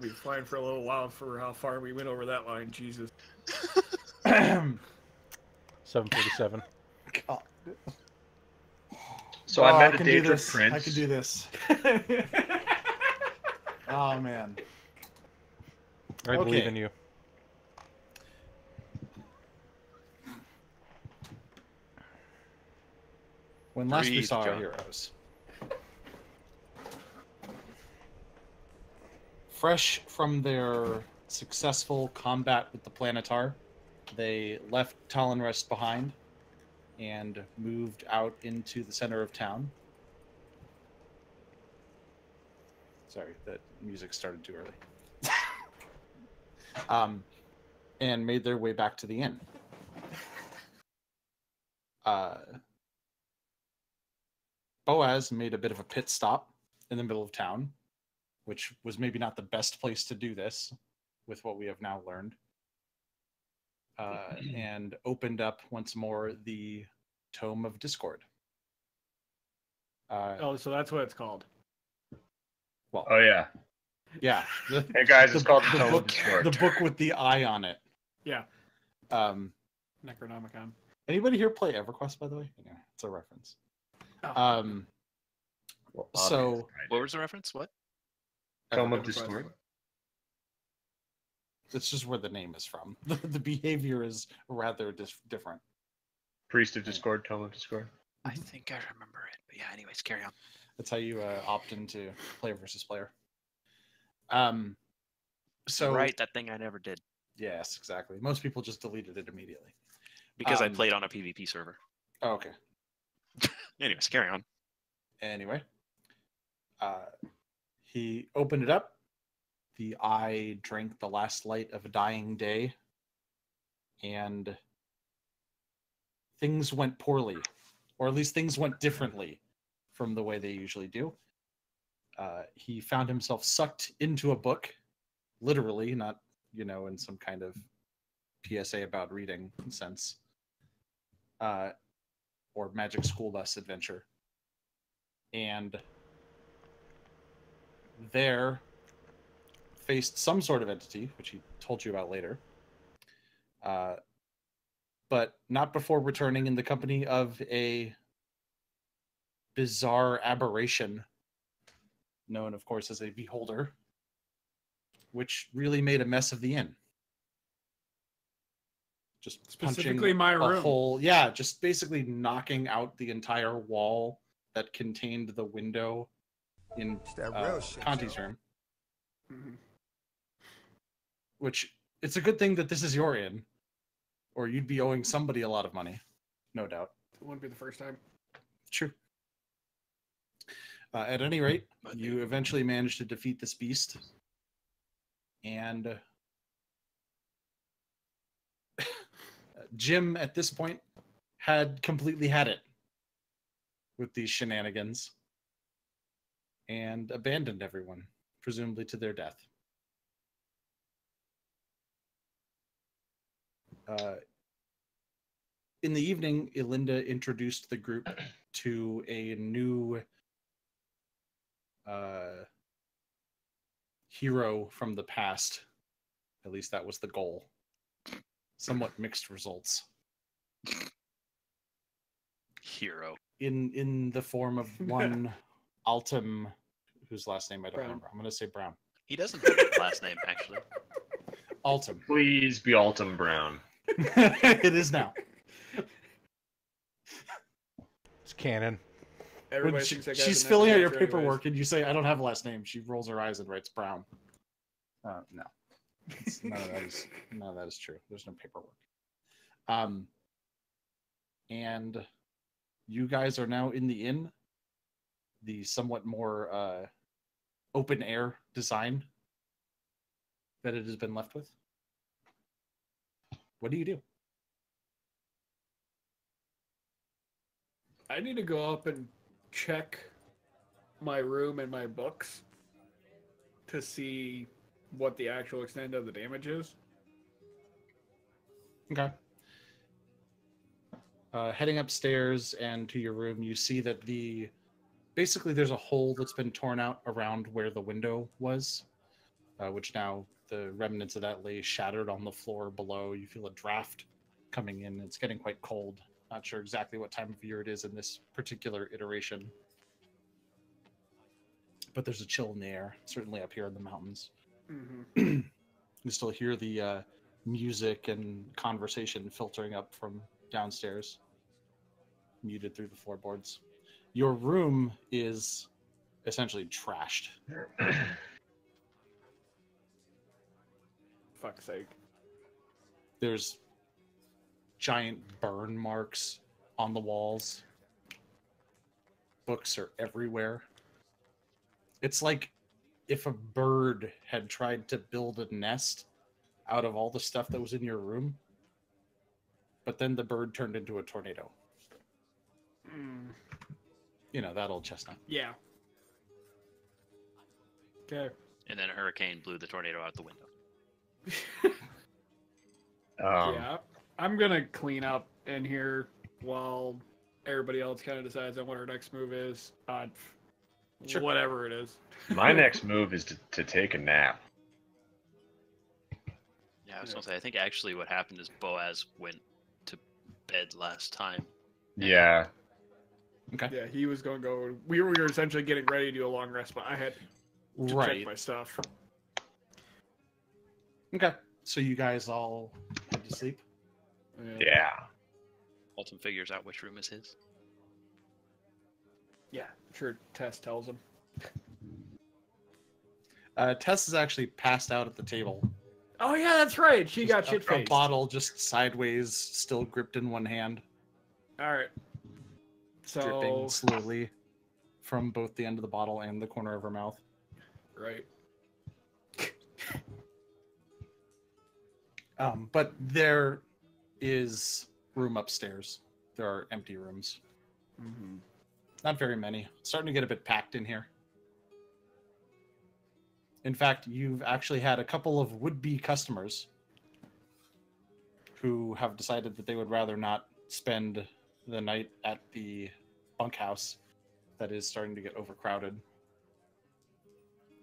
be flying for a little while for how far we went over that line. Jesus. 747. God. So I met I a can date do with this. Prince. I can do this. Oh man. I believe in you. When last we Breathe, saw our John. heroes, fresh from their successful combat with the Planetar, they left Talonrest behind and moved out into the center of town. Sorry, that music started too early. And made their way back to the inn. Boaz made a bit of a pit stop in the middle of town, which was maybe not the best place to do this with what we have now learned. And opened up once more the Tome of Discord. Oh, so that's what it's called. Well, Oh yeah. yeah. Hey guys, it's called the Tome of book, Discord. the book with the eye on it. Yeah. Um, Necronomicon. Anybody here play EverQuest, by the way? Yeah, it's a reference. Oh. So What was the reference? What? Tome of Discord. That's just where the name is from. The behavior is rather different. Priest of Discord, Tome of Discord. I think I remember it. But yeah, anyways, carry on. That's how you opt into player versus player. So Right, that thing I never did. Yes, exactly. Most people just deleted it immediately. Because I played on a PvP server. Oh, okay. Anyways, carry on. Anyway, he opened it up. The eye drank the last light of a dying day, and things went poorly, or at least things went differently from the way they usually do. He found himself sucked into a book, literally, not, in some kind of PSA about reading sense, or Magic School Bus adventure. And there faced some sort of entity, which he told you about later, but not before returning in the company of a bizarre aberration known, of course, as a beholder, which really made a mess of the inn. Just Specifically punching my a room. hole, just basically knocking out the entire wall that contained the window in Conti's room. Mm-hmm. Which, it's a good thing that this is your inn, or you'd be owing somebody a lot of money, no doubt. It wouldn't be the first time. True. At any rate, you eventually managed to defeat this beast, and Jim, at this point, had completely had it with these shenanigans and abandoned everyone, presumably to their death. In the evening, Elinda introduced the group to a new hero from the past. At least that was the goal. Somewhat mixed results. Hero. In the form of one Altum, whose last name I don't Brown. remember. I'm going to say Brown. He doesn't have a last name, actually. Altum. Please be Altum Brown. It is now. It's canon. Everybody When thinks that guy's she's a filling out your necromancer paperwork and you say, I don't have a last name. She rolls her eyes and writes Brown. No. None of that is true. There's no paperwork. And you guys are now in the inn, the somewhat more open air design that it has been left with. What do you do? I need to go up and check my room and my books to see what the actual extent of the damage is. Okay. Heading upstairs and to your room, you see that basically there's a hole that's been torn out around where the window was. which now the remnants of that lay shattered on the floor below. You feel a draft coming in. It's getting quite cold. Not sure exactly what time of year it is in this particular iteration, but there's a chill in the air, certainly up here in the mountains. Mm-hmm. You still hear the music and conversation filtering up from downstairs, muted through the floorboards. Your room is essentially trashed. Fuck's sake. There's giant burn marks on the walls. Books are everywhere. It's like if a bird had tried to build a nest out of all the stuff that was in your room, but then the bird turned into a tornado. Mm. You know, that old chestnut. Yeah. Okay. And then a hurricane blew the tornado out the window. Yeah. I'm gonna clean up in here while everybody else kind of decides on what our next move is. Sure. Whatever it is. My next move is to take a nap. Yeah, I was gonna say, I think actually what happened is Boaz went to bed last time. Yeah. Okay. Yeah, he was going to go. We were essentially getting ready to do a long rest, but I had to check my stuff. Okay. So you guys all head to sleep? Yeah. Alton figures out which room is his. Yeah, I'm sure Tess tells him. Tess is actually passed out at the table. Oh yeah, that's right. She got shit A faced. bottle just sideways, still gripped in one hand, All right. So dripping slowly from both the end of the bottle and the corner of her mouth. right. But there is room upstairs. There are empty rooms. Mm-hmm. Not very many. It's starting to get a bit packed in here. In fact, you've actually had a couple of would-be customers who have decided that they would rather not spend the night at the bunkhouse that is starting to get overcrowded.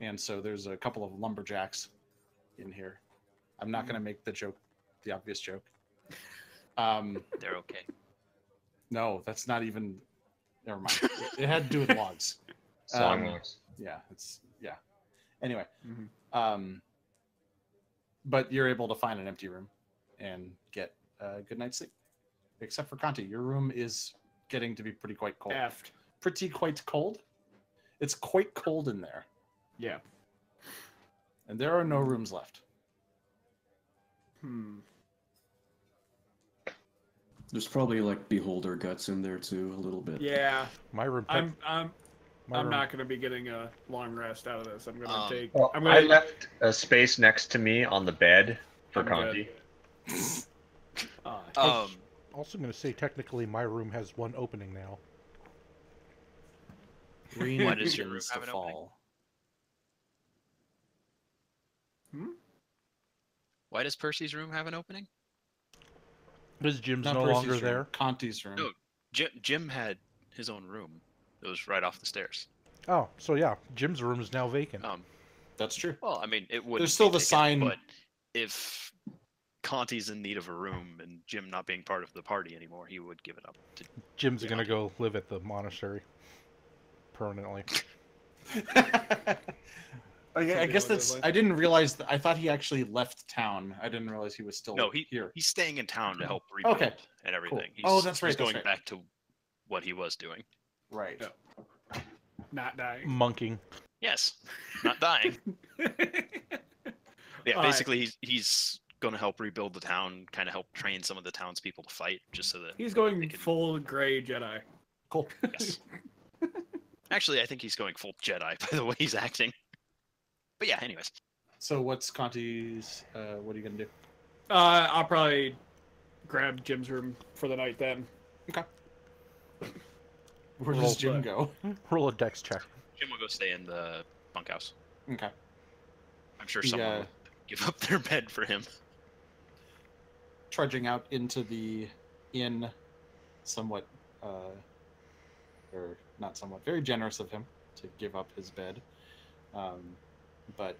And so there's a couple of lumberjacks in here. I'm not going to make the joke, the obvious joke. They're okay. No, that's not even. Never mind. It had to do with logs. Songless. Yeah, yeah. Anyway, Mm-hmm. but you're able to find an empty room and get a good night's sleep. Except for Conti, your room is getting to be pretty quite cold. Aft. Pretty quite cold. It's quite cold in there, Yeah. and there are no rooms left. There's probably like beholder guts in there too, a little bit. Yeah. My room. I'm my I'm room- not gonna be getting a long rest out of this. I'm gonna take. Well, I'm I gonna. left a space next to me on the bed for I'm Conti. Also going to say technically my room has one opening now. Rain Why does your begins room have to an opening? fall. Why does Percy's room have an opening? Because Jim's Not no Percy's longer room, there. Conti's room. No. Jim had his own room. It was right off the stairs. Oh, so yeah, Jim's room is now vacant. That's true. Well, I mean, it would. There's still the sign. But if Conti's in need of a room and Jim not being part of the party anymore, he would give it up to. Jim's going to go live at the monastery permanently. I guess that's. I didn't realize that. I thought he actually left town. I didn't realize he was still No, here. he's staying in town to help rebuild Okay, and everything. Cool. He's, that's right. He's going that's right. back to what he was doing. Right. Yeah. Not dying. Monking. Yes, not dying. Yeah, All basically he's going to help rebuild the town, kind of help train some of the townspeople to fight, just so that. He's going They can- full gray Jedi. Cool. Yes. Actually, I think he's going full Jedi by the way he's acting. But yeah, anyways. So what's Conti's? What are you gonna do? I'll probably grab Jim's room for the night then. Okay. Where Roll does Jim play. go? Roll a dex check. Jim will go stay in the bunkhouse. Okay. I'm sure He, someone will give up their bed for him. Trudging out into the inn, somewhat, or not somewhat, very generous of him to give up his bed. But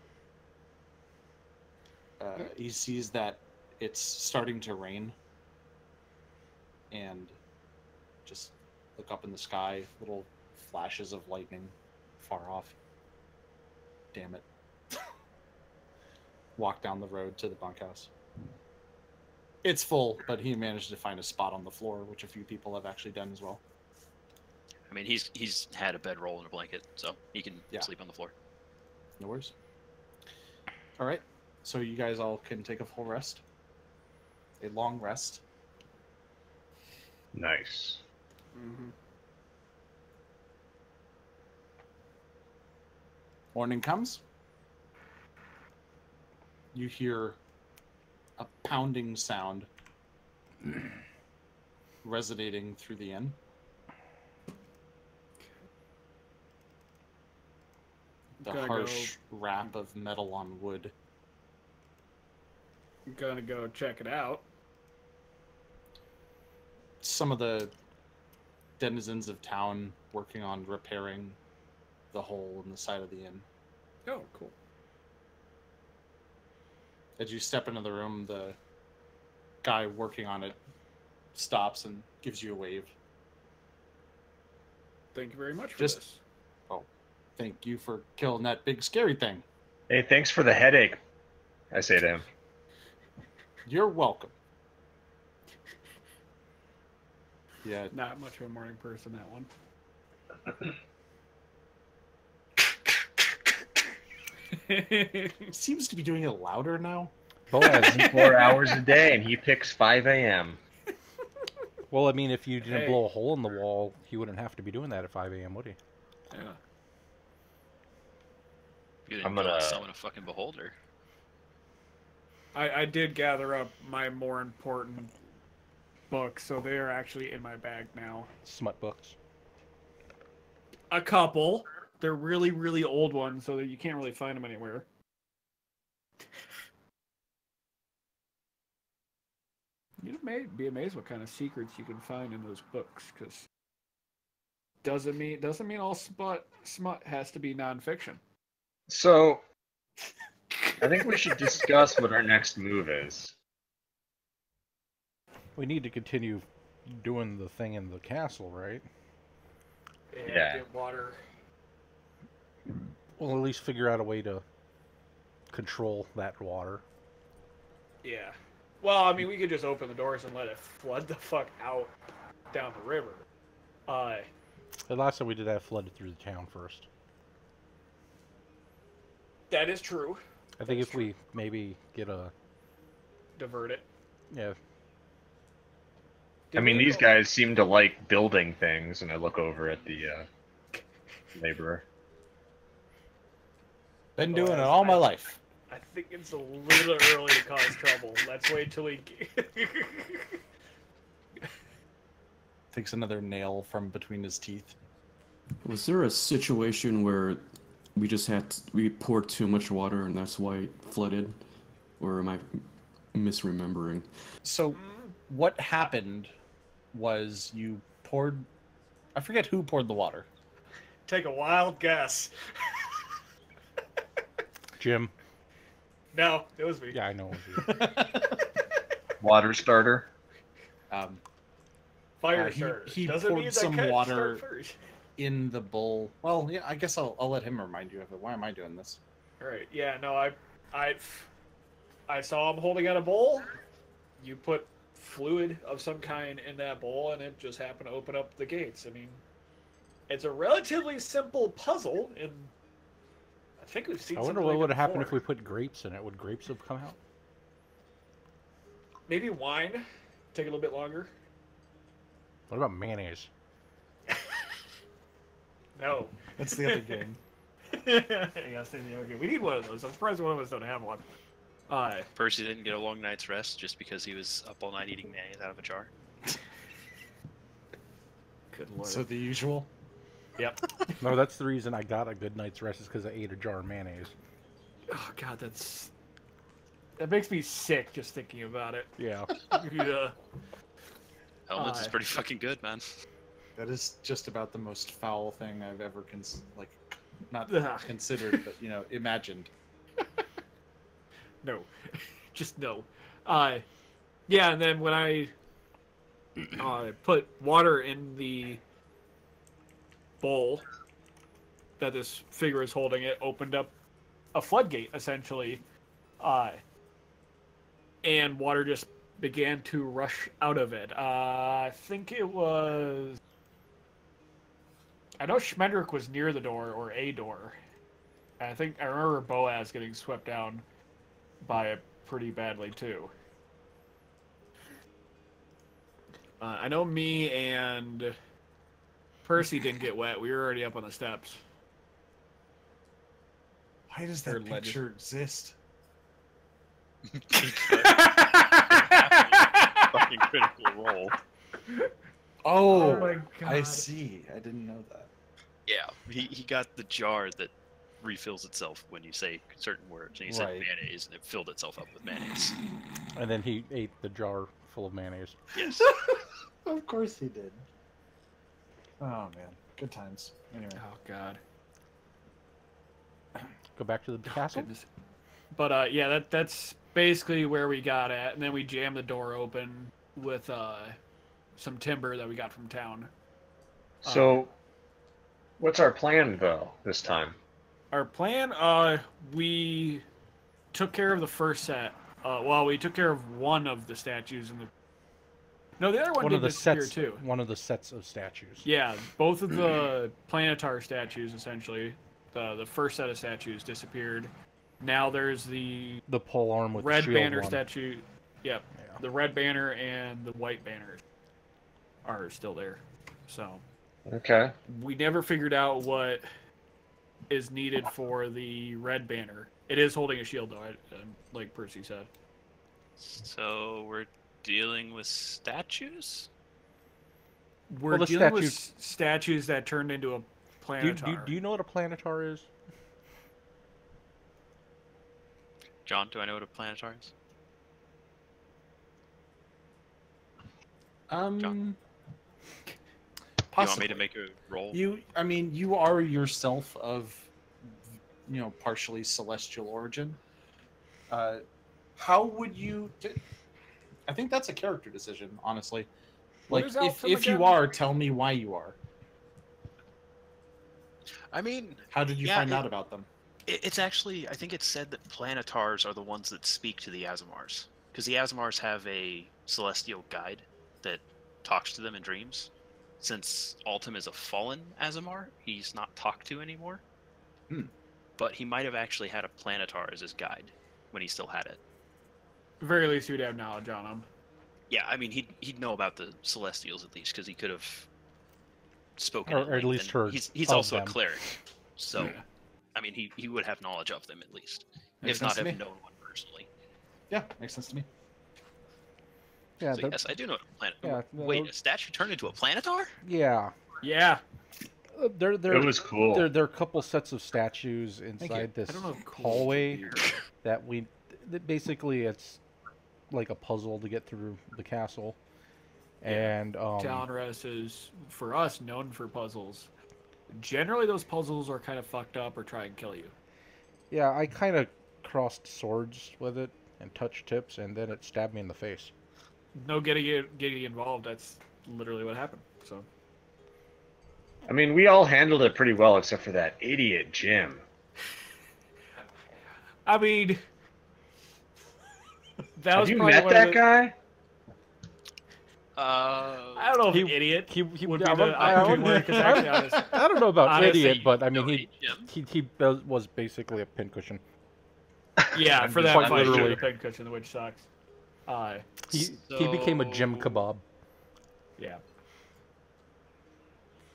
He sees that it's starting to rain, and just look up in the sky, little flashes of lightning far off. Damn it. Walk down the road to the bunkhouse. It's full, but he managed to find a spot on the floor, which a few people have actually done as well. I mean, he's had a bedroll and a blanket, so he can Yeah. sleep on the floor. No worries. All right. So you guys all can take a full rest. A long rest. Nice. Mm-hmm. Morning comes. You hear a pounding sound resonating through the inn. The Gotta harsh rap of metal on wood. Gonna go check it out. Some of the denizens of town working on repairing the hole in the side of the inn. Oh, cool. As you step into the room, the guy working on it stops and gives you a wave. Thank you very much for Just- this. Thank you for killing that big scary thing. Hey, thanks for the headache. I say to him. You're welcome. Yeah, Not much of a morning person, that one. seems to be doing it louder now. Boaz. 4 hours a day, and he picks 5 a.m. Well, I mean, if you didn't Hey. blow a hole in the wall, he wouldn't have to be doing that at 5 a.m., would he? Yeah. You didn't I'm go gonna- summon a fucking beholder. I did gather up my more important books, so they are actually in my bag now. Smut books. A couple. They're really, really old ones, so that you can't really find them anywhere. You'd be amazed what kind of secrets you can find in those books, because doesn't mean all smut has to be nonfiction. So, I think we should discuss what our next move is. We need to continue doing the thing in the castle, right? Yeah. Get water. Well, at least figure out a way to control that water. Yeah. Well, I mean, we could just open the doors and let it flood the fuck out down the river. The last time we did that, flooded through the town first. That is true. I think That's if we maybe get a... Divert it. Yeah, I mean, these guys seem to like building things, and I look over at the laborer. Been doing it all my life. I think it's a little early to cause trouble. Let's wait till we. Takes another nail from between his teeth. Was there a situation where we poured too much water and that's why it flooded? Or am I misremembering? So, what happened was you poured. I forget who poured the water. Take a wild guess. Jim. No, it was me. Yeah, I know. It was you. Water starter. Fire he- starter. he Doesn't poured mean that some can't water- start first. In the bowl. Well, yeah, I guess I'll let him remind you of it. Why am I doing this? All right. Yeah. No. I saw him holding out a bowl. You put fluid of some kind in that bowl, and it just happened to open up the gates. I mean, it's a relatively simple puzzle, and I think we've seen. I wonder something what like would it have happened if before. we put grapes in it. Would grapes have come out? Maybe wine. Take a little bit longer. What about mayonnaise? No. That's the other game. Yeah, stay in the other game. We need one of those. I'm surprised one of us don't have one. Percy didn't get a long night's rest just because he was up all night eating mayonnaise out of a jar. Good lord. So the usual. Yep. No, that's the reason I got a good night's rest is because I ate a jar of mayonnaise. Oh god, that makes me sick just thinking about it. Yeah. Yeah. Helmets is pretty fucking good, man. That is just about the most foul thing I've ever not Ugh. considered, but imagined. no, just no. Yeah, and then when I put water in the bowl that this figure is holding, it opened up a floodgate essentially, and water just began to rush out of it. I think it was. I know Schmendrick was near the door or a door. I think I remember Boaz getting swept down by it pretty badly too. I know me and Percy didn't get wet. We were already up on the steps. Why does Or that ledges. picture exist? Fucking critical role. Oh, my I God. see. I didn't know that. Yeah, he got the jar that refills itself when you say certain words. And he said Right. mayonnaise, and it filled itself up with mayonnaise. And then he ate the jar full of mayonnaise. Yes. Of course he did. Oh man, good times. Anyway, Oh God. Go back to the castle. Goodness. But yeah, that's basically where we got at, and then we jammed the door open with some timber that we got from town. So, what's our plan though this time? Our plan, we took care of the first set. Well, we took care of one of the statues in the. No, the other one One did of the disappear sets. too. One of the sets of statues. Yeah, both of the Planetar statues, essentially. The first set of statues disappeared. Now there's the The pole arm with the red shield banner one. statue. Yep, Yeah. the red banner and the white banner are still there. So Okay. we never figured out what is needed for the red banner. It is holding a shield, though, like Percy said. So we're dealing with statues? We're the dealing with statues- statues that turned into a Planetar. Do you know what a planetar is? John, do I know what a planetar is? Possibly. Do you want me to make a roll? I mean, you are yourself of, partially celestial origin. How would you? I think that's a character decision, honestly. What Like, is Alpha if you again? are, tell me why you are. I mean, How did you Yeah, find it- out about them? it's actually, I think it's said that planetars are the ones that speak to the Azamars. Because the Azamars have a celestial guide that talks to them in dreams. Since Altum is a fallen Azamar, he's not talked to anymore. Hmm. But he might have actually had a planetar as his guide when he still had it. At the very least, you'd have knowledge on them. Yeah, I mean, he'd know about the Celestials at least, because he could have spoken. Or at at length, least and heard He's of also them. a cleric, so Yeah. I mean, he would have knowledge of them at least, Makes if not sense to have me. known one personally. Yeah, makes sense to me. Yeah. So they're- yes, I do know what a planet. Yeah, no, Wait, a statue turned into a planetar? Yeah. Yeah. They're It was cool. There are a couple sets of statues inside this I don't know if cool hallway would be- that basically it's like a puzzle to get through the castle. And Talonrest is, for us, known for puzzles. Generally, those puzzles are kind of fucked up or try and kill you. yeah, I kind of crossed swords with it and touched tips, and then it stabbed me in the face. No getting involved. That's literally what happened. So I mean, we all handled it pretty well except for that idiot Jim. I mean, that Have was you probably met one that of the, guy? I don't know if He- idiot He would be I the don't- I opportune don't- word, 'cause actually, honest, I don't know about honestly, idiot, but I No, mean Jim. he was basically a pincushion. yeah, I'm for just that fight, literally- the pincushion, which sucks. He became a gym So- kebab. Yeah.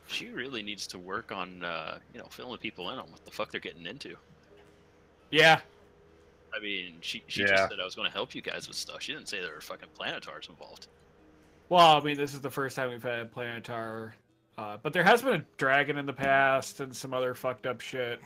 She really needs to work on, filling people in on what the fuck they're getting into. Yeah. I mean, she Yeah. just said I was going to help you guys with stuff. She didn't say there were fucking planetars involved. Well, I mean, this is the first time we've had a Planetar, but there has been a dragon in the past and some other fucked up shit.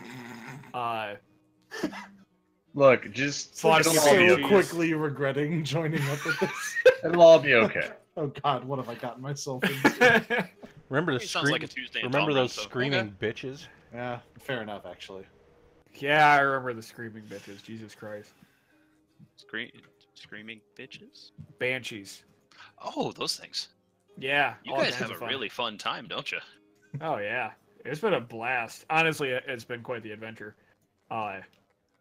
Look, just Fought it'll some all be so okay. quickly regretting joining up with this. It'll all be okay. Oh God, what have I gotten myself into? Remember the It sounds like a Tuesday. in Remember Tom those Renzo. screaming bitches? Yeah, fair enough, actually. Yeah, I remember the screaming bitches. Jesus Christ. Screaming bitches? Banshees. Oh, those things. Yeah. You all guys kinds have of a fun. really fun time, don't you? Oh yeah, it's been a blast. Honestly, it's been quite the adventure.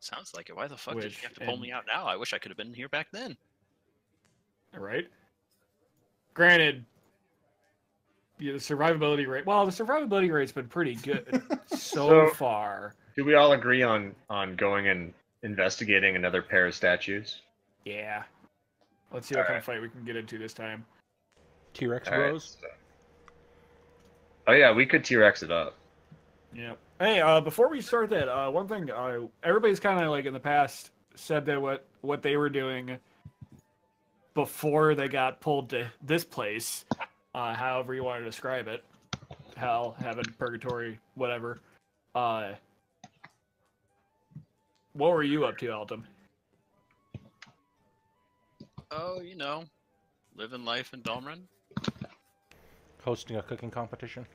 Sounds like it. Why the fuck did you Which have to pull me out now? I wish I could have been here back then. right. Granted, yeah, the survivability rate. Well, the survivability rate's been pretty good so So- far. Do we all agree on going and investigating another pair of statues? Yeah. Let's see what kind of fight we can get into this time. T-Rex All right, bros. so- Oh yeah, we could T-Rex it up. Yeah. Hey, before we start that, one thing, everybody's kind of like in the past said that what they were doing before they got pulled to this place, however you want to describe it, hell, heaven, purgatory, whatever. What were you up to, Altum? Oh, living life in Dahlgren. Hosting a cooking competition.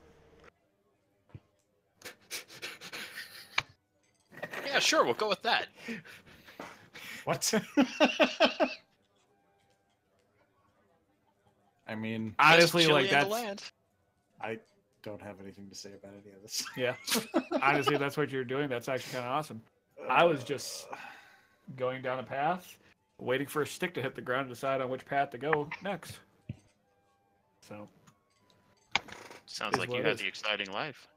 Yeah, sure, we'll go with that. What? I mean, Honestly, Best like chili in the that's land. I don't have anything to say about any of this. yeah. Honestly, that's what you're doing. That's actually kind of awesome. I was just going down a path, waiting for a stick to hit the ground to decide on which path to go next. So Sounds is like what you it had is. the exciting life.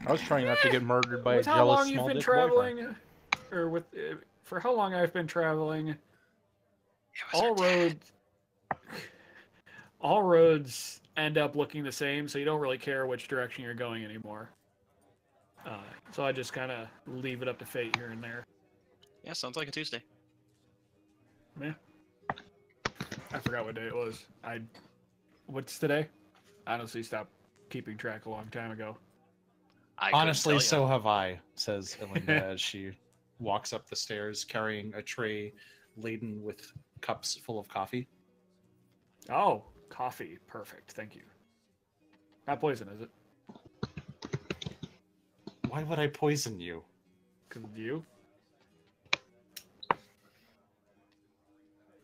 I was trying not to get murdered by a with how jealous long you've small been dick traveling, or with for how long I've been traveling, all roads end up looking the same, so you don't really care which direction you're going anymore. So I just kind of leave it up to fate here and there. Yeah, sounds like a Tuesday. Yeah. I forgot what day it was. What's today? I honestly stopped keeping track a long time ago. I couldn't Honestly, tell ya. so have I, says Elinda as she walks up the stairs carrying a tray laden with cups full of coffee. Oh, coffee. Perfect. Thank you. Not poison, is it? Why would I poison you? Because of you?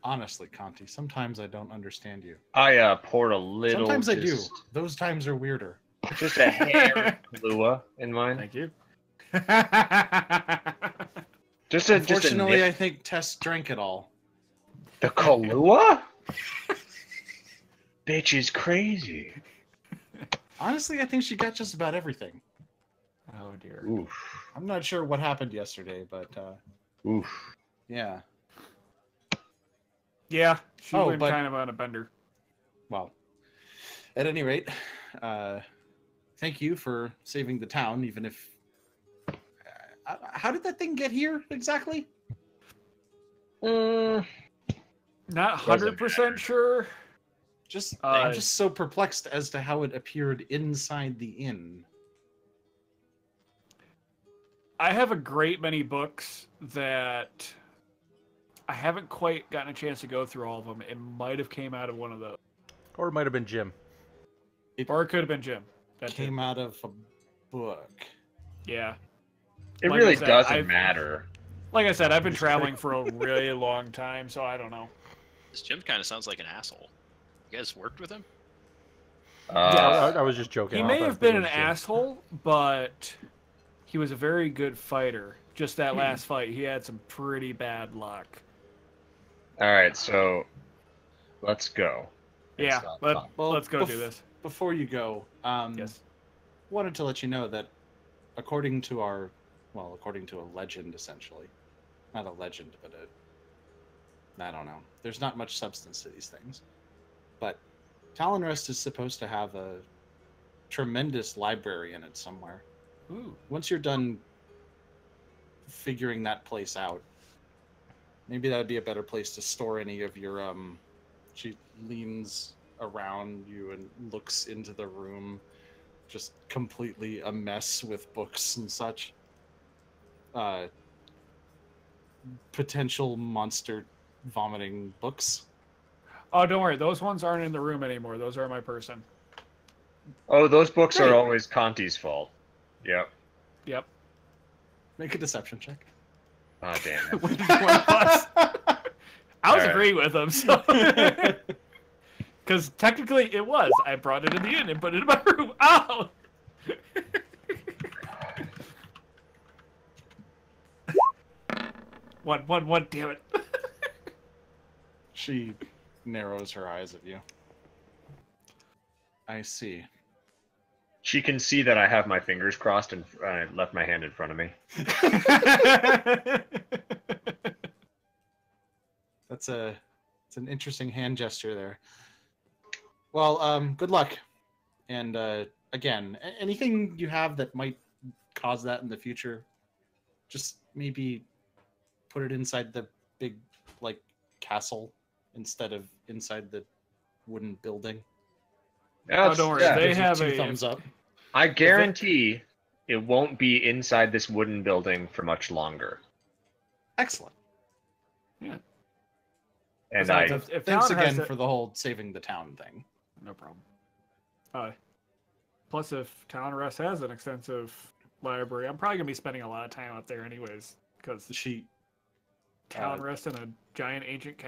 Honestly, Conti, sometimes I don't understand you. I poured a little. Sometimes I do. just- Those times are weirder. Just a hair of Kahlua in mine. Thank you. Just a Unfortunately, nip. I think Tess drank it all. The Kahlua? Bitch is crazy. Honestly, I think she got just about everything. Oh, dear. Oof. I'm not sure what happened yesterday, but Oof. yeah. Yeah, she Oh, went but- kind of on a bender. Well, at any rate, thank you for saving the town, even if... how did that thing get here, exactly? Not Doesn't 100% sure. I'm just so perplexed as to how it appeared inside the inn. I have a great many books that I haven't quite gotten a chance to go through all of them. It might have came out of one of those. Or it might have been Jim. Or it could have been Jim. That Came out of a book. Yeah. It Like I really said, doesn't matter. Like I said, I've been traveling for a really long time, so I don't know. This Jim kind of sounds like an asshole. You guys worked with him? I was just joking. He I may thought have it been an was Jim. asshole, but he was a very good fighter. Just that last fight, he had some pretty bad luck. All right, so let's go. Yeah, Well, let's go do this. Before you go, Yes. wanted to let you know that according to a legend, essentially, not a legend, but I don't know. There's not much substance to these things, but Talonrest is supposed to have a tremendous library in it somewhere. Ooh. Once you're done figuring that place out, maybe that would be a better place to store any of your she leans around you and looks into the room, just completely a mess with books and such. Potential monster vomiting books. Oh, don't worry. Those ones aren't in the room anymore. Those are my person. Oh, those books Great. are always Conti's fault. Yep. Yep. Make a deception check. Oh, damn it. With 20 bucks. disagree with him. So, because technically it was. I brought it in the inn and put it in my room. Oh. One. Damn it. She narrows her eyes at you. I see. She can see that I have my fingers crossed and I left my hand in front of me. It's an interesting hand gesture there. Well, good luck. And again, anything you have that might cause that in the future, just maybe put it inside the big like castle instead of inside the wooden building. Oh, don't worry. Yeah, They Gives you have two a thumbs up. I guarantee it won't be inside this wooden building for much longer. Excellent. Yeah. And Besides, if Thanks town has again to- for the whole saving the town thing. No problem. Plus, if Town Rest has an extensive library, I'm probably gonna be spending a lot of time up there anyways. Because She Town Rest in a giant ancient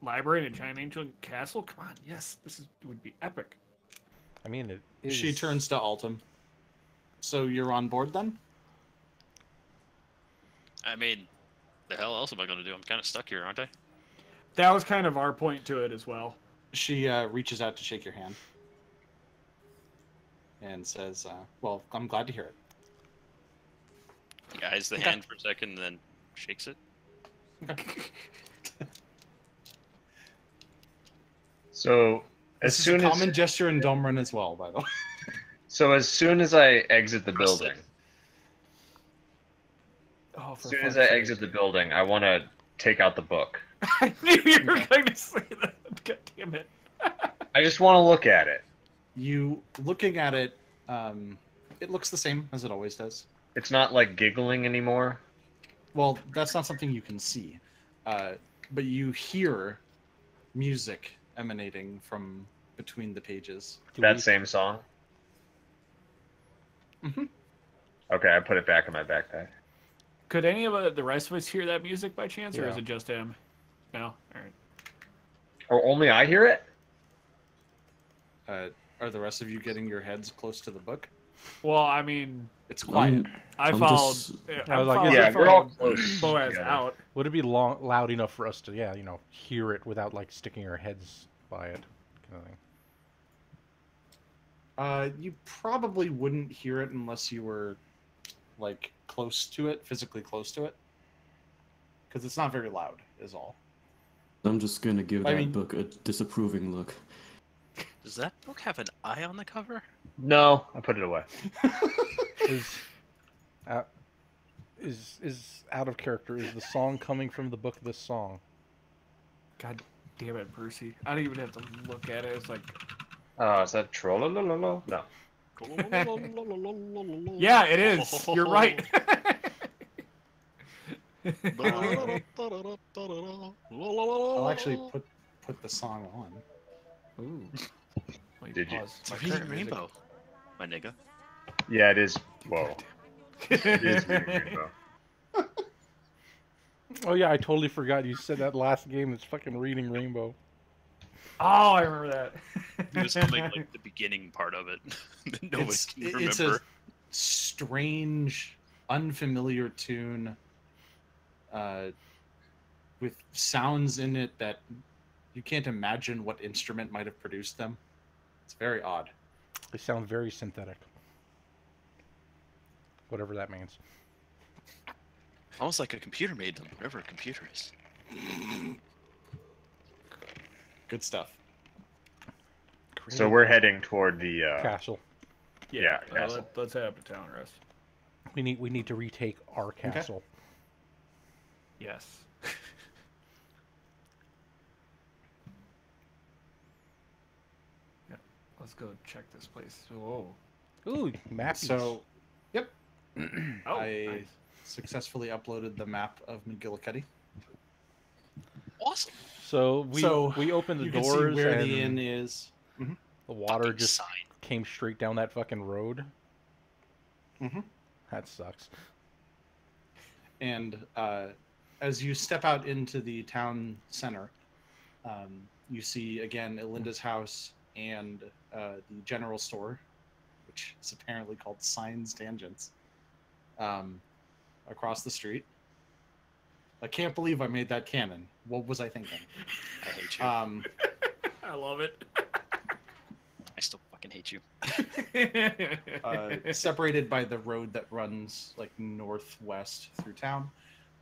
library in a giant ancient castle. Come on, yes, would be epic. I mean, it is. She turns to Altum. So you're on board then? I mean, the hell else am I going to do? I'm kind of stuck here, aren't I? That was kind of our point to it as well. She reaches out to shake your hand and says, well, I'm glad to hear it. He eyes the hand for a second and then shakes it. so as This is soon a as common gesture in Domran as well, by the way. so as soon as I exit the Trust building, Oh, as soon as I exit the building, I want to take out the book. I knew you were going to say that. God damn it. I just want to look at it. You looking at it, it looks the same as it always does. It's not like giggling anymore. Well, that's not something you can see, but you hear music emanating from between the pages. That same song. Mm-hmm. Okay, I put it back in my backpack. Could any of the rest of us hear that music by chance, or Yeah. is it just him? No? All right. Or only I hear it? Are the rest of you getting your heads close to the book? Well, I mean, It's quiet. I I'm followed. just- I was like, followed- yeah, I we're all followed close Boaz together. out. Would it be loud enough for us to, hear it without like sticking our heads by it, kind of thing? You probably wouldn't hear it unless you were like close to it, physically close to it, because it's not very loud. Is all. I'm just gonna give I that mean- book a disapproving look. Does that book have an eye on the cover? No, I put it away. Is out of character. Is the song coming from the book? This song. God damn it, Percy! I don't even have to look at it. It's like, Is that Trollolololo? No. yeah, it is. You're right. I'll actually put the song on. Ooh. Wait, Did you? pause. It's My reading current music. Rainbow, my nigga. Yeah, it is. Whoa. It is Reading Rainbow. Oh yeah, I totally forgot you said that last game. It's fucking Reading Rainbow. Oh, I remember that. He was humming like the beginning part of it. that Nobody can remember. It's a strange, unfamiliar tune with sounds in it that you can't imagine what instrument might have produced them. It's very odd. They sound very synthetic. Whatever that means. Almost like a computer made them, whatever a computer is. Good stuff. So we're heading toward the Castle. Yeah, castle. Let's head up to Town Rest. We need to retake our castle. Yes. Yeah. Let's go check this place. Whoa. Ooh, map. So, yep, Oh, I nice. successfully uploaded the map of McGillicuddy. Awesome. So So, we opened the You can doors see where and the inn is. the water Fucking just sign. came straight down that fucking road. Mhm. That sucks. And as you step out into the town center, you see again Elinda's house and the general store, which is apparently called Signs Tangents, across the street. I can't believe I made that canon. What was I thinking? I hate you. I love it. I still fucking hate you. Separated by the road that runs like northwest through town.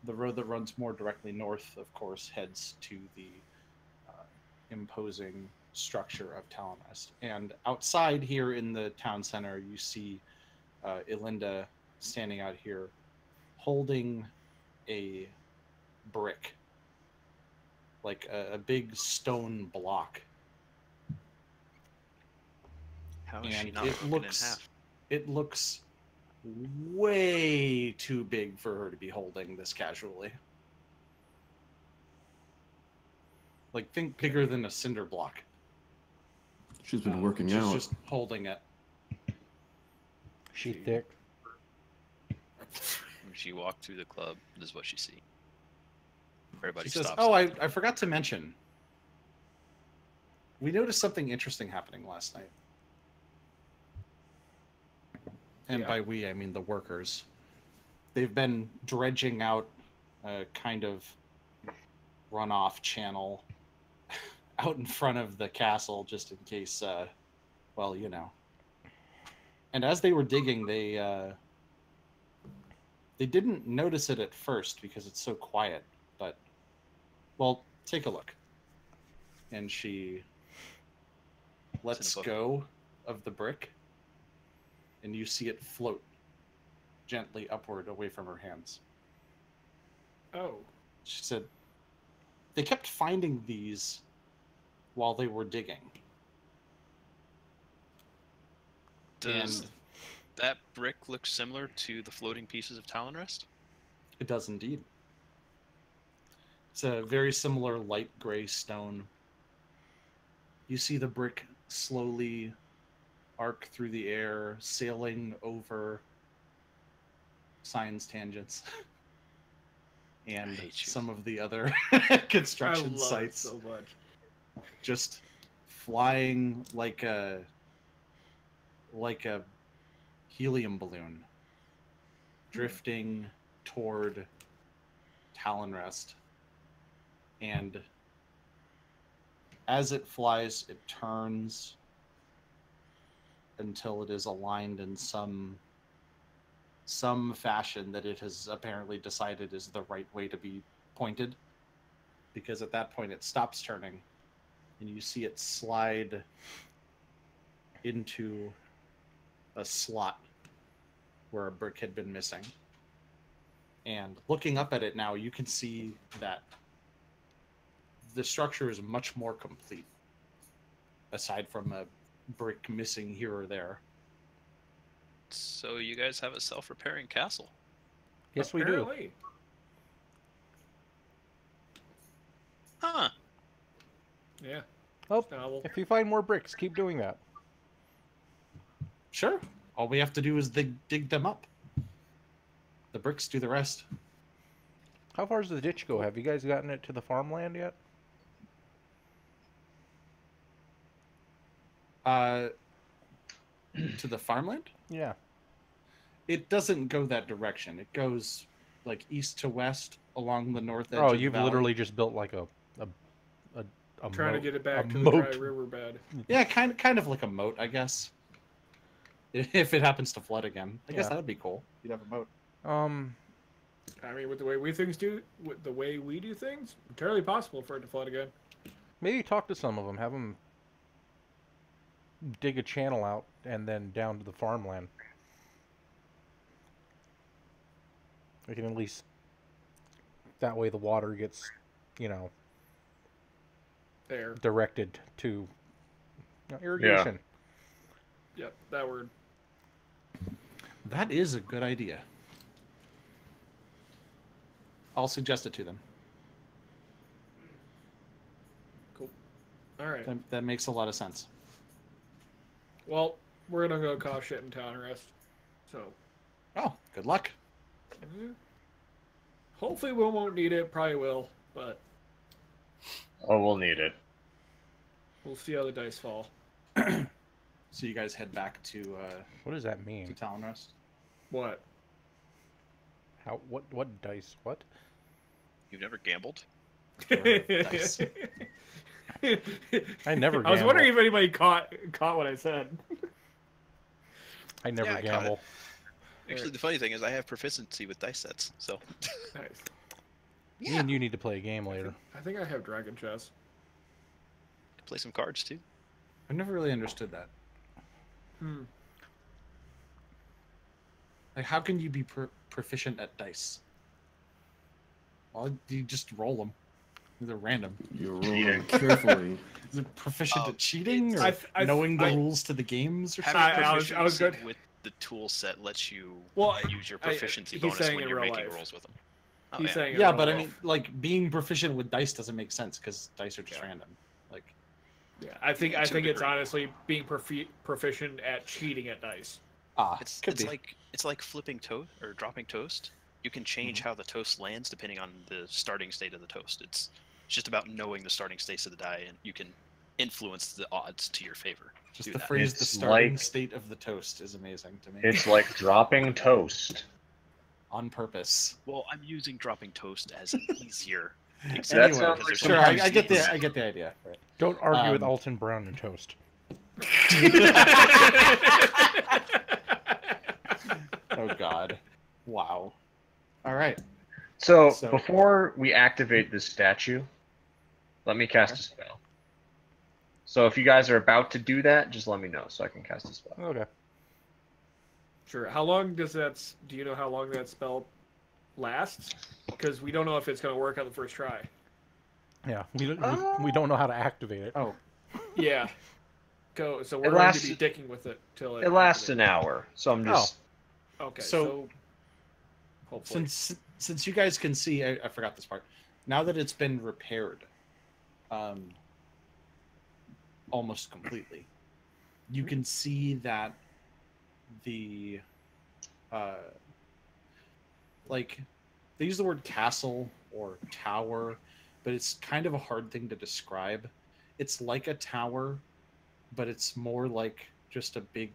The road that runs more directly north, of course, heads to the imposing structure of Talonrest. And outside here in the town center, you see Elinda standing out here holding a brick, like a big stone block. How is she And not broken in half? it looks way too big for her to be holding this casually. Like, think bigger than a cinder block. She's been working She's out. just holding it. She thick. When she walked through the club, this is what she see. Everybody She says, stops. "Oh, I forgot to mention. We noticed something interesting happening last night. And Yeah. by we, I mean the workers. They've been dredging out a kind of runoff channel out in front of the castle just in case, well, you know. And as they were digging, they didn't notice it at first because it's so quiet, but, well, take a look." And she lets book. go of the brick, and you see it float gently upward away from her hands. Oh. She said, "They kept finding these while they were digging." Does And that brick look similar to the floating pieces of Talonrest? it does indeed. It's a very similar light gray stone. You see the brick slowly arc through the air, sailing over Signs Tangents and hate you. some of the other I construction love sites. it so much. Just flying like a helium balloon, drifting toward Talonrest. And as it flies, it turns until it is aligned in some fashion that it has apparently decided is the right way to be pointed. Because at that point it stops turning, and you see it slide into a slot where a brick had been missing. And looking up at it now, you can see that the structure is much more complete, aside from a brick missing here or there. So you guys have a self-repairing castle. Yes, we do. Apparently. Huh. Yeah. Oh, Novel. if you find more bricks, keep doing that. Sure. All we have to do is dig them up. The bricks do the rest. How far does the ditch go? Have you guys gotten it to the farmland yet? To the farmland? Yeah. It doesn't go that direction. It goes like east to west along the north edge Oh, of the you've valley. literally just built like a Trying to moat- get it a back to the moat. dry riverbed. Yeah, kind of like a moat, I guess. If it happens to flood again, I guess Yeah. that would be cool. You'd have a moat. I mean, with the way we do things, entirely possible for it to flood again. Maybe talk to some of them. Have them dig a channel out and then down to the farmland. We can at least that way the water gets, There. directed to irrigation. Yep, that word. That is a good idea. I'll suggest it to them. Cool. All right. That makes a lot of sense. Well, we're gonna go cause shit in Talonrest. So. Oh, good luck. Hopefully we won't need it. Probably will, but Oh, we'll need it. we'll see how the dice fall. So you guys head back to What does that to mean? Talon Rest. What? How? What dice? What? You've never gambled? Dice. I never I was gamble. wondering if anybody caught what I said. I never Yeah, I caught it. gamble. Actually, the funny thing is I have proficiency with dice sets, so... Nice. Me and you need to play a game later. I think I have Dragon Chess. Play some cards, too. I've never really understood that. Hmm. Like, how can you be proficient at dice? Well, you just roll them. They're random. You're rolling carefully. Is it proficient at cheating or I- knowing the I- rules to the games or Having something? I was proficiency good. with the tool set lets you Well, use your I- proficiency he's bonus saying when in you're real making life. rolls with them. Oh, He's yeah. saying Yeah, it but I wrong. mean, like, being proficient with dice doesn't make sense because dice are just Yeah. random. Like, Yeah, I think To a it's degree. honestly being proficient at cheating at dice. could It's be. like flipping toast or dropping toast. You can change how the toast lands depending on the starting state of the toast. It's just about knowing the starting states of the die, and you can influence the odds to your favor. Just do the that. phrase "the It's starting like- state of the toast" is amazing to me. It's like dropping toast. On purpose. Well, I'm using dropping toast as an easier That example Anyway, sounds because like there's sure, sometimes I get you- the I get the idea. Right. Don't argue with Um, Alton Brown and toast. Oh God. Wow. All right. So, So- before we activate this statue, let me cast a spell. So if you guys are about to do that, just let me know so I can cast a spell. Okay. Sure. How long does that? Do you know how long that spell lasts? Because we don't know if it's going to work on the first try. Yeah, we don't know how to activate it. Oh, Yeah. Go. So we're It going lasts- to be dicking with it till It lasts an hour, so I'm just. Okay. So- So, hopefully. since you guys can see, I forgot this part. Now that it's been repaired, almost completely, you can see that the, like, they use the word castle or tower, but it's kind of a hard thing to describe. It's like a tower, but it's more like just a big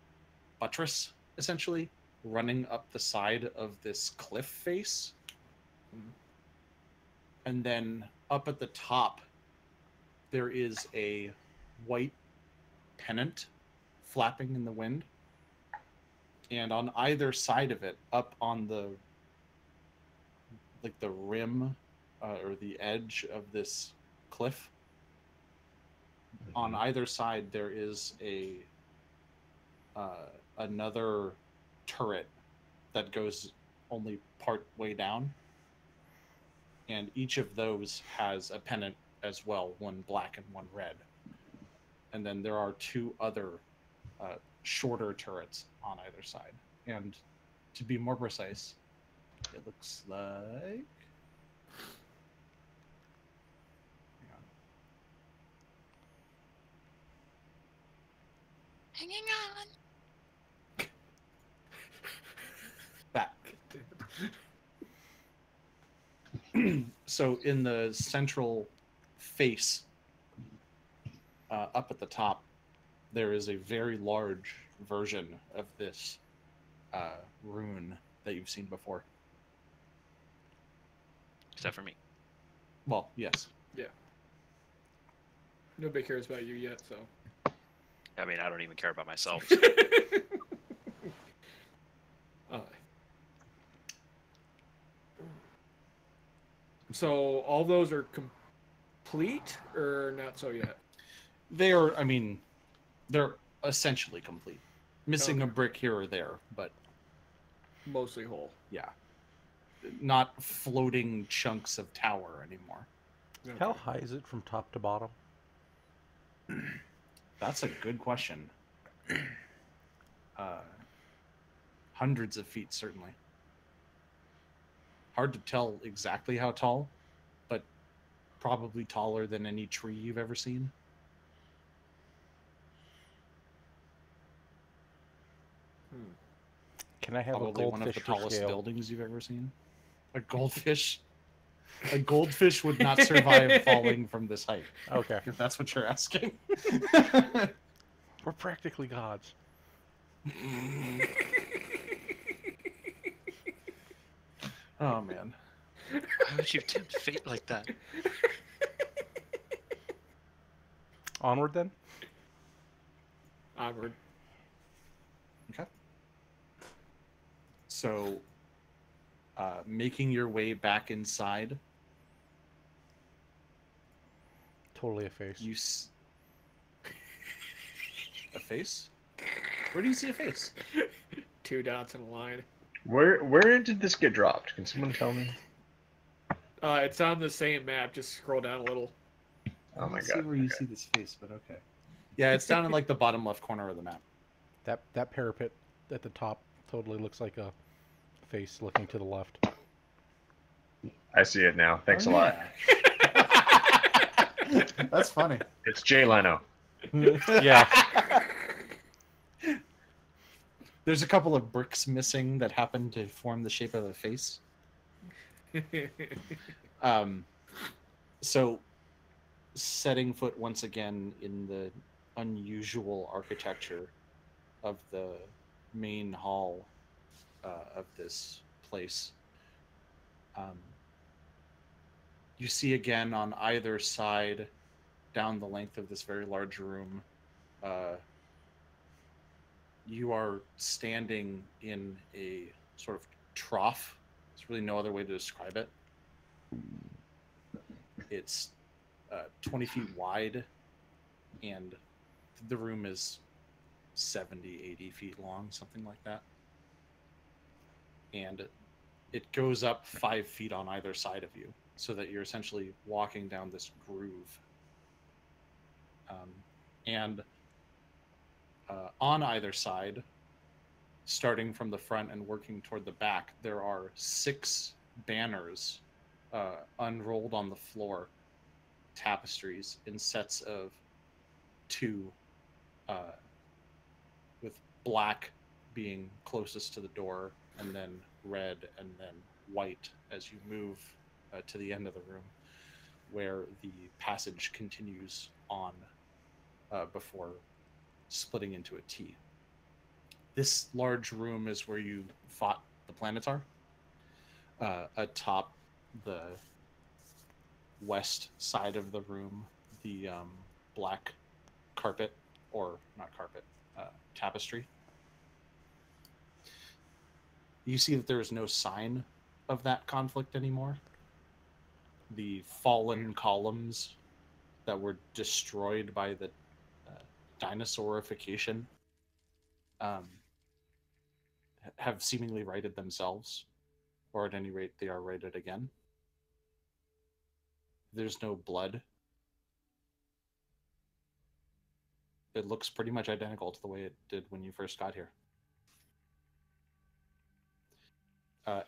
buttress, essentially, running up the side of this cliff face. And then up at the top, there is a white pennant flapping in the wind. And on either side of it, up on the rim or the edge of this cliff, on either side there is a another turret that goes only part way down, and each of those has a pennant as well, one black and one red. And then there are two other shorter turrets on either side. And to be more precise, it looks like, hang on. Hanging on. That. So in the central face, up at the top, there is a very large version of this rune that you've seen before. Except for me. Well, yes. Nobody cares about you yet, so. I mean, I don't even care about myself. So all those are complete, or not so yet? They are, I mean, they're essentially complete. Missing a Okay. brick here or there, but Mostly whole. yeah. Not floating chunks of tower anymore. How high is it from top to bottom? That's a good question. Hundreds of feet, certainly. Hard to tell exactly how tall, but probably taller than any tree you've ever seen. Can I have Probably a one of goldfish the for tallest scale? buildings you've ever seen. A goldfish. A goldfish would not survive falling from this height, Okay. if that's what you're asking. We're practically gods. Oh man. Why would you tempt fate like that? Onward then? Onward. Okay. So, making your way back inside, Totally a face. you a face? Where do you see a face? 2 dots in a line. Where did this get dropped? Can someone tell me? It's on the same map. Just scroll down a little. Oh my I see god. where you see this face, but okay. Yeah, it's down in like the bottom left corner of the map. That parapet at the top totally looks like a face looking to the left. I see it now. Thanks Oh, a lot. yeah. That's funny. It's Jay Leno. Yeah. There's a couple of bricks missing that happen to form the shape of a face. So, setting foot once again in the unusual architecture of the main hall of this place, you see again on either side, down the length of this very large room, you are standing in a sort of trough. There's really no other way to describe it. It's 20 feet wide, and the room is 70, 80 feet long, something like that. And it goes up 5 feet on either side of you, so that you're essentially walking down this groove. And on either side, starting from the front and working toward the back, there are 6 banners unrolled on the floor, tapestries in sets of 2, with black being closest to the door, and then red, and then white as you move to the end of the room, where the passage continues on before splitting into a T. This large room is where you fought the Planetar. Atop the west side of the room, the black carpet, or not carpet, tapestry. You see that there is no sign of that conflict anymore. The fallen columns that were destroyed by the dinosaurification have seemingly righted themselves, or at any rate, they are righted again. There's no blood. It looks pretty much identical to the way it did when you first got here.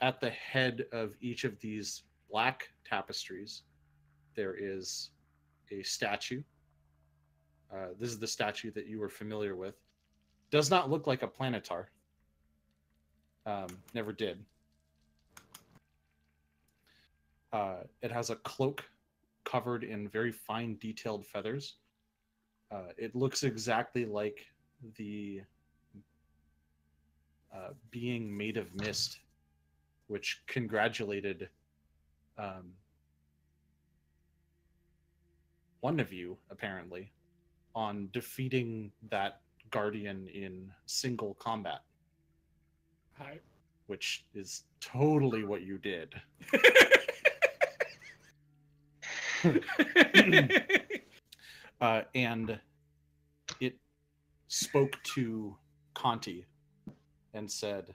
At the head of each of these black tapestries, there is a statue. This is the statue that you were familiar with. Does not look like a planetar. Never did. It has a cloak covered in very fine detailed feathers. It looks exactly like the being made of mist, which congratulated one of you, apparently, on defeating that guardian in single combat. Hi. Which is totally what you did. And it spoke to Conti and said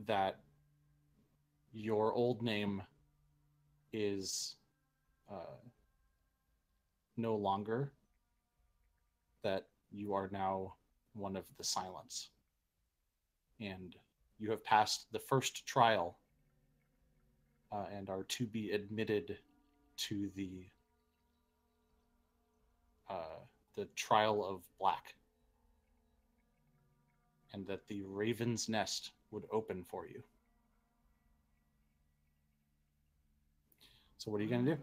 that your old name is no longer, that you are now one of the Silence. And you have passed the first trial and are to be admitted to the trial of Black. And that the Raven's Nest would open for you. So what are you gonna do?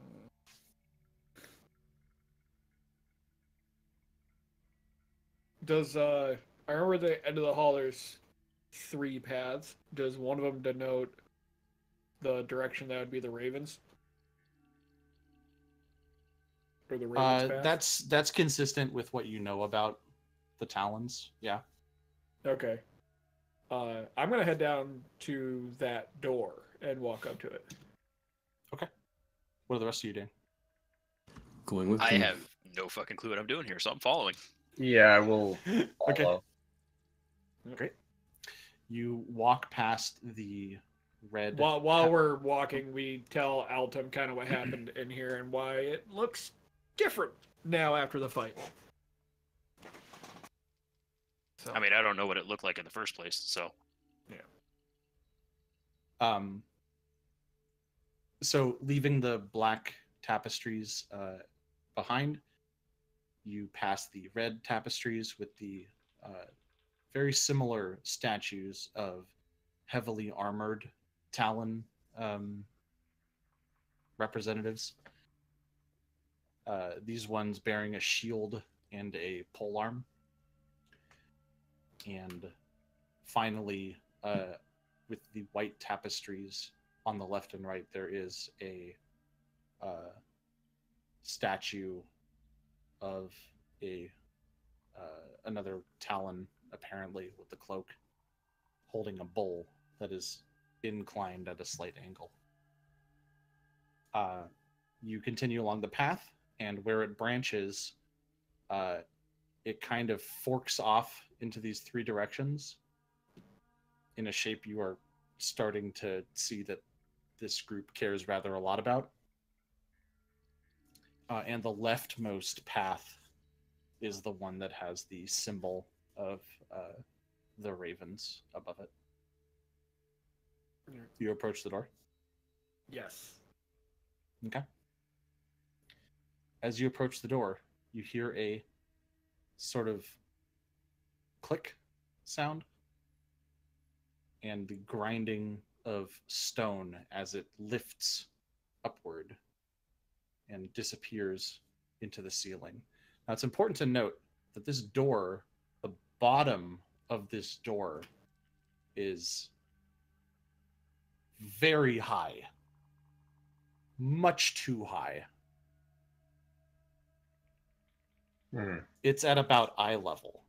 Does I remember at the end of the hall there's 3 paths. Does one of them denote the direction that would be the Ravens? Or the Ravens path? That's consistent with what you know about the Talons. Yeah. Okay. I'm gonna head down to that door and walk up to it. Okay. What are the rest of you doing? Going with I him. have no fucking clue what I'm doing here, so I'm following. Yeah, I will Okay. follow. Great. You walk past the red. While we're walking, we tell Altum kind of what happened in here and why it looks different now after the fight. So, I mean, I don't know what it looked like in the first place, so. So leaving the black tapestries behind, you pass the red tapestries with the very similar statues of heavily armored Talon representatives. These ones bearing a shield and a polearm. And finally, with the white tapestries on the left and right, there is a statue of a another Talon, apparently with the cloak, holding a bull that is inclined at a slight angle. You continue along the path, and where it branches, it kind of forks off into these 3 directions in a shape you are starting to see that this group cares rather a lot about. And the leftmost path is the one that has the symbol of the ravens above it. You approach the door? yes. Okay. As you approach the door, you hear a sort of click sound and the grinding of stone as it lifts upward and disappears into the ceiling. Now, it's important to note that this door, the bottom of this door, is very high. Much too high. It's at about eye level.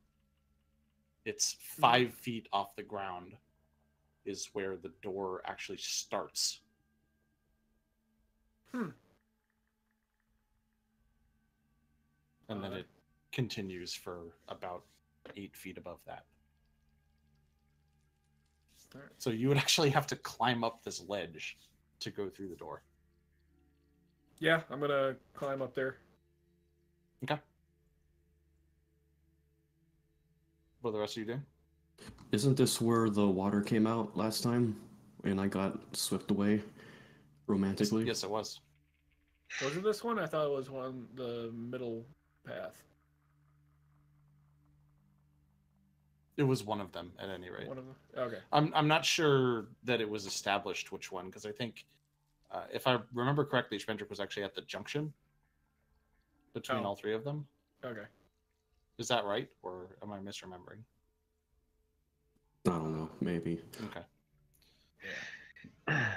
It's 5 feet off the ground is where the door actually starts. And then it continues for about 8 feet above that. So you would actually have to climb up this ledge to go through the door. Yeah, I'm gonna climb up there. Okay. What are the rest of you doing? Isn't this where the water came out last time and I got swept away romantically? Yes, it was. Was it this one? I thought it was the middle path. It was one of them at any rate. One of them. Okay. I'm not sure that it was established which one, because I think if I remember correctly, Schmendrick was actually at the junction between all 3 of them. Okay. Is that right, or am I misremembering? I don't know, maybe. Okay. Yeah.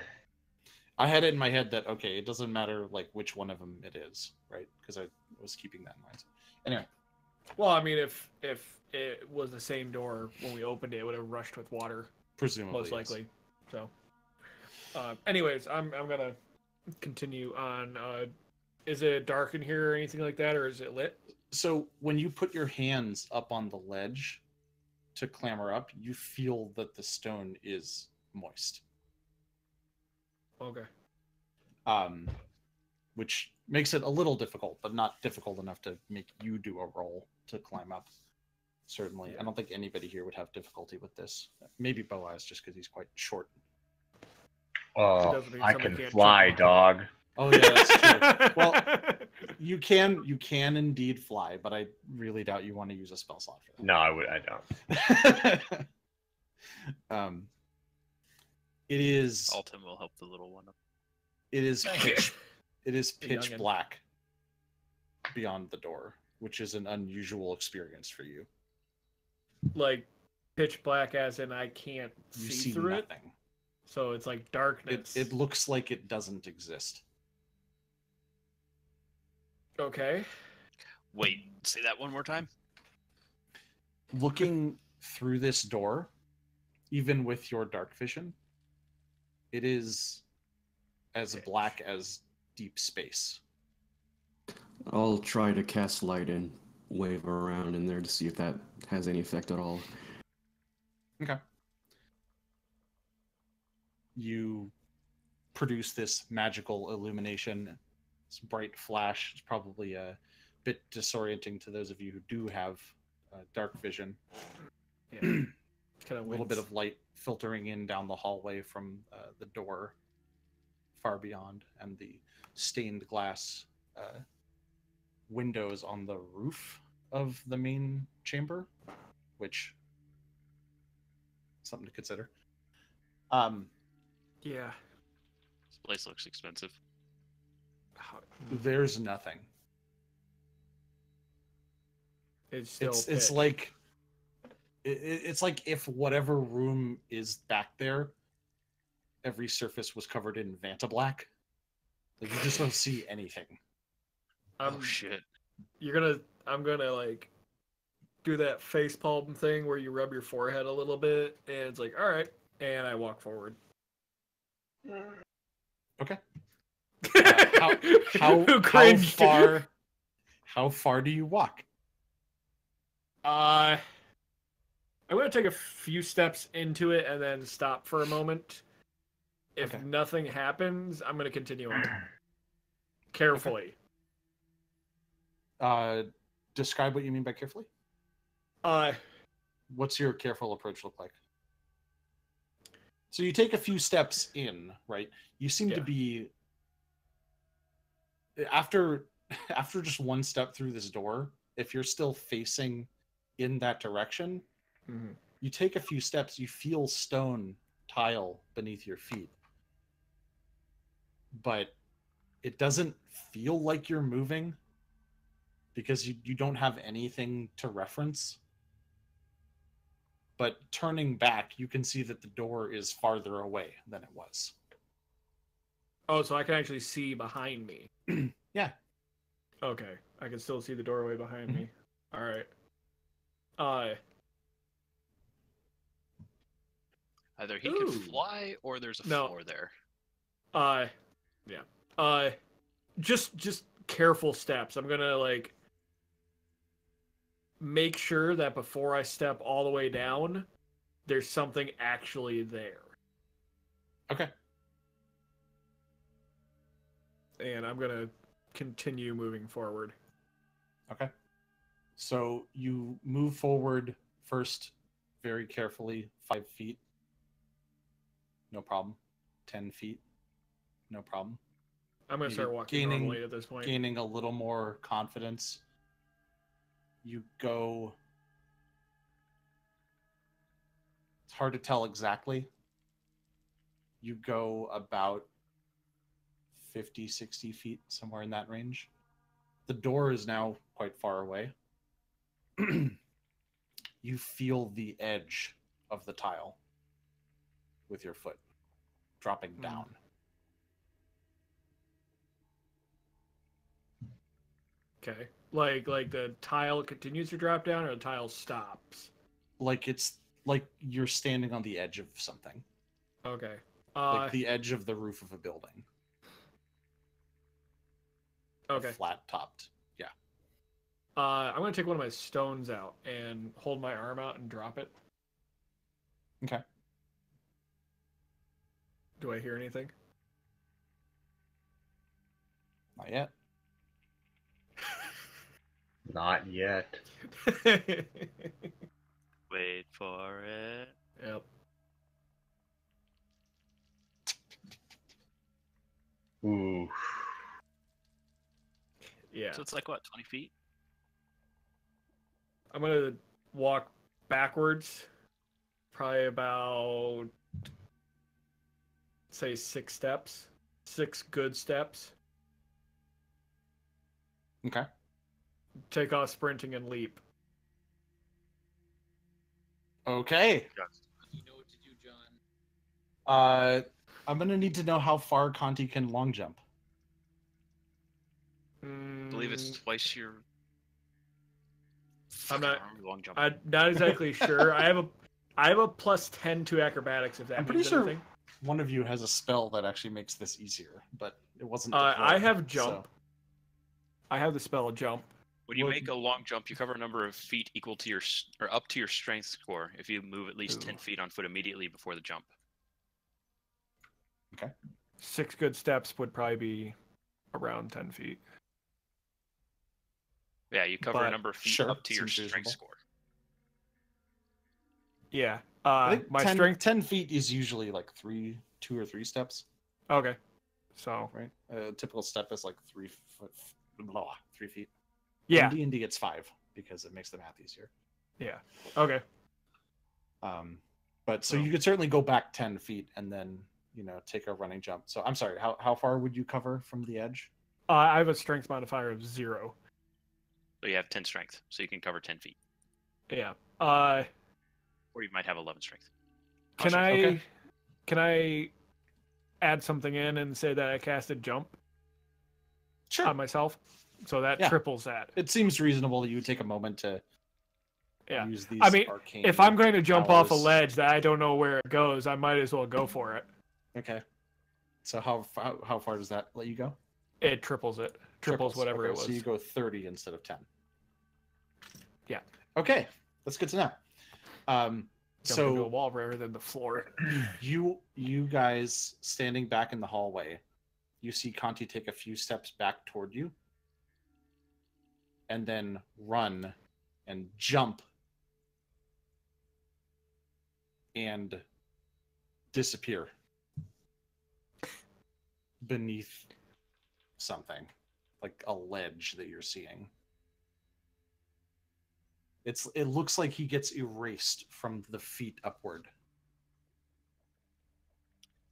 I had it in my head that, okay, it doesn't matter like which one of them it is, right? Because I was keeping that in mind. Anyway. Well, I mean, if it was the same door when we opened it, it would have rushed with water. Presumably. Most likely. Yes. So, anyways, I'm gonna continue on. Is it dark in here or anything like that, or is it lit? So when you put your hands up on the ledge to clamber up, you feel that the stone is moist. Okay. Which makes it a little difficult, but not difficult enough to make you do a roll to climb up. Certainly. I don't think anybody here would have difficulty with this. Maybe Boaz, just because he's quite short. Oh, I can fly, dog. Oh yeah, that's true. Well, you can indeed fly, but I really doubt you want to use a spell slot for that. No, I don't. It is. Altum will help the little one up. It is It is The pitch youngin'. black beyond the door, which is an unusual experience for you. Like pitch black, as in I can't You see see through it. nothing. So it's like darkness. It looks like it doesn't exist. Okay. Wait, say that one more time. Looking through this door, even with your dark vision, it is as black as deep space. I'll try to cast light and wave around in there to see if that has any effect at all. Okay. You produce this magical illumination. This bright flash. It's probably a bit disorienting to those of you who do have dark vision. Yeah. Kind A little bit of light filtering in down the hallway from the door far beyond, and the stained glass windows on the roof of the main chamber, which something to consider. Yeah. This place looks expensive. There's nothing. It's still. It's like it's like if whatever room is back there, every surface was covered in Vanta black. Like you just don't see anything. Oh shit! I'm gonna like do that face palm thing where you rub your forehead a little bit, and it's like, all right, and I walk forward. Okay. Who How cringed? far do you walk? I'm gonna take a few steps into it and then stop for a moment. If Okay. nothing happens, I'm gonna continue on carefully. Describe what you mean by carefully. Uh, What's your careful approach look like? So you take a few steps in, right? You seem to Yeah. be after just one step through this door, if you're still facing in that direction, mhm. you take a few steps, you feel stone tile beneath your feet. But it doesn't feel like you're moving because you don't have anything to reference. But turning back, you can see that the door is farther away than it was. Oh, so I can actually see behind me. Yeah. Okay, I can still see the doorway behind me. All right. Either he Ooh. could fly or there's a No. floor there. Yeah. Just careful steps. I'm gonna like make sure that before I step all the way down, there's something actually there. Okay. And I'm gonna continue moving forward. Okay. So you move forward first very carefully, 5 feet. No problem. 10 feet. No problem. I'm gonna Maybe start walking normally at this point. Gaining a little more confidence. You go. It's hard to tell exactly. You go about 50, 60 feet, somewhere in that range. The door is now quite far away. You feel the edge of the tile with your foot dropping down. Okay. Like the tile continues to drop down, or the tile stops. Like it's like you're standing on the edge of something. Okay. Like the edge of the roof of a building. Okay. Flat topped. Yeah. I'm gonna take one of my stones out and hold my arm out and drop it. Okay. Do I hear anything? Not yet. Not yet. Wait for it. Yep. Ooh. Yeah. So it's like what, 20 feet? I'm gonna walk backwards, probably about say 6 steps, 6 good steps. Okay. Take off sprinting and leap. Okay. You know what to do, John. I'm gonna need to know how far Conti can long jump. I believe it's twice your. I'm Fuck, I not. don't remember long jump. I'm not exactly sure. I have a +10 to acrobatics. If that I'm means pretty sure anything. one of you has a spell that actually makes this easier, but it wasn't. I deployed, have jump. so- I have the spell jump. When you Well, make a long jump, you cover a number of feet equal to your or up to your strength score if you move at least 10 feet on foot immediately before the jump. 6 good steps would probably be around 10 feet. Yeah, you cover But- a number of feet Sure, up to your seems strength reasonable. score. Yeah. I think My 10, strength. 10 feet is usually like 2 or 3 steps, Okay. So right? A typical step is like 3 foot, 3 feet. yeah. In D&D, it's 5 because it makes the math easier. Yeah. Okay. But so Oh. you could certainly go back 10 feet and then, take a running jump. So I'm sorry, how far would you cover from the edge? I have a strength modifier of 0. So you have 10 strength, so you can cover 10 feet. Yeah. Or you might have 11 strength. Can sure. I Okay. can I add something in and say that I casted jump Sure. on myself? So that Yeah. triples that. It seems reasonable that you would take a moment to Yeah. use these I mean, arcane If I'm going to jump off a powers. ledge that I don't know where it goes, I might as well go for it. Okay. So how far does that let you go? It triples it. Triples whatever Okay, it was. So you go 30 instead of 10. Yeah. Okay, that's good to know. Jump into a So wall rather than the floor. you guys standing back in the hallway, you see Conti take a few steps back toward you, and then run and jump and disappear beneath something, like a ledge that you're seeing. It looks like he gets erased from the feet upward.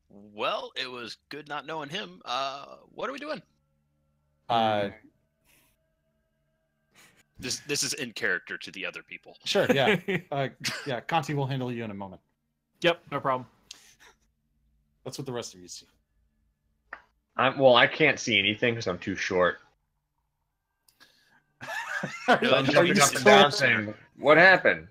Well, it was good not knowing him. What are we doing? Uh, This is in character to the other people. sure, yeah, yeah. Conti will handle you in a moment. Yep, no problem. That's what the rest of you see. I can't see anything because I'm too short. Are So I'm you jumping up and still- down saying, "What happened?"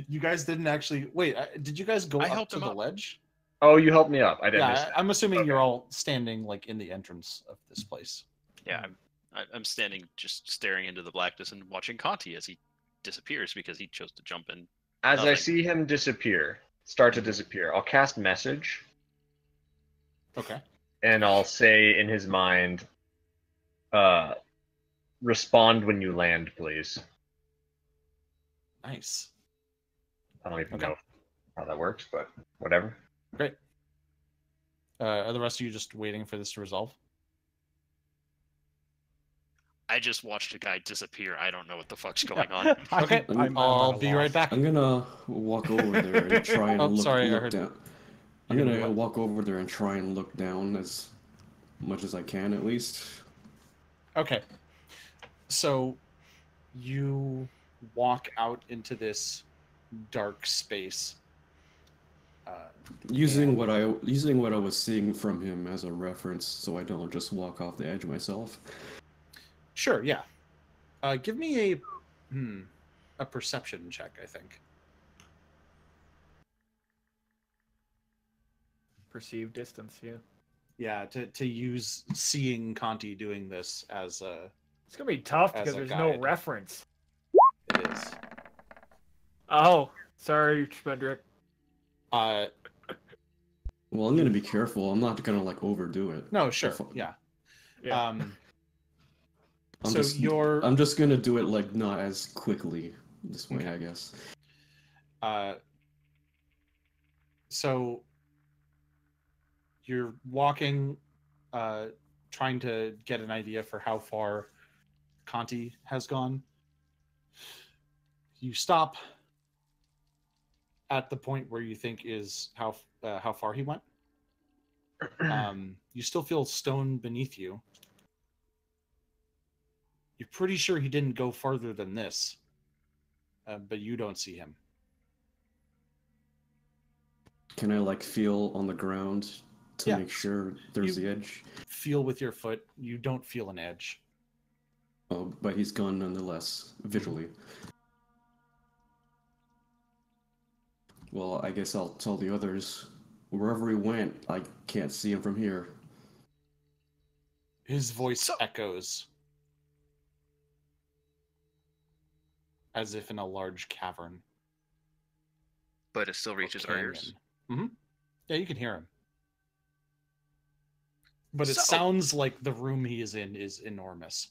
You guys didn't actually wait. Did you guys go I up helped to him the up. ledge? Oh, you helped me up. I didn't miss Yeah, that. I'm assuming Okay. you're all standing like in the entrance of this place. Yeah, I'm standing just staring into the blackness and watching Conti as he disappears because he chose to jump in. As I Nothing. see him start to disappear, I'll cast message, Okay. and I'll say in his mind, respond when you land, please. Nice. I don't even Okay. know how that works, but whatever. Great. Are the rest of you just waiting for this to resolve? I just watched a guy disappear. I don't know what the fuck's going on. Okay, I'm I'll at a be loss. right back. I'm gonna walk over there and try and Oh, look, sorry, I look heard- down. You're I'm gonna do gonna what? walk over there and try and look down as much as I can, at least. Okay. So you walk out into this dark space. Using And- what I was seeing from him as a reference, so I don't just walk off the edge myself. Sure, yeah. Give me a perception check, I think. Perceived distance, yeah. Yeah, to use seeing Conti doing this as It's gonna be tough As because a there's no guide. reference. it is. Oh, sorry, Spendrick. Well, I'm gonna be careful. I'm not gonna like overdo it. No, sure, If- yeah. Yeah. I'm So you're I'm just gonna do it like not as quickly this way, I guess. So you're walking, trying to get an idea for how far Conti has gone. You stop at the point where you think is how far he went. You still feel stone beneath you. You're pretty sure he didn't go farther than this, but you don't see him. Can I like feel on the ground to Yeah. make sure there's You- the edge? Feel with your foot. You don't feel an edge. Oh, but he's gone nonetheless, visually. Well, I guess I'll tell the others. Wherever he went, I can't see him from here. His voice echoes as if in a large cavern. But it still reaches our ears. Mm-hmm. Yeah, you can hear him. But it So- sounds like the room he is in is enormous.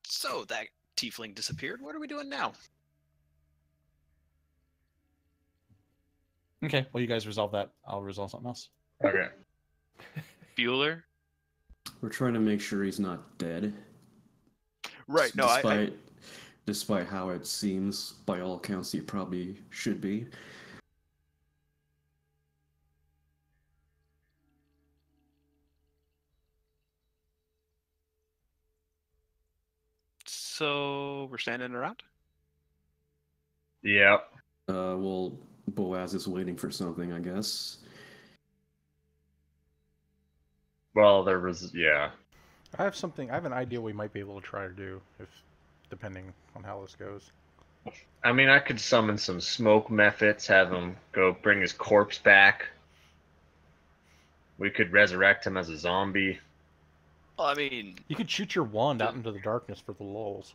So that tiefling disappeared. What are we doing now? Okay, well, you guys resolve that. I'll resolve something else. Okay. Bueller? We're trying to make sure he's not dead. Right. No, Despite how it seems, by all accounts, he probably should be. So we're standing around. Yep. Well, Boaz is waiting for something, I guess. Well, there was, yeah. I have an idea we might be able to try to do, if depending on how this goes. I mean, I could summon some smoke methods, have him go bring his corpse back. We could resurrect him as a zombie. Well, I mean, You could shoot your wand out into the darkness for the lulz.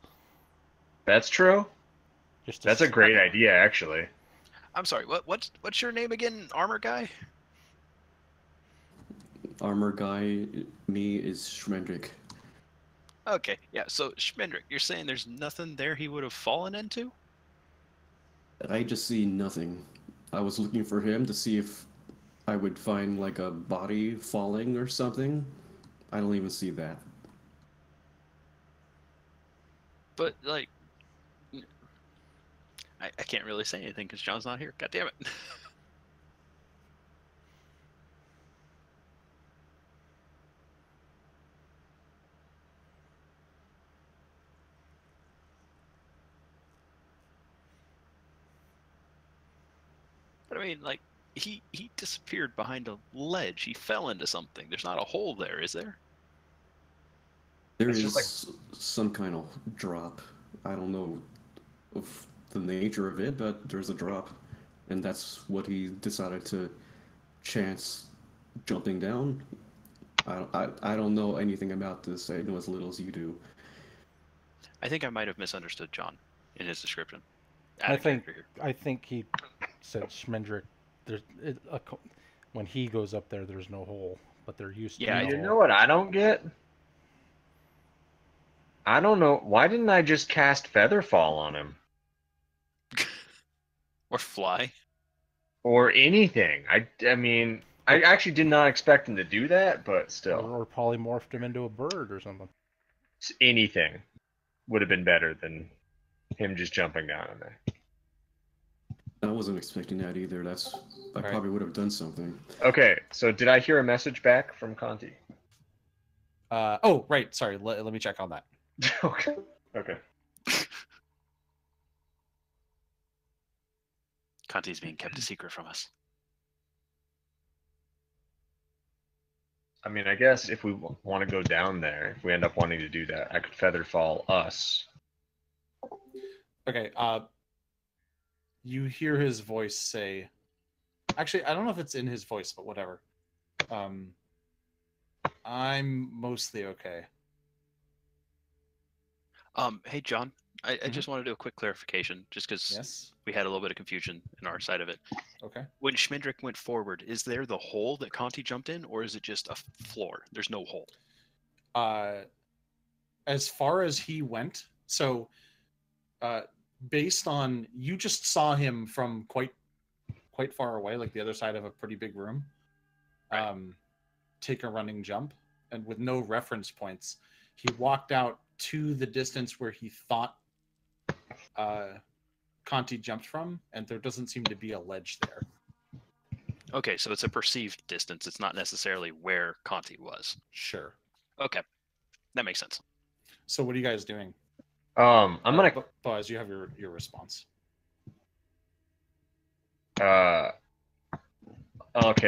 That's true. Just to That's a s- great idea, actually. I'm sorry. What's your name again? Armor guy? Armor guy, me is Schmendrick. Okay, yeah. So Schmendrick, you're saying there's nothing there he would have fallen into? I just see nothing. I was looking for him to see if I would find like a body falling or something. I don't even see that. But like, I can't really say anything because John's not here. God damn it. But I mean, like, he disappeared behind a ledge. He fell into something. There's not a hole there, is there? There It's is just some kind of drop. I don't know of the nature of it, but there's a drop. And that's what he decided to chance jumping down. I don't know anything about this. I know as little as you do. I think I might have misunderstood John in his description. I Add a think character here. I think he said Schmendrick. When he goes up there, there's no hole, but there used to Yeah, be. You a know hole. what I don't get? I don't know. Why didn't I just cast Featherfall on him? Or fly. Or anything? I mean, I actually did not expect him to do that, but still. Or polymorphed him into a bird or something. Anything would have been better than him just jumping down on there. I wasn't expecting that either. I Right. probably would have done something. Okay, so did I hear a message back from Conti? Oh, right. Sorry. Let me check on that. Okay. Okay. Conti's being kept a secret from us. I mean, I guess if we want to go down there, if we end up wanting to do that, I could Featherfall us. Okay. You hear his voice say. Actually, I don't know if it's in his voice, but whatever. I'm mostly okay. Hey John, I Mhm. just want to do a quick clarification, just because Yes. we had a little bit of confusion in our side of it. Okay. When Schmendrick went forward, is there the hole that Conti jumped in, or is it just a floor? There's no hole. As far as he went, so based on you just saw him from quite far away, like the other side of a pretty big room, take a running jump, and with no reference points, he walked out to the distance where he thought Conti jumped from, and there doesn't seem to be a ledge there. Okay, so it's a perceived distance. It's not necessarily where Conti was. Sure. Okay, that makes sense. So what are you guys doing? I'm gonna. Boaz, you have your response. Okay,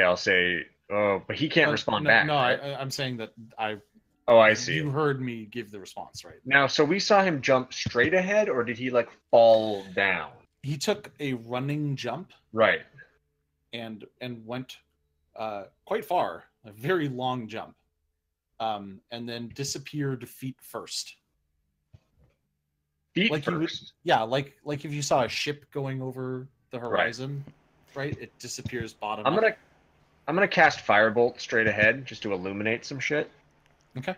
I'll say. Oh, but he can't respond no, back. No, right? I'm saying that Oh, I see. You heard me give the response, right? Now, so we saw him jump straight ahead, or did he like fall down? He took a running jump Right. and went quite far, a very long jump, and then disappeared feet first. Feet Like first. like if you saw a ship going over the horizon, right? It disappears bottom up. I'm gonna cast Firebolt straight ahead just to illuminate some shit. Okay.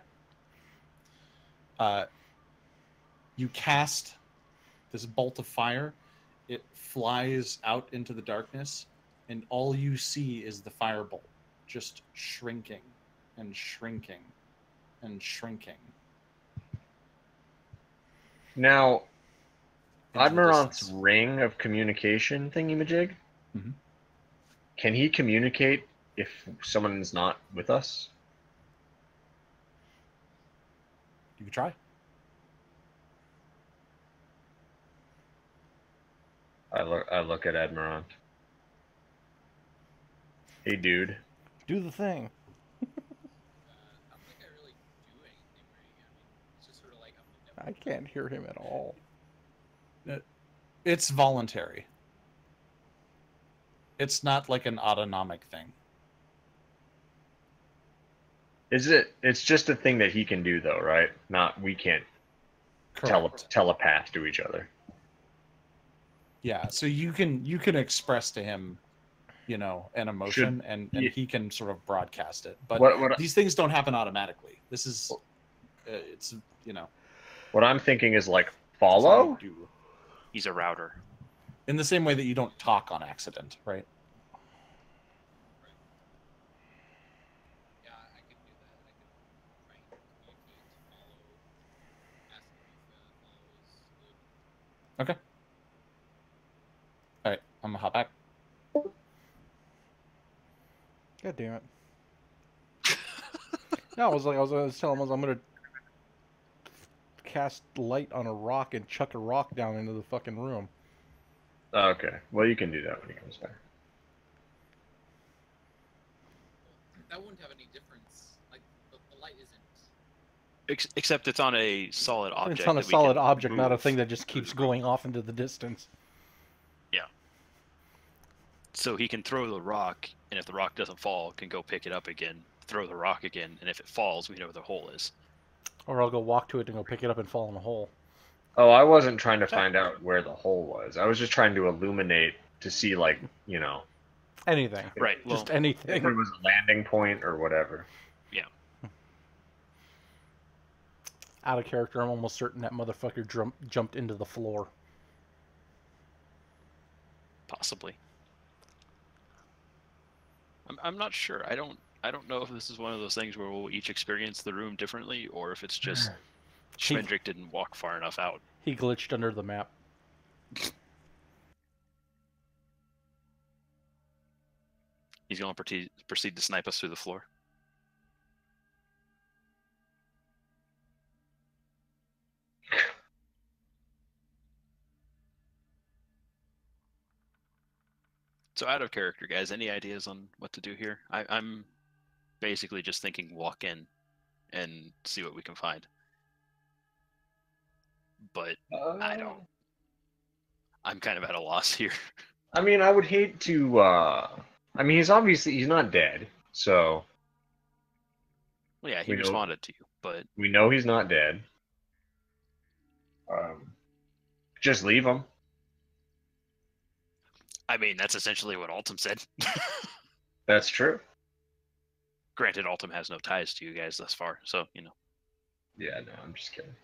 You cast this bolt of fire. It flies out into the darkness, and all you see is the firebolt just shrinking and shrinking and shrinking. Now, into the Admirant's distance. ring of communication thingy-majig, Mhm. can he communicate if someone's not with us? You can try. I look at Admirant. Hey, dude. Do the thing. I don't think I really do anything right. I mean, it's just sort of like I can't hear him at all. It's voluntary. It's not like an autonomic thing. It's just a thing that he can do, though, right? We can't telepath to each other. Yeah, so you can express to him, an emotion, and he can sort of broadcast it. But these things don't happen automatically. This is, it's. What I'm thinking is like follow. He's a router. In the same way that you don't talk on accident, right? Yeah, I could do that. I could try and communicate to follow, ask him if follow is good. Okay. All right, I'm gonna hop back. God damn it. No, I was telling him I'm gonna cast light on a rock and chuck a rock down into the fucking room. Okay. Well, you can do that when he comes back. That wouldn't have any difference. Like the light isn't. Except it's on a solid object. It's on a solid object, not a thing that just keeps going off into the distance. Yeah. So he can throw the rock, and if the rock doesn't fall, can go pick it up again, throw the rock again, and if it falls, we know where the hole is. Or I'll go walk to it and go pick it up and fall in the hole. Oh, I wasn't trying to find out where the hole was. I was just trying to illuminate to see, like, anything. Right. Just Well, anything. if it was a landing point or whatever. Yeah. Out of character, I'm almost certain that motherfucker jumped into the floor. Possibly. I'm not sure. I don't know if this is one of those things where we'll each experience the room differently, or if it's just Schmendrick didn't walk far enough out. He glitched under the map. He's going to proceed to snipe us through the floor. So out of character, guys, any ideas on what to do here? I'm basically just thinking walk in and see what we can find. But I don't. I'm kind of at a loss here. I mean, I would hate to. I mean, he's not dead, so. Well, yeah, he responded to you, but we know he's not dead. Just leave him. I mean, that's essentially what Altum said. That's true. Granted, Altum has no ties to you guys thus far, so Yeah, no, I'm just kidding.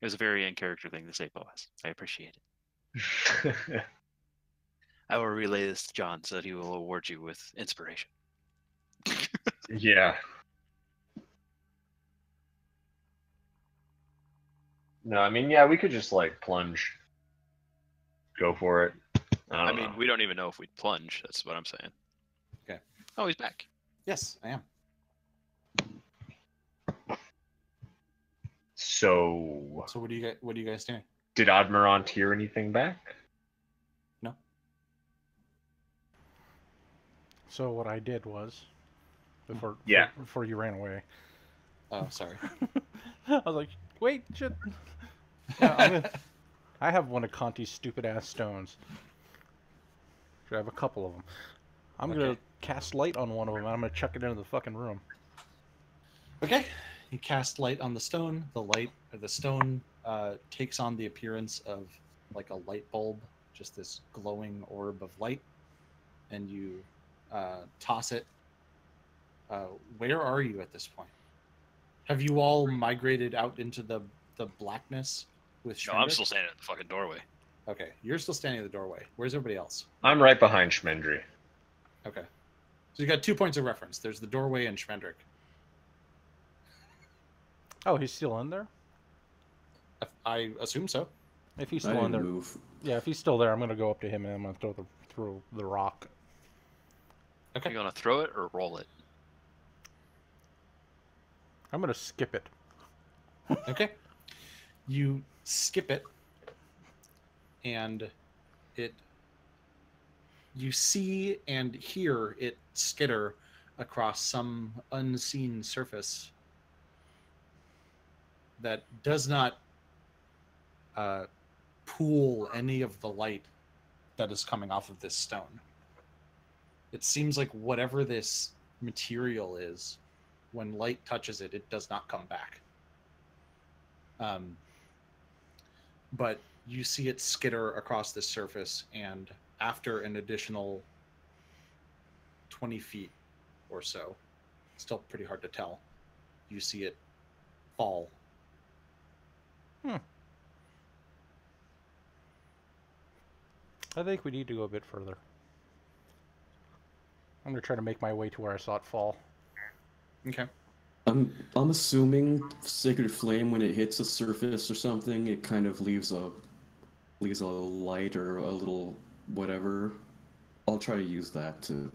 It was a very in-character thing to say, Boaz. I appreciate it. I will relay this to John so that he will award you with inspiration. Yeah. No, I mean, yeah, we could just like plunge. Go for it. I I don't mean, know. we don't even know if we'd plunge. That's what I'm saying. Okay. Oh, he's back. Yes, I am. So, So what do you guys doing? did Admirant hear anything back? No. So what I did was, Yeah. before you ran away, Oh, sorry. I was like, wait, shit. Yeah, I have one of Conti's stupid ass stones. I have a couple of them. I'm gonna Okay. cast light on one of them, and I'm gonna chuck it into the fucking room. Okay. You cast light on the stone. The stone takes on the appearance of like a light bulb, just this glowing orb of light, and you toss it. Where are you at this point? Have you all migrated out into the blackness with No, I'm Schmendrick? still standing at the fucking doorway. Okay, you're still standing at the doorway. Where's everybody else? I'm right behind Schmendry. Okay. So you got 2 points of reference. There's the doorway and Schmendrick. Oh, he's still in there? I assume so. If he's I still in didn't there, move. yeah, if he's still there, I'm gonna go up to him and I'm gonna throw the rock. Okay. You gonna throw it or roll it? I'm gonna skip it. Okay. You skip it, and you see and hear it skitter across some unseen surface that does not pool any of the light that is coming off of this stone. It seems like whatever this material is, when light touches it, it does not come back. But you see it skitter across this surface, and after an additional 20 feet or so, still pretty hard to tell, you see it fall. I think we need to go a bit further. I'm gonna try to make my way to where I saw it fall. Okay. I'm assuming Sacred Flame, when it hits a surface or something, it kind of leaves a light or a little whatever. I'll try to use that to,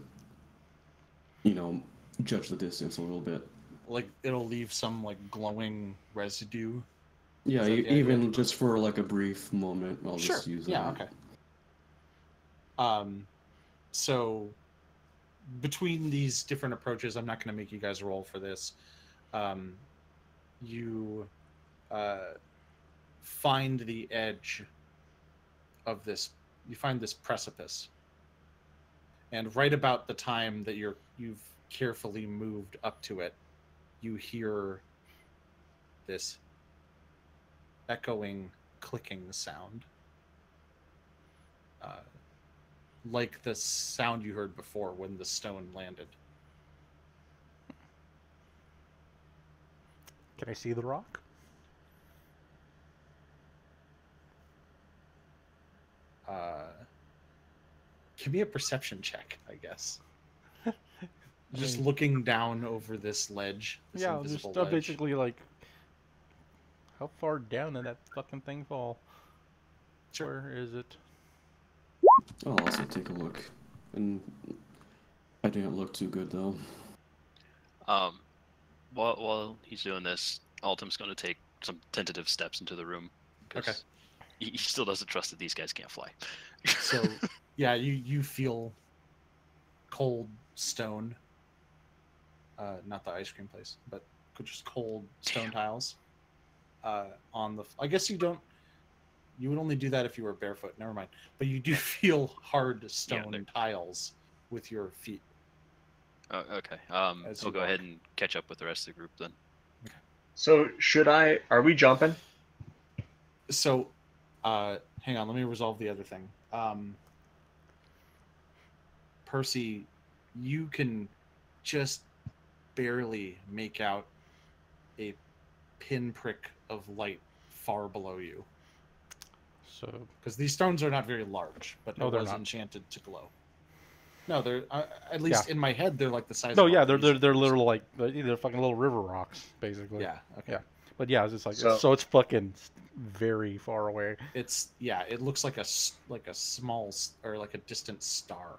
judge the distance a little bit. Like it'll leave some like glowing residue. Yeah, Is that the idea? even just for like a brief moment, I'll Sure. just use Yeah. that. Okay. So between these different approaches, I'm not going to make you guys roll for this. You find the edge of this. You find this precipice, and right about the time that you've carefully moved up to it, you hear this echoing, clicking sound. Like the sound you heard before when the stone landed. Can I see the rock? Give me a perception check, I guess. Just mean- looking down over this ledge. This Yeah, invisible just ledge. basically like, how far down did that fucking thing fall? Sure. Where is it? I'll also take a look. And I didn't look too good though. While he's doing this, Altum's gonna take some tentative steps into the room. 'Cause Okay. He still doesn't trust that these guys can't fly. So, yeah, you feel cold stone. Not the ice cream place, but just cold stone Damn. tiles. On the. I guess you don't. You would only do that if you were barefoot. Never mind. But you do feel hard stone they're- tiles with your feet. Oh, okay. As He'll you go walk. ahead and catch up with the rest of the group then. So are we jumping? So, hang on. Let me resolve the other thing. Percy, you can just barely make out a pinprick of light far below you. So, Because these stones are not very large, but No, it they're was not. enchanted to glow. No, they're at least in my head they're like the size. no, of yeah, a they're pencil. literal like they're fucking little river rocks, basically. Yeah. Okay. Yeah. But yeah, it's just like So- so it's fucking very far away. It's yeah, it looks like a small or like a distant star.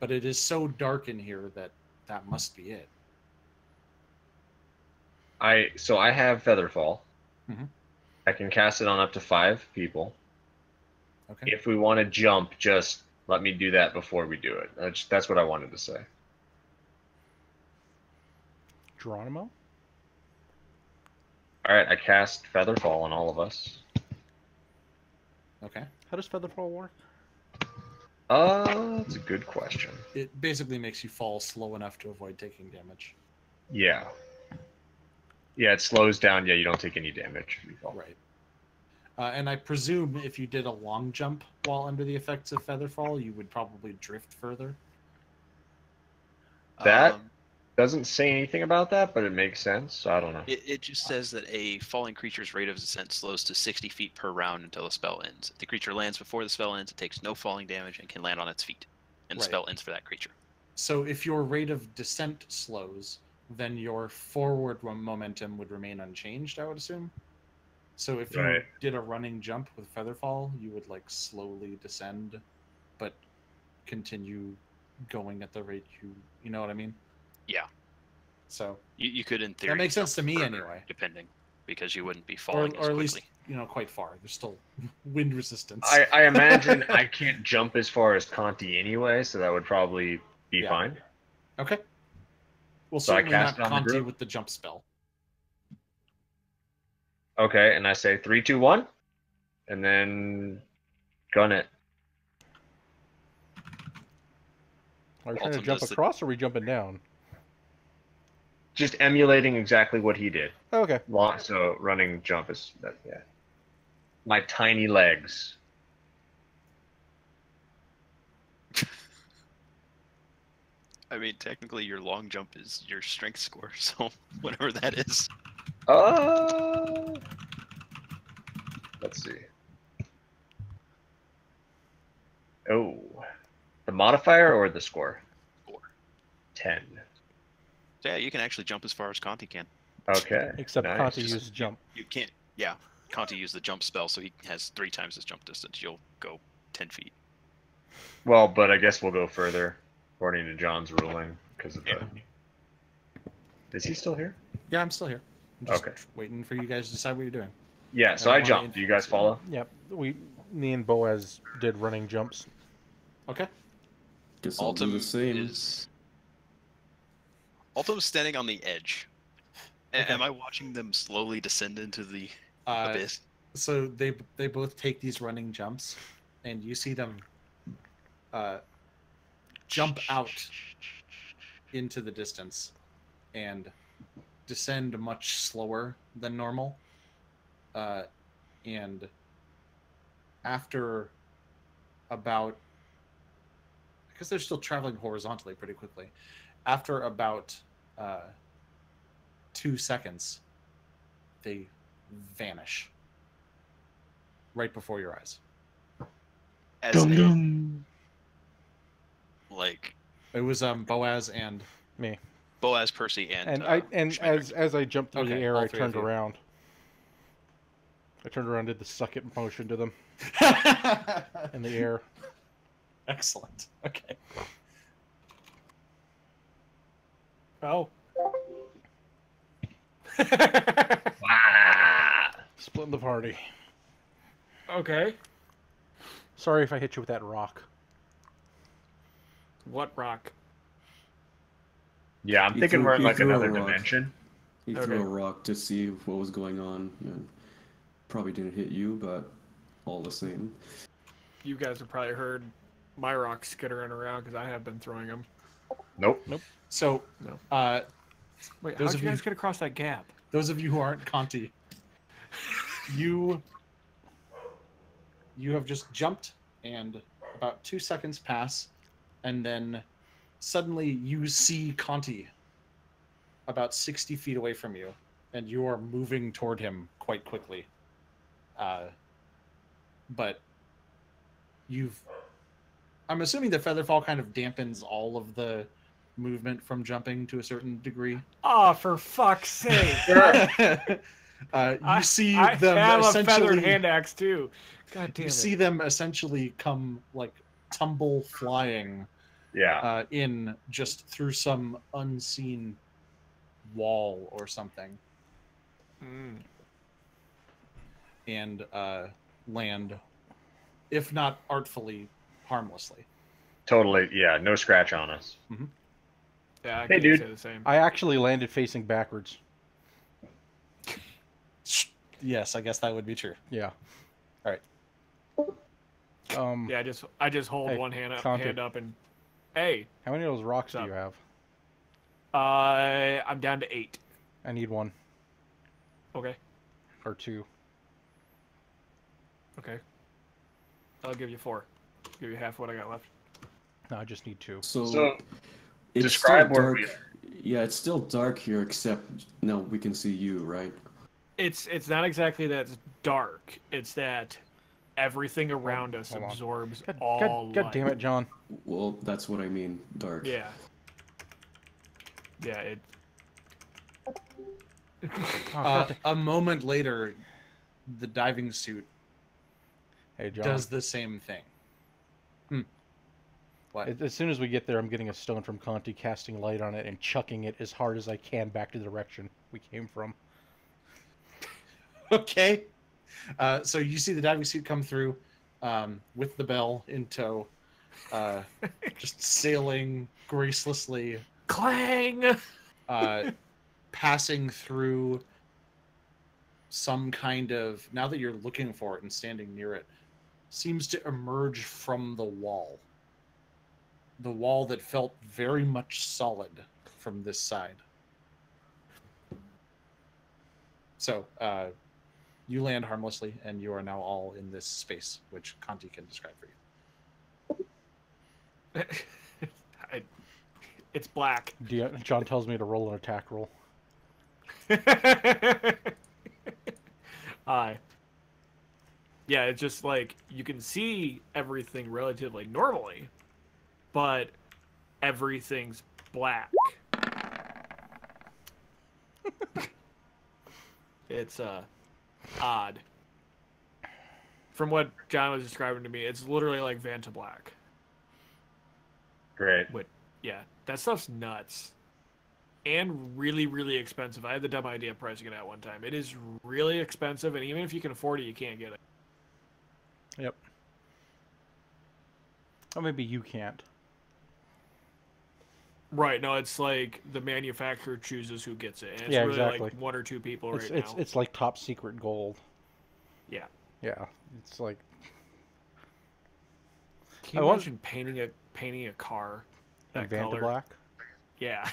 But it is so dark in here that must be it. So I have Featherfall. Mhm. I can cast it on up to 5 people. Okay. If we want to jump, just let me do that before we do it. That's what I wanted to say. Geronimo? All right, I cast Featherfall on all of us. Okay. How does Featherfall work? That's a good question. It basically makes you fall slow enough to avoid taking damage. Yeah. Yeah, it slows down. Yeah, you don't take any damage if you fall. Right. And I presume if you did a long jump while under the effects of Featherfall, you would probably drift further. That doesn't say anything about that, but it makes sense. So I don't know. It just says that a falling creature's rate of descent slows to 60 feet per round until the spell ends. If the creature lands before the spell ends, it takes no falling damage and can land on its feet. And the Right. spell ends for that creature. So if your rate of descent slows, then your forward momentum would remain unchanged, I would assume. So if you Right. did a running jump with Featherfall, you would like slowly descend, but continue going at the rate you know what I mean? Yeah. So You could, in theory, that makes sense to jump me further, anyway. depending, because you wouldn't be Or, falling as or at quickly. least, quite far. There's still wind resistance. I imagine I can't jump as far as Conti anyway, so that would probably be Yeah. fine. Okay. Well, So I certainly cast not it on the Conti group? with the jump spell. Okay, and I say 3, 2, 1, and then gun it. Are we trying to Alton jump does the- across or are we jumping down? Just emulating exactly what he did. Okay. So running jump is that. Yeah. My tiny legs. I mean, technically, your long jump is your strength score, so whatever that is. Let's see. Oh, the modifier or the score? Score. 10. So yeah, you can actually jump as far as Conti can. Okay. Except nice. Conti used jump. You can't. Yeah, Conti used the jump spell, so he has 3 times his jump distance. You'll go 10 feet. Well, but I guess we'll go further, according to John's ruling, because of the. Is he still here? Yeah, I'm still here. I'm just Okay. waiting for you guys to decide what you're doing. Yeah. So I I wanna jumped. Do you guys follow? Yep. Me and Boaz did running jumps. Okay. Guess I'll do Altum the same. is. Altum's standing on the edge. Okay. Am I watching them slowly descend into the Uh, abyss? so they both take these running jumps, and you see them jump out into the distance and descend much slower than normal. And after about, I guess they're still traveling horizontally pretty quickly. After about 2 seconds, they vanish right before your eyes. As Dum a, dum. like It was Boaz and Me. Boaz, Percy, and And as I jumped through the Okay, air, all I three of turned you. around. I turned around, did the suck it motion to them in the air. Excellent. Okay. Oh. Ah! Splitting the party. Okay. Sorry if I hit you with that rock. What rock? Yeah, I'm He thinking threw- we're in he like threw a another rock. dimension. He Okay. threw a rock to see what was going on. And probably didn't hit you, but all the same. You guys have probably heard my rock skittering around because I have been throwing them. Nope. So, No. Wait, Those how'd of you guys you- get across that gap? those of you who aren't Conti, you have just jumped, and about 2 seconds pass, and then suddenly you see Conti about 60 feet away from you, and you are moving toward him quite quickly. But I'm assuming the Featherfall kind of dampens all of the movement from jumping to a certain degree. Oh, for fuck's sake! You see I them have a feathered essentially. hand axe too. God damn You it. see them essentially come like tumble flying Yeah. in just through some unseen wall or something, Mm. and land, if not artfully, harmlessly. Totally. Yeah. No scratch on us. Yeah, I Hey, can dude. say the same. I actually landed facing backwards. Yes, I guess that would be true. Yeah. All right. Yeah, I just hold Hey, one hand Conti. up and hey, How many of those rocks do What's you up? have? I'm down to 8. I need 1 Okay. or 2. Okay. I'll give you 4. Give you half what I got left. No, I just need 2. So, it's describe still where dark. Yeah, it's still dark here, except now we can see you, right? It's not exactly that it's dark. It's that everything around us hold on. absorbs God, all God light. damn it, John. Well, that's what I mean, dark. Yeah. Yeah, it Oh, God A moment later, the diving suit hey, John. does the same thing. What? As soon as we get there, I'm getting a stone from Conti, casting light on it, and chucking it as hard as I can back to the direction we came from. Okay. So you see the diving suit come through with the bell in tow, just sailing gracelessly, clang. passing through some kind of, now that you're looking for it and standing near it, seems to emerge from the wall. The wall that felt very much solid from this side. So, you land harmlessly, and you are now all in this space, which Conti can describe for you. It's black. John tells me to roll an attack roll. Yeah, it's just like you can see everything relatively normally, but everything's black. It's odd. From what John was describing to me, it's literally like Vanta Black. Great. Yeah, that stuff's nuts. And really, really expensive. I had the dumb idea of pricing it at one time. It is really expensive, and even if you can afford it, you can't get it. Yep. Or maybe you can't. Right, no, it's like the manufacturer chooses who gets it. And it's Yeah, really exactly. like 1 or 2 people It's right now. it's like top secret gold. Yeah. Yeah, it's like. Can you I want- imagine painting a car that Vanta color? Black. Yeah.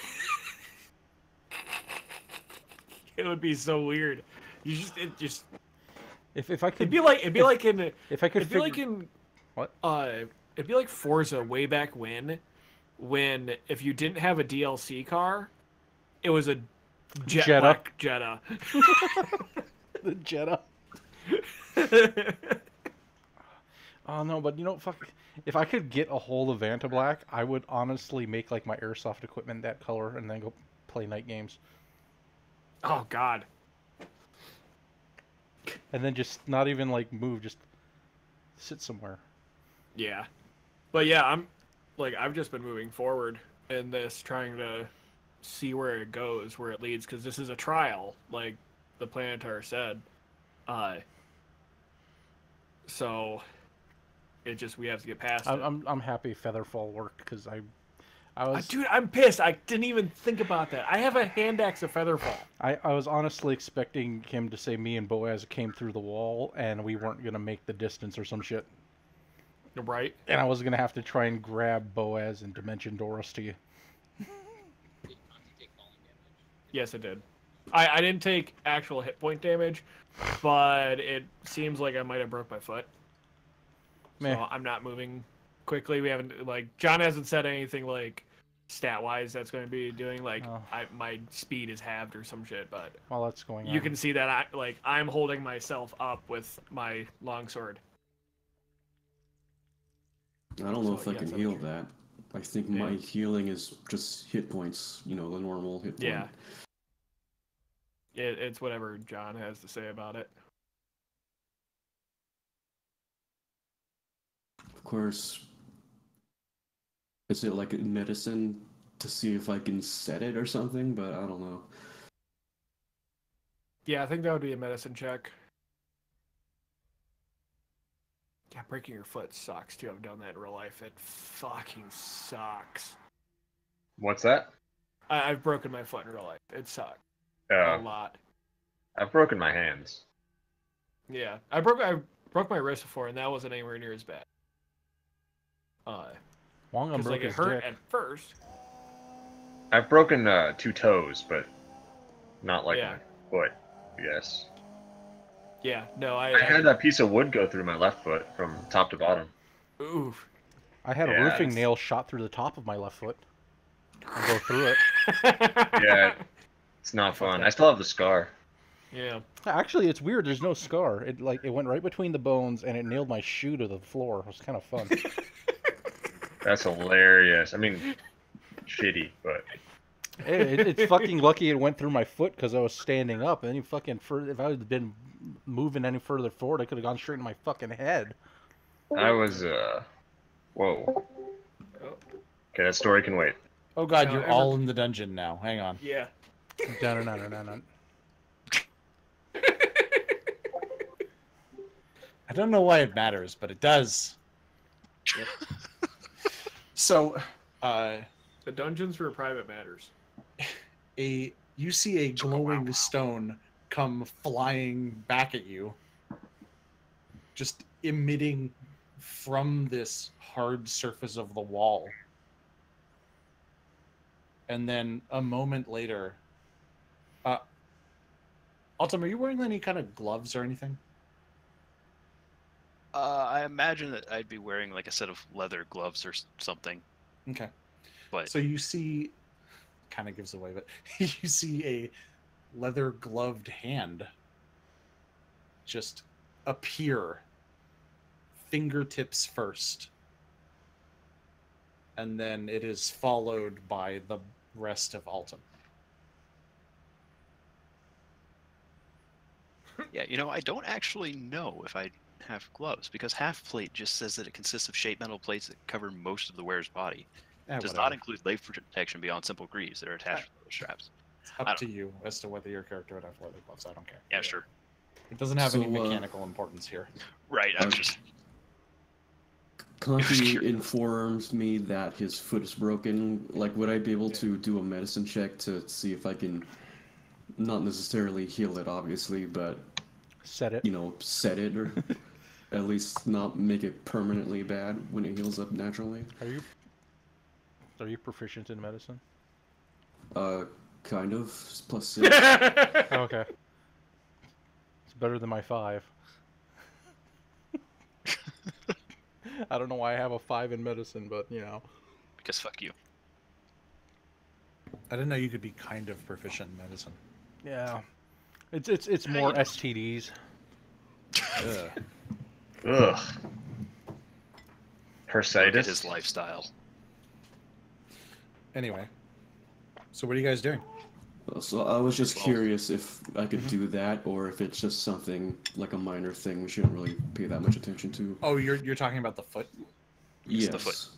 It would be so weird. It just If I could it'd be like in if I could it'd be like figure- in What? It'd be like Forza way back when if you didn't have a DLC car, it was a Jetta. black Jetta. the Jetta. Oh no, but you know, fuck. If I could get a hold of Vanta Black, I would honestly make like my airsoft equipment that color and then go play night games. Oh God. And then just not even like move, just sit somewhere. Yeah. But yeah, I've just been moving forward in this, trying to see where it goes, where it leads, because this is a trial, like the Planetar said. So we have to get past it. I'm happy Featherfall worked because I was Dude, I'm pissed. I didn't even think about that. I have a hand axe of Featherfall. I was honestly expecting him to say me and Boaz came through the wall and we weren't gonna make the distance or some shit. Right? And I was gonna have to try and grab Boaz and Dimension Doris to you. Did Conti take falling damage? Yes, it did. I didn't take actual hit point damage, but it seems like I might have broke my foot. Meh. So I'm not moving quickly. We haven't, like, John hasn't said anything like stat wise that's going to be doing like Oh. my speed is halved or some shit, but While that's going on. you can see that I'm holding myself up with my longsword. I don't know So, if I yes, can that's heal true. that. I think Yeah. my healing is just hit points, the normal hit point. Yeah. It's whatever John has to say about it. Of course, is it like medicine to see if I can set it or something? But I don't know. Yeah, I think that would be a medicine check. Yeah, breaking your foot sucks too. I've done that in real life. It fucking sucks. What's that? I've broken my foot in real life. It sucks a Uh, lot. I've broken my hands. Yeah, I broke my wrist before, and that wasn't anywhere near as bad. Wongum Because broke like it his hurt dick. at first. I've broken 2 toes, but not like Yeah. my foot. Yes. Yeah, no, I had a piece of wood go through my left foot from top to bottom. Oof. I had a Yeah, roofing it's- nail shot through the top of my left foot. And go through it. Yeah, it's not Fuck fun. that. I still have the scar. Yeah. Actually, it's weird. There's no scar. It went right between the bones, and it nailed my shoe to the floor. It was kind of fun. That's hilarious. I mean, shitty, but It's fucking lucky it went through my foot because I was standing up. And if I had been moving any further forward, I could have gone straight in my fucking head. I was whoa. Okay, that story can wait. Oh god, Now, you're all in the dungeon now. Hang on. Yeah. No. I don't know why it matters, but it does. So, The dungeons for private matters. you see a glowing stone come flying back at you, just emitting from this hard surface of the wall. And then a moment later, Altum, are you wearing any kind of gloves or anything? I imagine that I'd be wearing like a set of leather gloves or something. Okay. But So you see, kind of gives away, but you see a leather gloved hand just appear, fingertips first. And then it is followed by the rest of Altum. yeah, I don't actually know if I have gloves because half plate just says that it consists of shaped metal plates that cover most of the wearer's body. Yeah, It does not include leg protection beyond simple greaves that are attached to the straps. It's I up don't- to you as to whether your character would have leather gloves. I don't care. Yeah, sure. It doesn't have any So, mechanical importance here. Right, I'm just Conti informs me that his foot is broken. Like, would I be able Yeah. to do a medicine check to see if I can, not necessarily heal it, obviously, but Set it. set it or at least not make it permanently bad when it heals up naturally? Are you proficient in medicine? Kind of. +6. Oh, okay. It's better than my 5. I don't know why I have a 5 in medicine, but because fuck you. I didn't know you could be kind of proficient in medicine. Yeah. It's more STDs. Ugh. Ugh. Look at his Persitis. lifestyle. Anyway, so what are you guys doing? So I was just Well- curious if I could do that, or if it's just something like a minor thing we shouldn't really pay that much attention to. Oh, you're talking about the foot? Yes. the foot.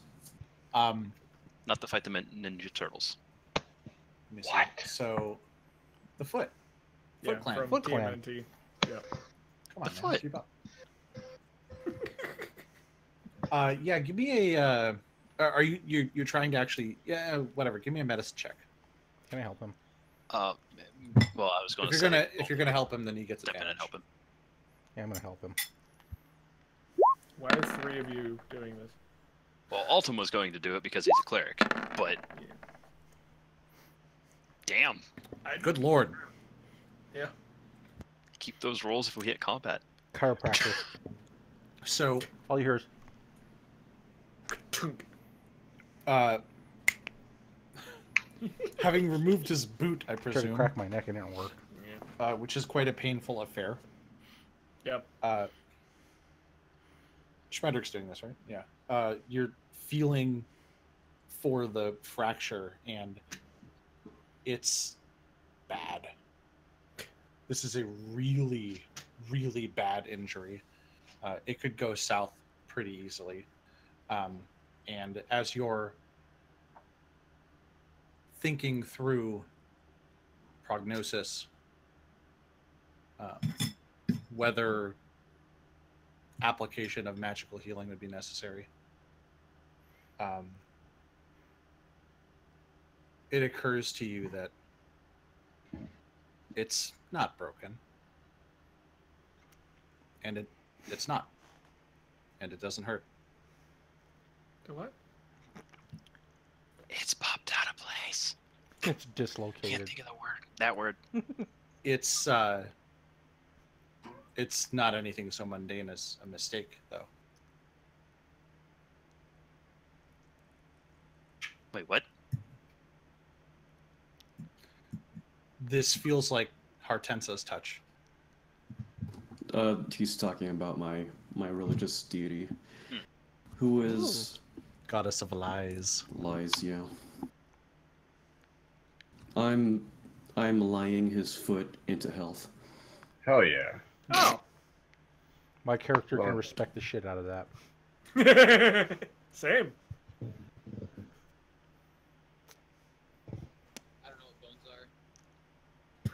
Not to fight the Ninja Turtles. Let me see. What? So, the foot. Yeah, Foot Clan. from Foot Clan. TMNT. Yeah. Come on, The man, foot. keep up. Yeah, give me a. Are you're trying to actually? Yeah, whatever. Give me a medicine check. Can I help him? Well, I was going If to you're say, gonna if you're gonna help him, then he gets step in advantage. and help him. Yeah, I'm gonna help him. Why are 3 of you doing this? Well, Altum was going to do it because he's a cleric, but damn, Good lord. Yeah. keep those rolls if we hit combat. Chiropractor. So, All you hear is having removed his boot, I try to presume, crack my neck and it didn't work. which is quite a painful affair. Yep. Schmedrick's doing this, right? Yeah. You're feeling for the fracture, and it's bad. This is a really, really bad injury. It could go south pretty easily. And as you're thinking through prognosis, whether application of magical healing would be necessary, it occurs to you that it's not broken, and it's not, and it doesn't hurt. The what? It's popped out of place. It's Can't dislocated. think of the word. That word. It's not anything so mundane as a mistake, though. Wait, what? This feels like Hortensa's touch. He's talking about my religious deity, who is Goddess of lies. lies. Yeah. I'm lying his foot into health. Hell yeah. Oh. My character can Well. respect the shit out of that. Same. I don't know what bones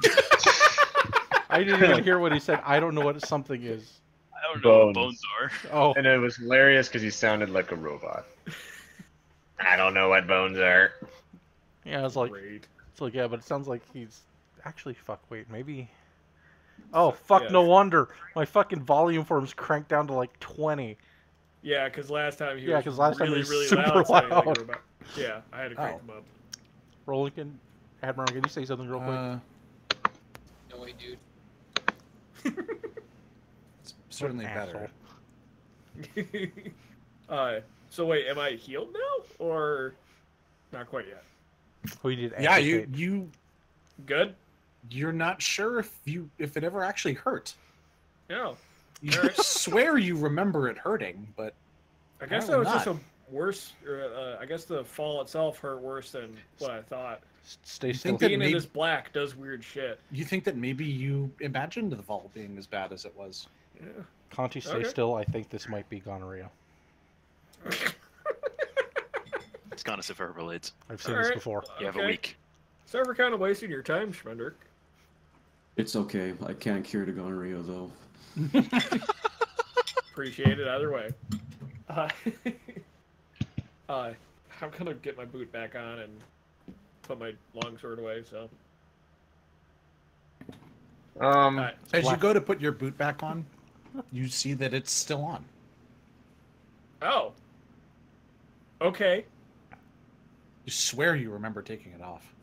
are. I didn't even hear what he said. I don't know what something is. I don't know what Bones. bones are. Oh, And it was hilarious because he sounded like a robot. I don't know what bones are. yeah. It's like, Great. yeah, but it sounds like he's actually fuck. Wait, maybe. Oh fuck! Yeah. No wonder my fucking volume form's cranked down to like 20. Yeah, because last time he Yeah, was 'cause last time he really, was really super loud. Saying like a loud. robot. Yeah, I had to crank Oh. him up. Roland, Admiral, can you say something real quick? No way, dude. It's certainly better. Asshole. So wait, am I healed now or not quite yet? Oh, you did. Yeah, amputate. Good. you're not sure if it ever actually hurt. Yeah. You Alright. swear you remember it hurting, but I guess that was Apparently just a worse. I guess the fall itself hurt worse than what I thought. Stay You still. think that Being in maybe- this black does weird shit. you think that maybe you imagined the fall being as bad as it was. Yeah. Conti, stay Okay. still. I think this might be gonorrhea. It's gone as if it relates. I've seen Alright. this before. You have a Okay. week. Sorry for kind of wasting your time, Schmendrick. It's okay. I can't cure the gonorrhea though. Appreciate it either way. I'm gonna get my boot back on and put my longsword away. So. Alright. As you Black- go to put your boot back on, you see that it's still on. Oh. Okay. You swear you remember taking it off.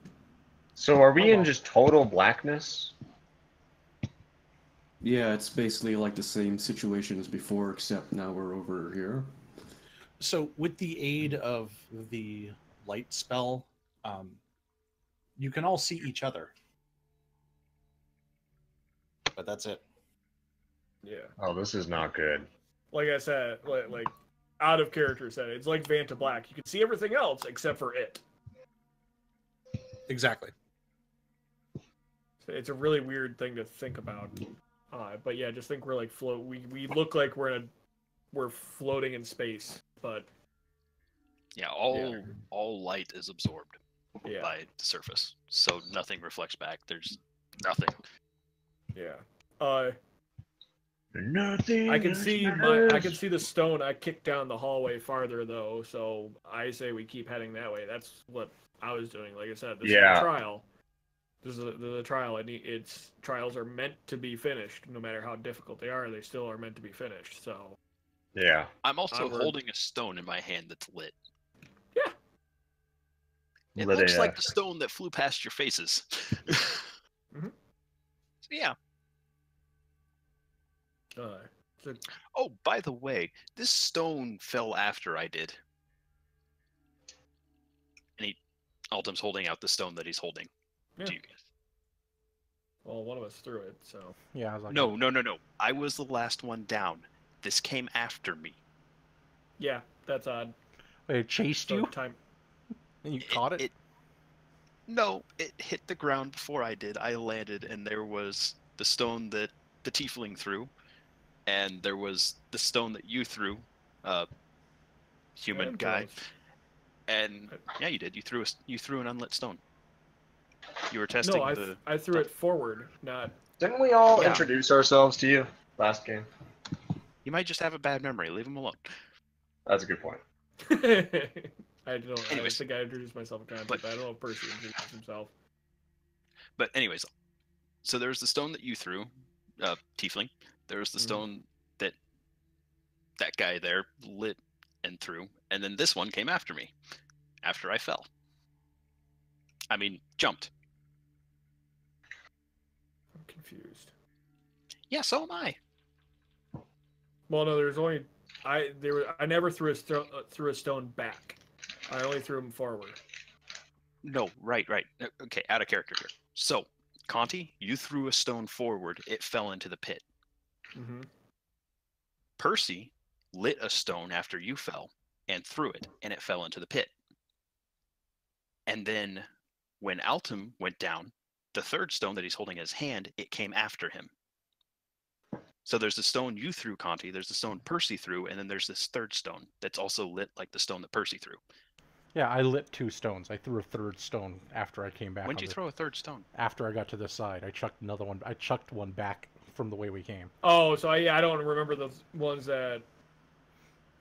So are we Oh, in well. just total blackness? Yeah, it's basically like the same situation as before, except now we're over here. So, with the aid of the light spell, you can all see each other. But that's it. Yeah. Oh, this is not good. Like I said, like out of character said, it's like Vanta Black. You can see everything else except for it. Exactly. It's a really weird thing to think about. But yeah, just think we're like float. We look like we're floating in space, but Yeah, all light is absorbed yeah, by the surface, so nothing reflects back. There's nothing. yeah. Nothing. I can else see I matters. can see the stone. I kicked down the hallway farther though, so I say we keep heading that way. That's what I was doing. Like I said, this is Yeah. a trial. This is a trial. It's trials are meant to be finished, no matter how difficult they are. They still are meant to be finished. So Yeah. I'm also Onward. holding a stone in my hand that's lit. Yeah. It Lit looks like AF. the stone that flew past your faces. Mhm. So yeah. so Oh, by the way, this stone fell after I did. And Altum's holding out the stone that he's holding Yeah. to you guys. well, one of us threw it. So Yeah, I was like, No. I was the last one down. This came after me. yeah, that's odd. It chased So you, time. and you caught it. No, it hit the ground before I did. I landed, and there was the stone that the tiefling threw, and there was the stone that you threw, human I'm guy. close. And yeah, you did. You threw an unlit stone. You were testing No, the. I threw it forward, not. Didn't we all Yeah. introduce ourselves to you last game? You might just have a bad memory. Leave him alone. That's a good point. I don't. I Anyways. think I introduced myself in content, But- but I don't know if Percy introduced himself. But anyways, so there was the stone that you threw, tiefling. There was the Mhm. stone that that guy there lit and threw, and then this one came after me, after I fell. I mean, jumped. I'm confused. Yeah, so am I. Well, no, there's only I never threw a stone back. I only threw him forward. No, right. Okay, out of character here. So, Conti, you threw a stone forward. It fell into the pit. Mm-hmm. Percy lit a stone after you fell and threw it, and it fell into the pit. And then when Altum went down, the third stone that he's holding in his hand, it came after him. So there's the stone you threw, Conti, there's the stone Percy threw, and then there's this third stone that's also lit like the stone that Percy threw. Yeah, I lit 2 stones. I threw a third stone after I came back. When did you throw a third stone? After I got to the side, I chucked another one. I chucked one back from the way we came. Oh, so I don't remember the ones that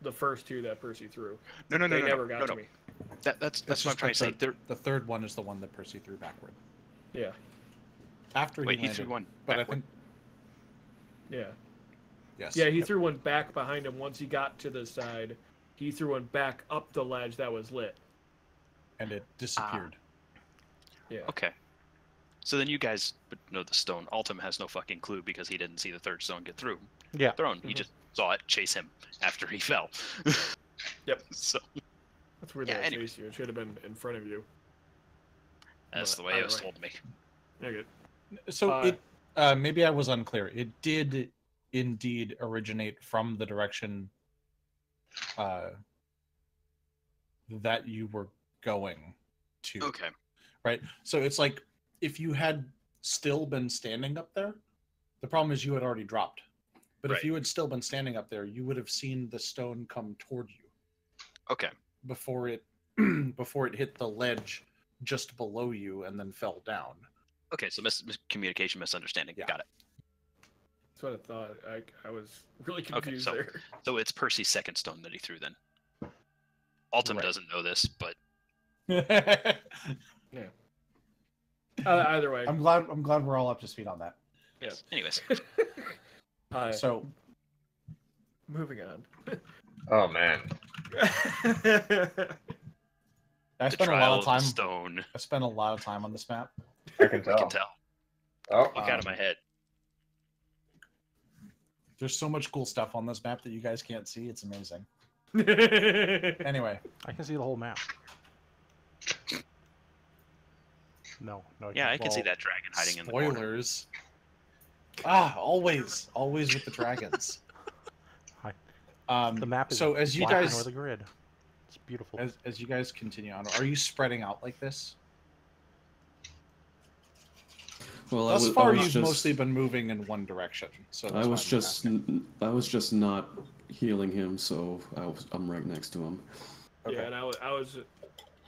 the first 2 that Percy threw. No, They never got to me. That's It's what I'm trying to say. The third one is the one that Percy threw backward. Yeah. After Wait, he he landed. threw one But backward? I think Yeah. yes. Yeah, he Yep. threw one back behind him once he got to the side. He threw one back up the ledge that was lit. And it disappeared. Yeah. Okay. So then you guys would know the stone. Altum has no fucking clue because he didn't see the third stone get through. Yeah. Thrown. He Mhm. just saw it chase him after he fell. Yep. So That's weird Yeah, that it anyway. chased you. It should have been in front of you. that's But the way it either was way. told to me. You're good. So Uh, it maybe I was unclear. It did indeed originate from the direction that you were going to. Okay. Right? So it's like if you had still been standing up there, the problem is you had already dropped. But if Right. you had still been standing up there, you would have seen the stone come toward you Okay. before it before it hit the ledge just below you and then fell down. Okay. So miscommunication, misunderstanding. Yeah. Got it. That's what I thought. I was really confused so- there. So it's Percy's second stone that he threw then. Altum Right. doesn't know this, but Either way. I'm glad we're all up to speed on that. yes. Anyways, So Moving on. Oh man. I the spent a trial lot of of the time. stone. I spent a lot of time on this map. I can I tell. can tell. Oh, Look out of my head. There's so much cool stuff on this map that you guys can't see. It's amazing. Yeah, Anyway, I can see the whole map. No, I Yeah, I can't. can see Well, that dragon hiding in the corner. spoilers. Always with the dragons. Hi. The map is so as you black and guys or the grid. It's beautiful. as you guys continue on, are you spreading out like this? Well, Thus far, I was you've just, mostly been moving in one direction. So I that's was why I'm just asking. I was just not healing him, so I'm right next to him. Okay. and I was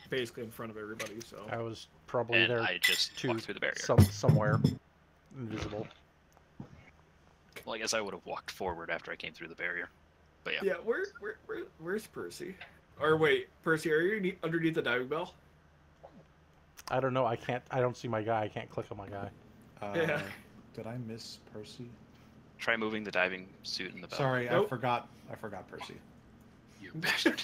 basically in front of everybody, so. I was probably And there I just too, walked through the barrier. somewhere invisible. Well, I guess I would have walked forward after I came through the barrier. But yeah. Yeah, where's Percy? Or wait, Percy, are you underneath the diving bell? I don't know. I don't see my guy. I can't click on my guy. Yeah. Did I miss Percy? Try moving the diving suit in the bell. Sorry, Nope. I forgot Percy. You bastard.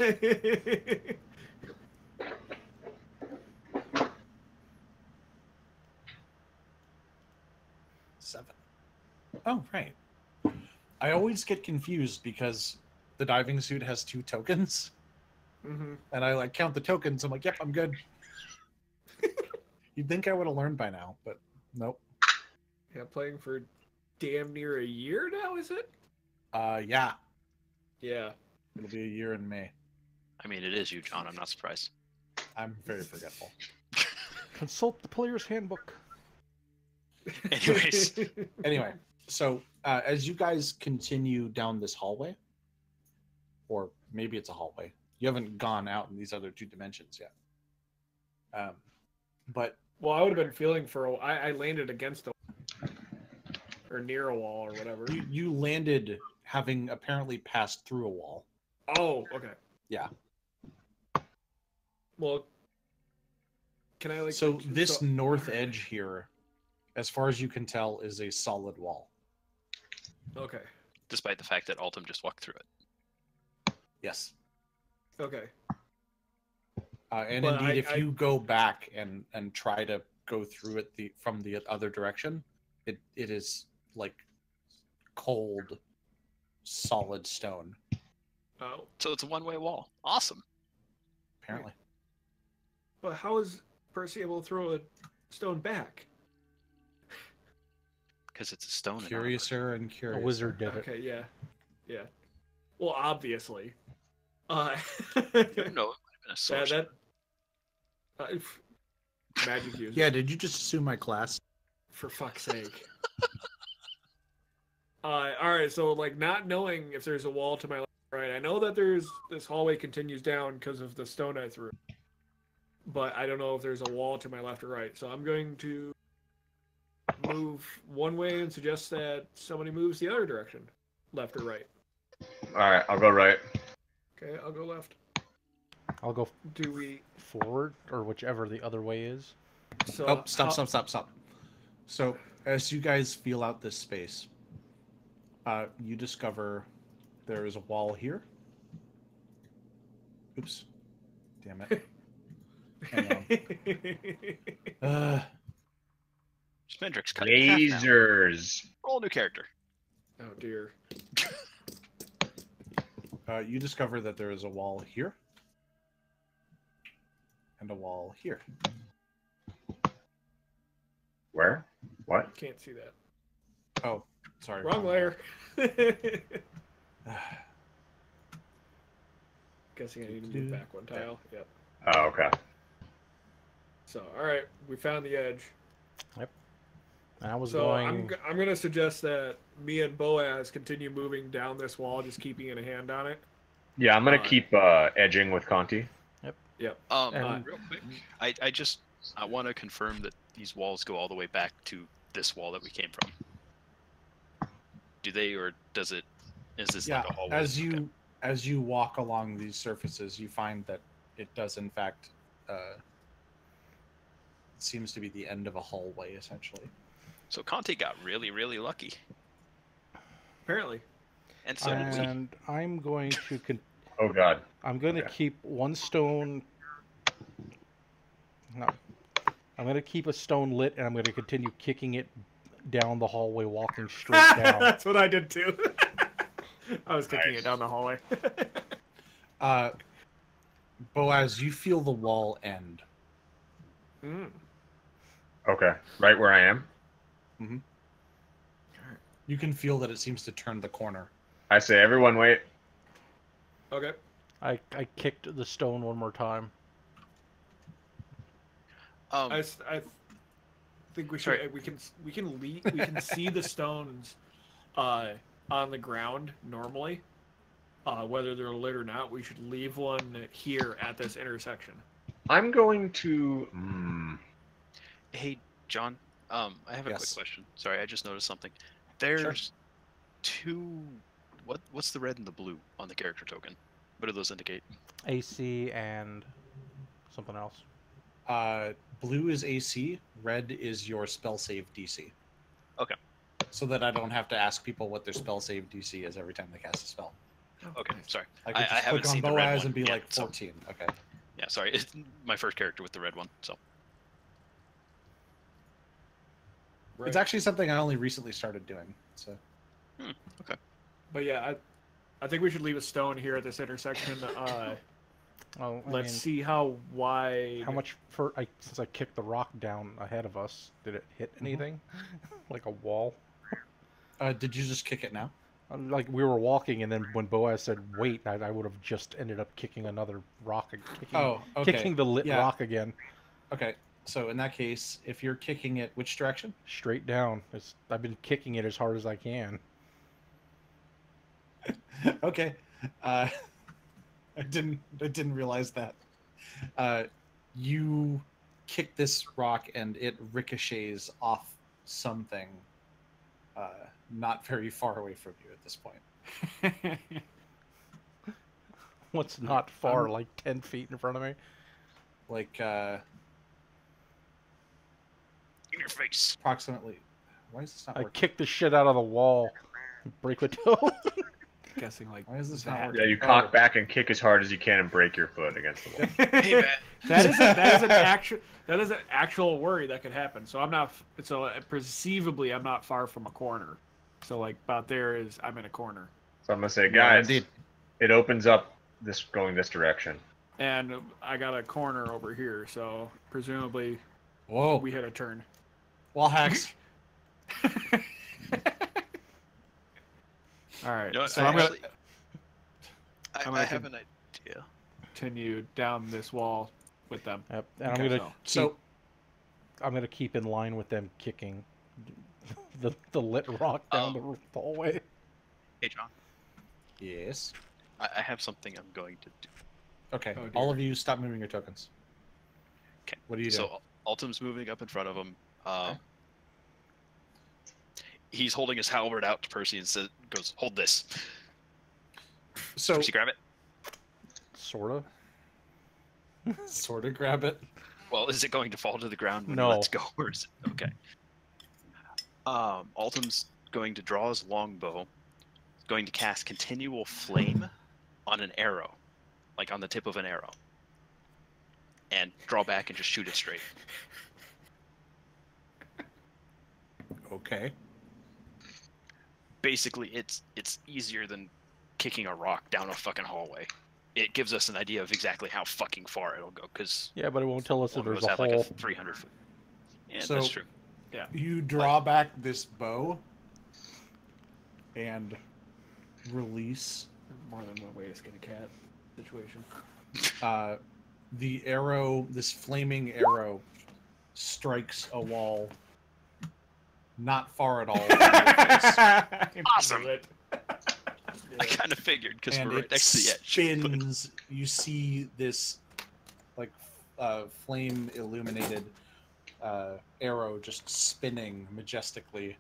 7. Oh, right. I always get confused because the diving suit has 2 tokens, Mm-hmm. and I like count the tokens. I'm like, yep, I'm good. You'd think I would have learned by now, but nope. Yeah, playing for damn near a year now, is it? Yeah, Yeah. it'll be a year in May. I mean, it is you, John. I'm not surprised. I'm very forgetful. Consult the player's handbook. Anyways. Anyway, so as you guys continue down this hallway, or maybe it's a hallway, you haven't gone out in these other two dimensions yet. But Well, I would have been feeling for I landed against a or near a wall or whatever. you landed having apparently passed through a wall. Oh, okay. Yeah. Well, can I So this north edge here, as far as you can tell, is a solid wall. Okay. Despite the fact that Altum just walked through it. Yes. Okay. And But indeed, if you go back and try to go through it from the other direction, it is like cold, solid stone. Oh. So it's a one-way wall. Awesome. Apparently. But how is Percy able to throw a stone back? Because it's a stone. Curiouser and A curious. wizard did it. Okay, yeah. Yeah. Well, obviously. No, it might have been a source. Magic user. Yeah, did you just assume my class? For fuck's sake. Alright, so like not knowing if there's a wall to my left or right. I know that this hallway continues down because of the stone I threw. But I don't know if there's a wall to my left or right. So I'm going to move one way and suggest that somebody moves the other direction. Left or right. Alright, I'll go right. Okay, I'll go left. I'll go Do we forward, or whichever the other way is. so Oh, stop. So, as you guys feel out this space, you discover there is a wall here. Oops. Damn it. Hang on. Spendrick's cut in half now. Lasers. Roll a new character. Oh dear. You discover that there is a wall here. And a wall here. Where? What? Can't see that. Oh, sorry. Wrong layer. Guessing I need to move back one tile. Yep. Oh, okay. So, all right, we found the edge. And I was So going. I'm going to suggest that me and Boaz continue moving down this wall, just keeping a hand on it. Yeah, I'm gonna keep edging with Conti. Yep. And- Real quick, I want to confirm that these walls go all the way back to this wall that we came from. Do they, or does it? Is this Yeah, like a hallway? as you walk along these surfaces, you find that it does in fact seems to be the end of a hallway, essentially. So Conte got really, really lucky, Apparently. and so did we. And I'm going to. Oh God. I'm going to Okay. keep one stone. No. I'm going to keep a stone lit, and I'm going to continue kicking it down the hallway, walking straight down. That's what I did too. I was kicking Nice. it down the hallway. Boaz, you feel the wall end. Okay. Right where I am. You can feel that it seems to turn the corner. I say, everyone, wait. Okay. I kicked the stone one more time. I think we should. We can see the stones on the ground normally. Whether they're lit or not, we should leave one here at this intersection. I'm going to. Hey, John. I have a quick Yes. question. Sorry, I just noticed something. There's two. What's the red and the blue on the character token? What do those indicate? AC and something else. Blue is AC, red is your spell save DC. Okay. So that I don't have to ask people what their spell save DC is every time they cast a spell. Okay, sorry. I could I just haven't click on seen the red Boaz one and be yet, like so- 14. Okay. Yeah, sorry. It's my first character with the red one. So It's actually something I only recently started doing. So But yeah, I think we should leave a stone here at this intersection. Oh, I Let's mean, see how wide. how much since I kicked the rock down ahead of us, did it hit anything? Like a wall? did you just kick it now? Like we were walking, and then when Boaz said "wait," I would have just ended up kicking another rock, Oh, okay. kicking the lit Yeah. rock again. Okay. So in that case, if you're kicking it, which direction? Straight down. I've been kicking it as hard as I can. Okay. I didn't realize that. You kick this rock and it ricochets off something not very far away from you at this point. What's not far, like 10 feet in front of me? Like In your face. approximately. Why is this not I working? kick the shit out of the wall. Break my toe. Guessing like Why is this not that. working? Yeah, you cock back and kick as hard as you can and break your foot against the wall. Hey, man. that is an actual worry that could happen. So I'm not. So perceivably, I'm not far from a corner. So like about there is I'm in a corner, So I'm gonna say, Yeah, guys, indeed. it opens up going this direction. and I got a corner over here. So presumably Whoa. we hit a turn. Wall hacks. All right. You know what, So I I'm gonna actually- I have an idea. continue down this wall with them. Yep. And Okay, I'm gonna So I'm gonna keep in line with them kicking the lit rock down the hallway. Hey, John. yes. I have something I'm going to do. Okay. Oh, dear. All of you, stop moving your tokens. Okay. What are you doing? So Altum's moving up in front of him. He's holding his halberd out to Percy and goes, "Hold this." So Percy, grab it. Sorta. sort of grab it. Well, is it going to fall to the ground when No. he lets go, or is it okay? Altum's going to draw his longbow, going to cast continual flame on an arrow, like on the tip of an arrow, and draw back and just shoot it straight. Okay. Basically, it's easier than kicking a rock down a fucking hallway. It gives us an idea of exactly how fucking far it'll go, because Yeah, but it won't tell us if one there's goes a out like a hole. 300 foot. Yeah, So- that's true. You draw back this bow and release More than one way to skin a cat situation. the arrow. This flaming arrow strikes a wall not far at all from your face. Awesome. I kind of figured, because And we're right it next to the edge. spins. You see this like flame illuminated arrow just spinning majestically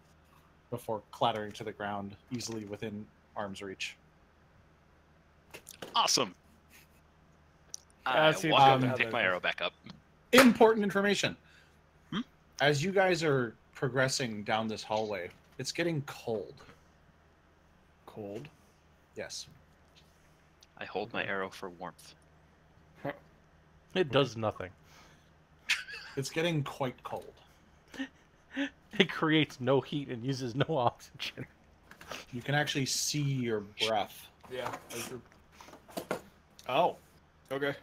before clattering to the ground, easily within arm's reach. Awesome. I I see walk that. up and How pick that my goes. arrow back up. Important information. Hmm? As you guys are progressing down this hallway, it's getting cold. Cold. Yes. I hold my arrow for warmth. It does nothing. It's getting quite cold. It creates no heat and uses no oxygen. You can actually see your breath. Yeah. That's true. Oh. Okay.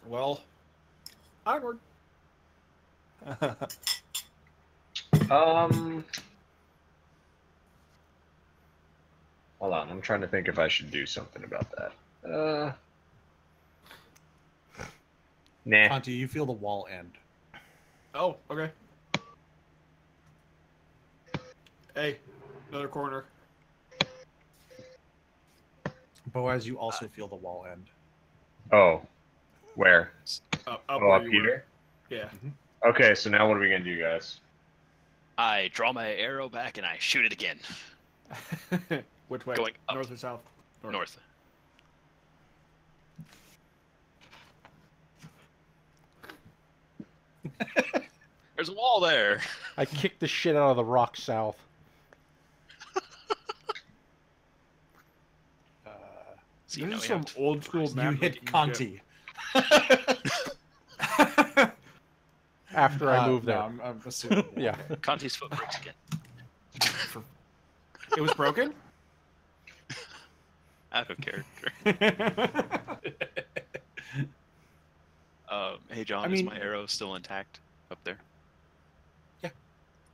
Well. Onward. Hold on, I'm trying to think if I should do something about that. Nah. Conti, you feel the wall end. Oh. Okay. Hey. Another corner. Boaz, you also feel the wall end. Oh, where? Up Oh, where up you here. were. Yeah. Okay, so now what are we gonna do, guys? I draw my arrow back and I shoot it again. Which way? Going up. North or south? North. There's a wall there. I kick the shit out of the rock south. See, This now is we some have to- old school You map hit making Conti. After I move no, there. I'm assuming. Yeah. Conti's foot breaks again. shit. It was broken? Out of character. Hey John, I is mean- my arrow still intact up there? Yeah.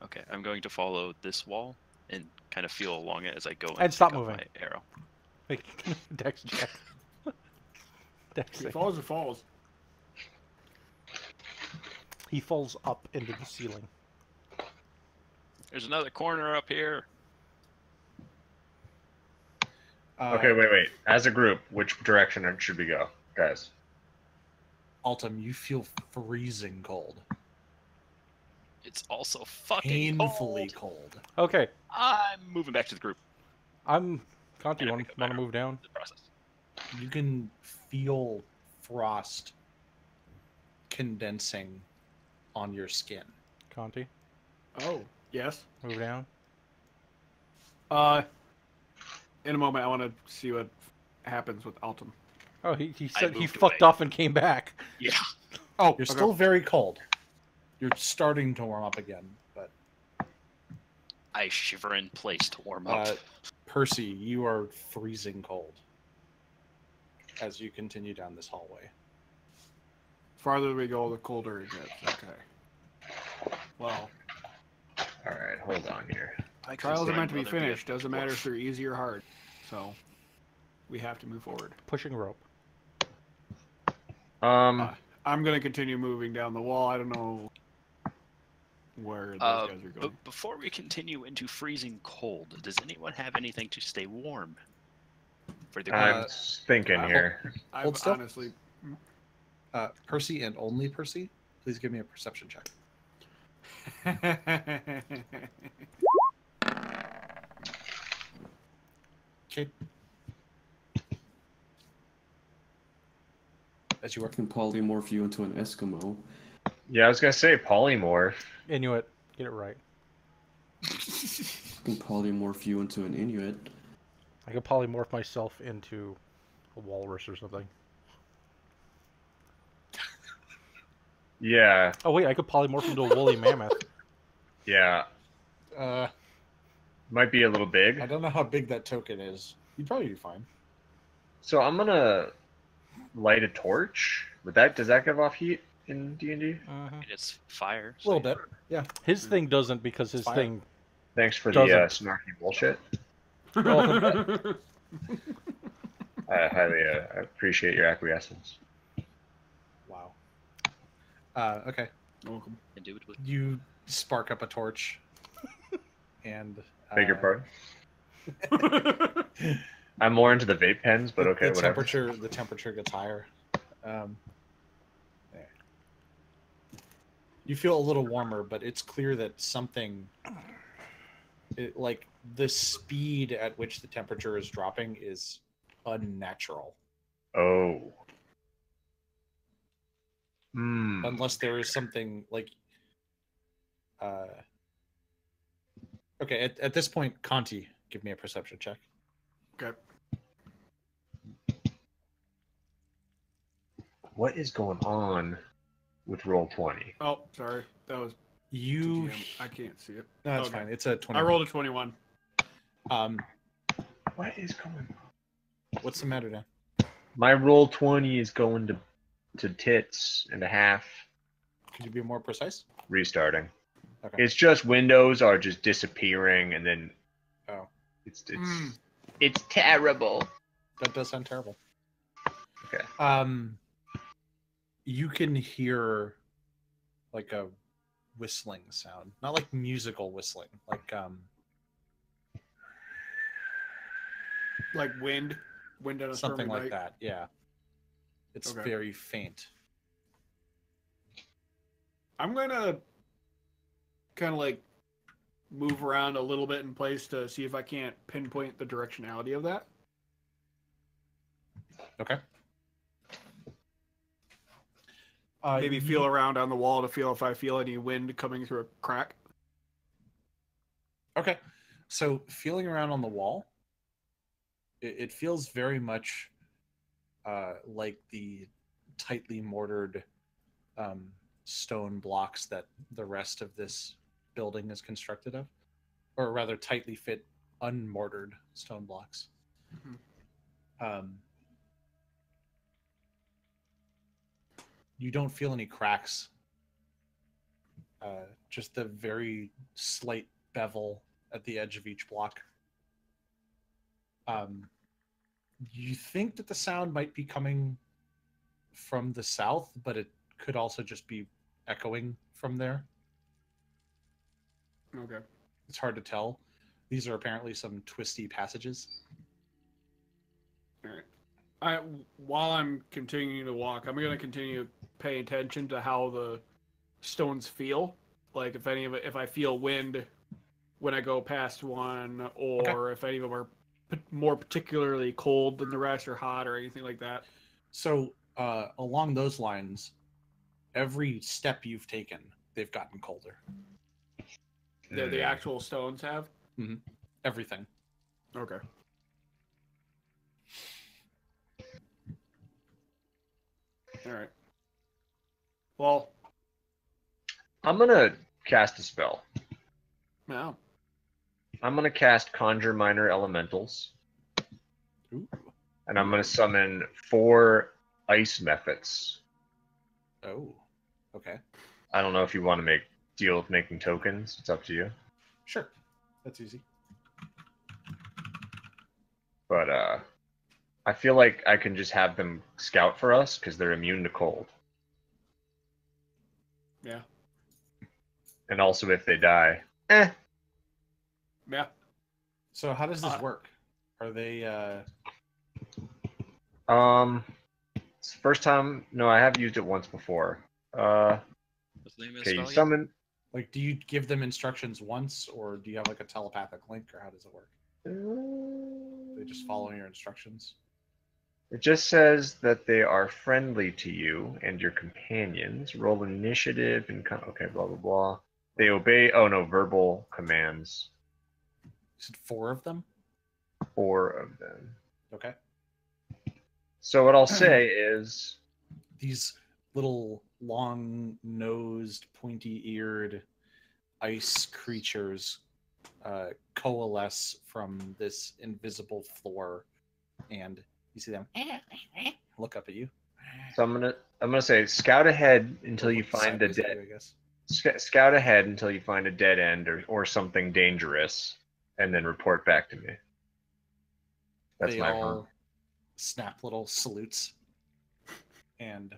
Okay, I'm going to follow this wall and kind of feel along it as I go And pick stop up moving. my arrow. Dex check. Dex It save. falls or falls. He falls up into the ceiling. There's another corner up here. Okay, wait. As a group, which direction should we go, guys? Altum, you feel freezing cold. It's also fucking Painfully cold. cold. Okay, I'm moving back to the group. Conti, want to move down? The process. You can feel frost condensing on your skin. Conti, Oh, yes. move down. In a moment, I want to see what happens with Altum. Oh, he I said he moved fucked away. off and came back. Yeah. Oh, you're still very cold. You're starting to warm up again, but I shiver in place to warm up. Percy, you are freezing cold as you continue down this hallway. Farther we go, the colder it gets. Okay. Well, All right, hold on here. trials are meant to be Rather be a finished. Doesn't matter if dwarf. they're easy or hard. So, we have to move forward. Pushing rope. I'm going to continue moving down the wall. I don't know where those guys are going. But before we continue into freezing cold, does anyone have anything to stay warm? For the I'm thinking here. I've hold still. honestly... Percy and only Percy, please give me a perception check. Okay. As you I are. can polymorph you into an Eskimo. Yeah, I was gonna say polymorph. Inuit, get it right. I can polymorph you into an Inuit. I could polymorph myself into a walrus or something. Yeah, Oh wait, I could polymorph into a woolly mammoth. yeah. Might be a little big. I don't know how big that token is. You'd probably be fine. So I'm gonna light a torch. Does that give off heat in D&D? It's fire. A little bit. Yeah. His thing doesn't because his Fire. thing. Thanks for Doesn't. the snarky bullshit. Well, I highly appreciate your acquiescence. Wow. Okay. Welcome. Indubitably. You spark up a torch. And Beg your pardon. I'm more into the vape pens, but okay, the whatever. temperature gets higher. There. You feel a little warmer, but it's clear that something, like the speed at which the temperature is dropping, is unnatural. Oh. Hmm. Unless there is something like. Okay, at this point, Conti, give me a perception check. Okay. What is going on with roll 20? Oh, sorry. That was You. TGM. I can't see it. No, it's Okay. fine. It's a 20. I rolled a 21. What is going on? What's the matter now? My roll 20 is going to tits and a half, Could you be more precise? restarting. Okay. It's just windows are just disappearing, and then Oh, it's terrible. that does sound terrible. Okay. You can hear like a whistling sound, not like musical whistling, like Like wind on a something stormy like night. that. Yeah, it's Okay. very faint. I'm gonna kind of like move around a little bit in place to see if I can't pinpoint the directionality of that. Okay. Maybe feel around on the wall to feel if I feel any wind coming through a crack. Okay. So feeling around on the wall, it feels very much like the tightly mortared stone blocks that the rest of this building is constructed of, or rather tightly fit unmortared stone blocks. You don't feel any cracks, just the very slight bevel at the edge of each block. You think that the sound might be coming from the south, but it could also just be echoing from there. Okay. It's hard to tell. These are apparently some twisty passages. All right. While I'm continuing to walk, I'm gonna continue to pay attention to how the stones feel. Like if I feel wind when I go past one, or if any of them are more particularly cold than the rest, or hot, or anything like that. So along those lines, every step you've taken, they've gotten colder. The actual stones have. Mm-hmm. Everything. Okay. All right. Well, I'm gonna cast a spell. now. I'm gonna cast Conjure Minor Elementals, Ooh. and I'm gonna summon 4 Ice Mephits. Oh. Okay. I don't know if you want to deal with making tokens. It's up to you. Sure. That's easy. But I feel like I can just have them scout for us because they're immune to cold. Yeah. And also, if they die, Yeah. So how does this work? Are they it's the first time. No, I have used it once before. What's the name of the Okay, you spell again? summon. like, do you give them instructions once, or do you have like a telepathic link, or how does it work? They just follow your instructions. It just says that they are friendly to you and your companions. Roll initiative and okay, blah blah blah. They obey. Oh no, verbal commands. Is it 4 of them? 4 of them. Okay. So what I'll say is, These little long-nosed, pointy-eared ice creatures coalesce from this invisible floor, and you see them look up at you. so I'm gonna say, scout ahead until Or you look find a sideways at dead. you, I guess. Scout ahead until you find a dead end or something dangerous, and then report back to me. That's They my all verb. snap little salutes and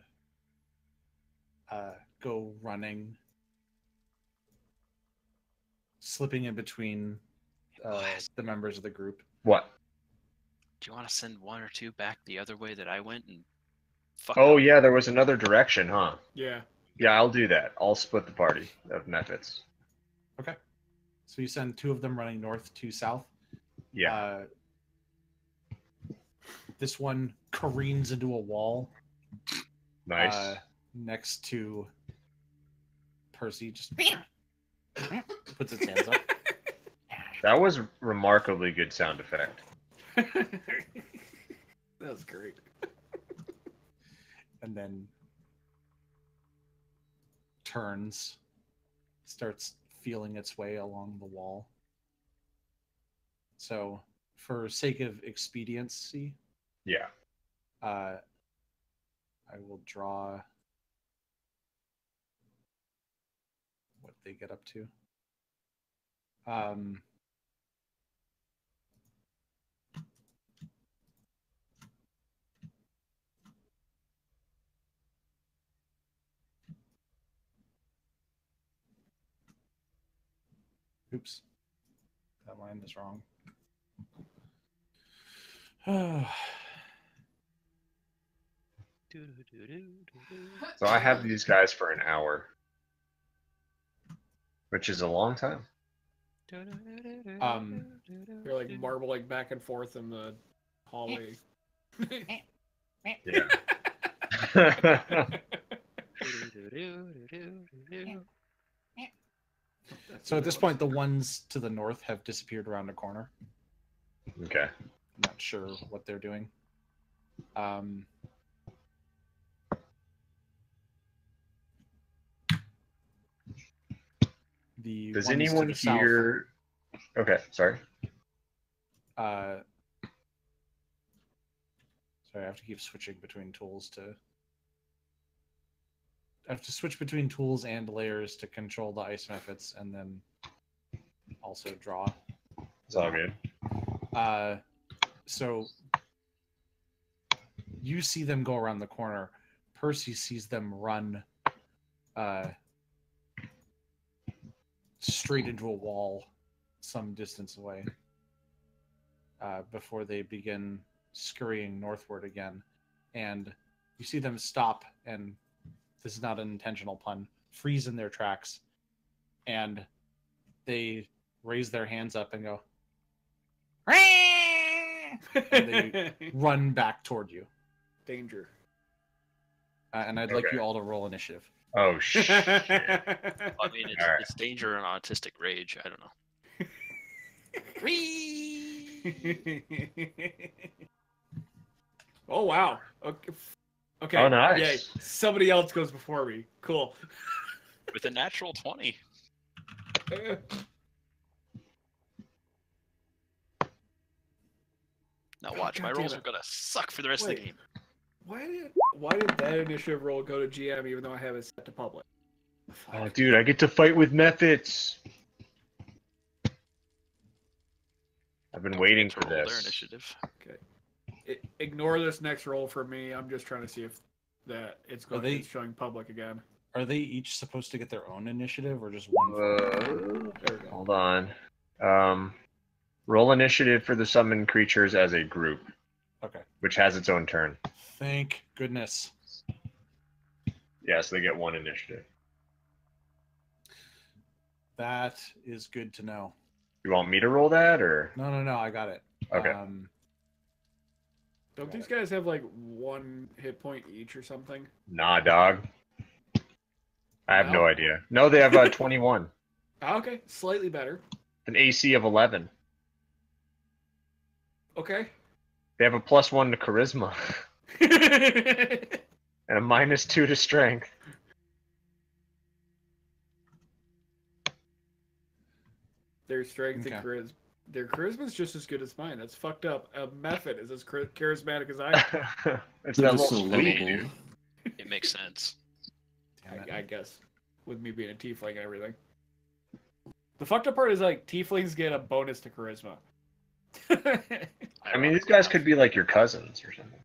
go running, slipping in between the members of the group. What? Do you want to send 1 or 2 back the other way that I went and fuck Oh up? yeah, there was another direction, huh? Yeah. Yeah, I'll do that. I'll split the party of methods. Okay. So you send 2 of them running north, 2 south. Yeah. This one careens into a wall Nice. next to Percy. Just puts its hands up. That was remarkably good sound effect. That's great. And then turns, starts feeling its way along the wall. So, for sake of expediency, Yeah. I will draw what they get up to. Oops. That line is wrong. So I have these guys for an hour, which is a long time. You're like marbling back and forth in the hallway. Yeah. So at this point, the ones to the north have disappeared around a corner. Okay. Not sure what they're doing. The Does ones anyone to the south, here? Okay, sorry. sorry, I have to keep switching between tools to. I have to switch between tools and layers to control the ice methods, and then also draw. It's all good. So you see them go around the corner. Percy sees them run straight into a wall some distance away before they begin scurrying northward again. And you see them stop, and this is not an intentional pun, freeze in their tracks. And they raise their hands up and go, and they run back toward you. Danger. And I'd like Okay. you all to roll initiative. Oh shit! I mean, it's, Alright. it's danger and autistic rage. I don't know. Oh wow. Okay. Okay. Oh, nice. Yay. Somebody else goes before me. Cool. With a natural 20. Now watch, my God rolls damn are it. gonna suck for the rest of Wait. the game. Why did that initiative roll go to GM even though I have it set to public? Oh, dude, I get to fight with methods. I've been Don't waiting forget for to roll their this. initiative. Ignore this next roll for me. I'm just trying to see if that it's going. they- It's showing public again. Are they each supposed to get their own initiative or just one? There we go. Hold on. Roll initiative for the summoned creatures as a group, Okay. which has its own turn. Thank goodness. Yeah, so they get one initiative. That is good to know. You want me to roll that, or? No, I got it. Okay. Don't these guys have like 1 hit point each or something? Nah, dog. I have no No? idea. No, they have 21. Ah, okay, slightly better. An AC of 11. Okay. They have a +1 to charisma and a -2 to strength. Their strength Okay. and charisma. Their charisma's just as good as mine. That's fucked up. A method is as charismatic as I am. It's They're that just little so sweet, lovable. dude. It makes sense. Damn it. I guess. With me being a tiefling and everything. The fucked up part is like tieflings get a bonus to charisma. I mean, these guys could be like your cousins or something.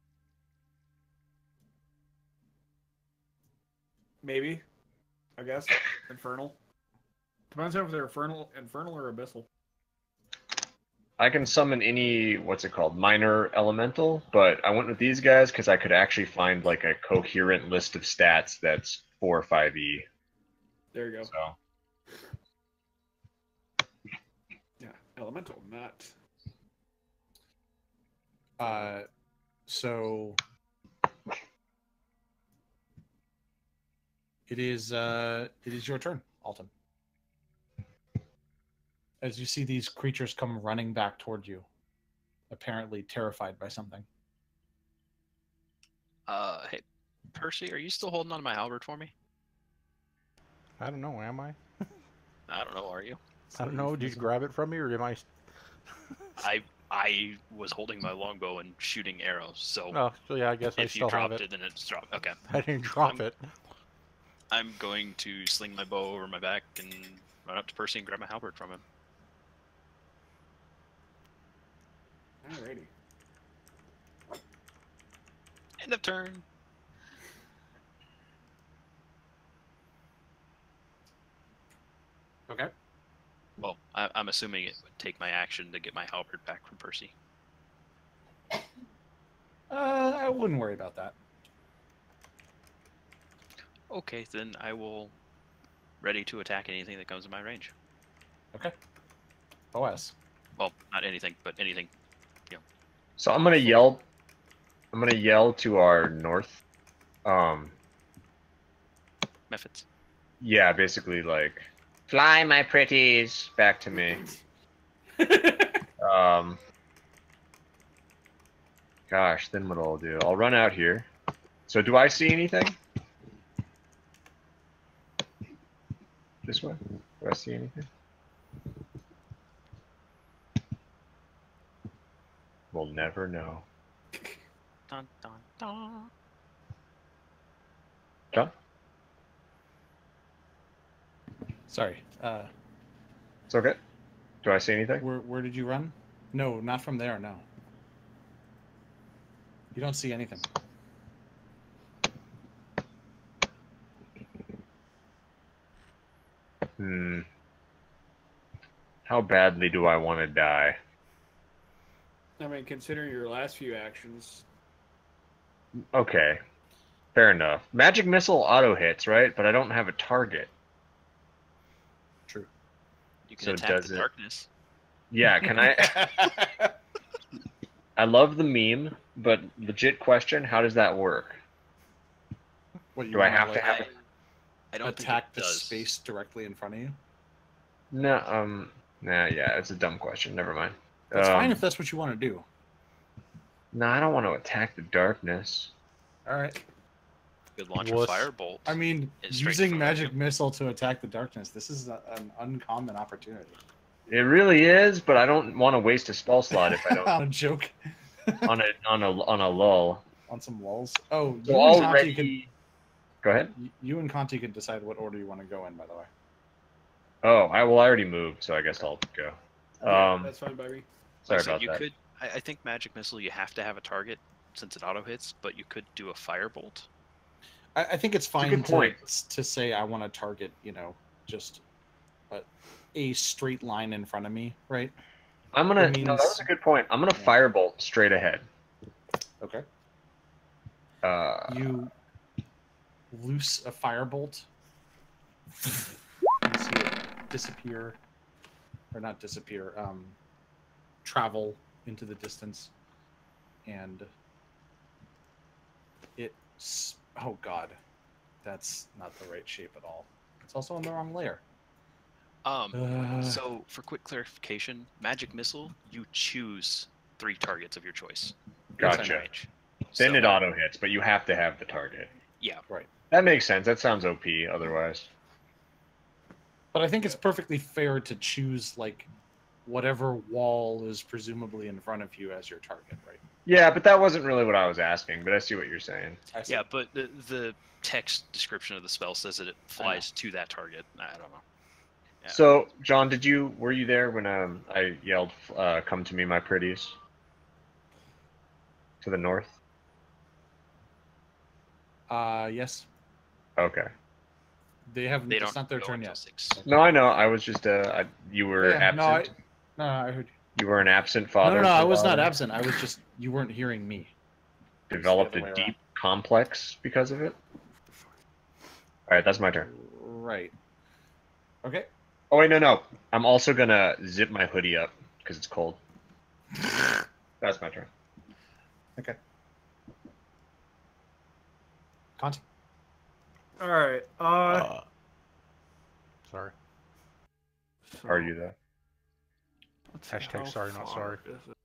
Maybe. I guess. Infernal. Depends on if they're infernal or abyssal. I can summon any, what's it called, minor elemental, but I went with these guys because I could actually find like a coherent list of stats that's 4 or 5e. There you go. So Yeah, elemental, not. So it is your turn, Alton. As you see these creatures come running back toward you, apparently terrified by something. Hey, Percy, are you still holding on to my halberd for me? I don't know, am I? I don't know, are you? I don't know. Did you grab it from me, or am I? I was holding my longbow and shooting arrows, so Oh, so yeah, I guess I if you still have dropped it. it, then it's dropped. Okay. I didn't drop it. I'm going to sling my bow over my back and run up to Percy and grab my halberd from him. Alrighty. End of turn. Okay. Well, I'm assuming it would take my action to get my halberd back from Percy. I wouldn't worry about that. Okay, then I will ready to attack anything that comes in my range. Okay. OS. Well, not anything, but anything. So I'm gonna yell. I'm gonna yell to our north. Methods. Yeah, basically like, fly my pretties back to me. Gosh, then what I'll do? I'll run out here. So do I see anything? This way? Do I see anything? We'll never know. Dun, dun, dun. John? Sorry. It's okay. Do I see anything? Where did you run? No, not from there. No. You don't see anything. Hmm. How badly do I want to die? I mean, considering your last few actions, Okay, fair enough. Magic missile auto hits, right? But I don't have a target. True. You can So attack does the it- darkness. Yeah, can I? I love the meme, but legit question: how does that work? What you Do I want have to like, have it? I don't attack think it the does. space directly in front of you? No. Nah. Yeah, it's a dumb question. Never mind. That's fine if that's what you want to do. No, I don't want to attack the darkness. All right. You could launch a Wuss. firebolt. I mean, It's straight using in front of magic you. missile to attack the darkness. This is an uncommon opportunity. It really is, but I don't want to waste a spell slot if I don't On a joke. on a lull. On some lulls. Oh, So you and Conti could already. Go ahead. you and Conti can decide what order you want to go in. By the way. Oh, I already moved, so I guess I'll go. yeah, that's fine by me. Sorry Like I said, about you that. could. I think magic missile. You have to have a target since it auto hits, but you could do a firebolt. I think it's fine good point. to say I want to target, just a straight line in front of me, right? I'm gonna. It No, that was means- a good point. I'm gonna Yeah. firebolt straight ahead. Okay. You. You loose a firebolt. You see it disappear, or not disappear, travel into the distance, and oh god, that's not the right shape at all. It's also on the wrong layer. So for quick clarification, magic missile, you choose 3 targets of your choice. Gotcha. Range. Then So, it auto hits, but you have to have the target. Yeah. Right. That makes sense. That sounds OP. Otherwise. But I think it's perfectly fair to choose like whatever wall is presumably in front of you as your target, right? Yeah, but that wasn't really what I was asking. But I see what you're saying. I see. Yeah, but the text description of the spell says that it flies to that target. I don't know. Yeah. So, John, were you there when I yelled, "Come to me, my pretties"? To the north. Yes. Okay. They haven't. They It's don't not their go turn until yet. 6. No, I know. I was just you were Yeah, no, absent. No, I heard you. You were an absent father. No, for I a was while not there? absent. I was just you weren't hearing me. Developed the other a way deep around. complex because of it. All right, that's my turn. Right. Okay. Oh wait, no. I'm also gonna zip my hoodie up because it's cold. That's my turn. Okay. Conti. All right. Sorry. Are you though? Let's see, Hashtag how sorry, not far sorry. is it?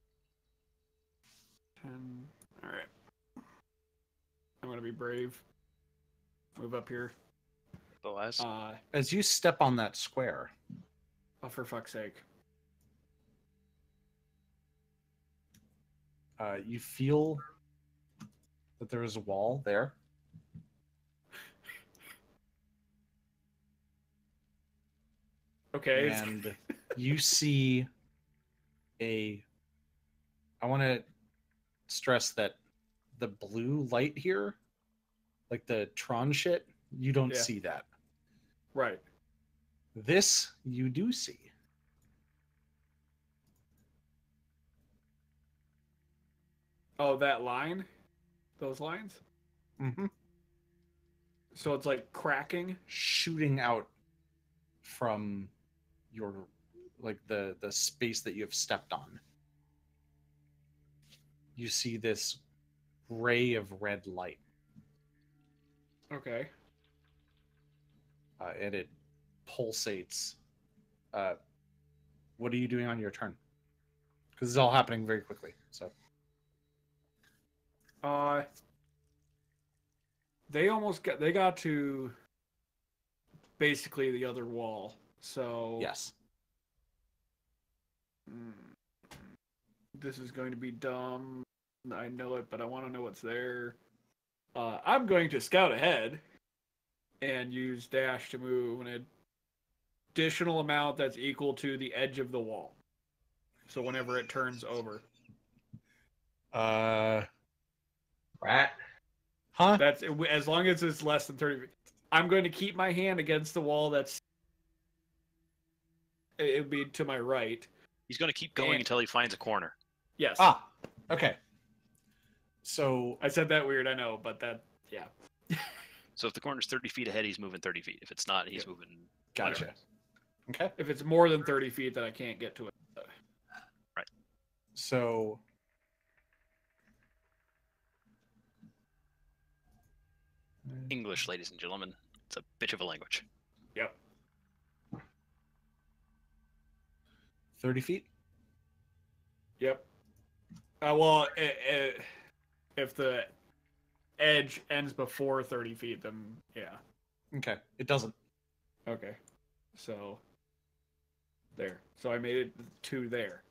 10. All right. I'm gonna be brave. Move up here. Boaz. As you step on that square, Oh, for fuck's sake. you feel that there is a wall there. Okay. And you see I want to stress that the blue light here, like the Tron shit, you don't Yeah. see that. Right. This you do see. Oh, that line? Those lines? Mm-hmm. So it's like cracking? Shooting out from your like the space that you have stepped on. You see this ray of red light, Okay. and it pulsates. What are you doing on your turn? Because it's all happening very quickly. So They got to basically the other wall. So yes, this is going to be dumb. I know it, but I want to know what's there. I'm going to scout ahead and use dash to move an additional amount that's equal to the edge of the wall. So whenever it turns over. Rat. huh? That's as long as it's less than 30 feet. I'm going to keep my hand against the wall that's It would be to my right. He's going to keep going And- until he finds a corner. Yes. Ah, okay. So I said that weird, I know, but that, yeah. So if the corner's 30 feet ahead, he's moving 30 feet. If it's not, he's moving. gotcha. Okay. If it's more than 30 feet, then I can't get to it. So English, ladies and gentlemen. It's a bitch of a language. Yep. 30 feet. Yep. Well, if the edge ends before 30 feet, then yeah. Okay. It doesn't. Okay. So, there. So I made it to there.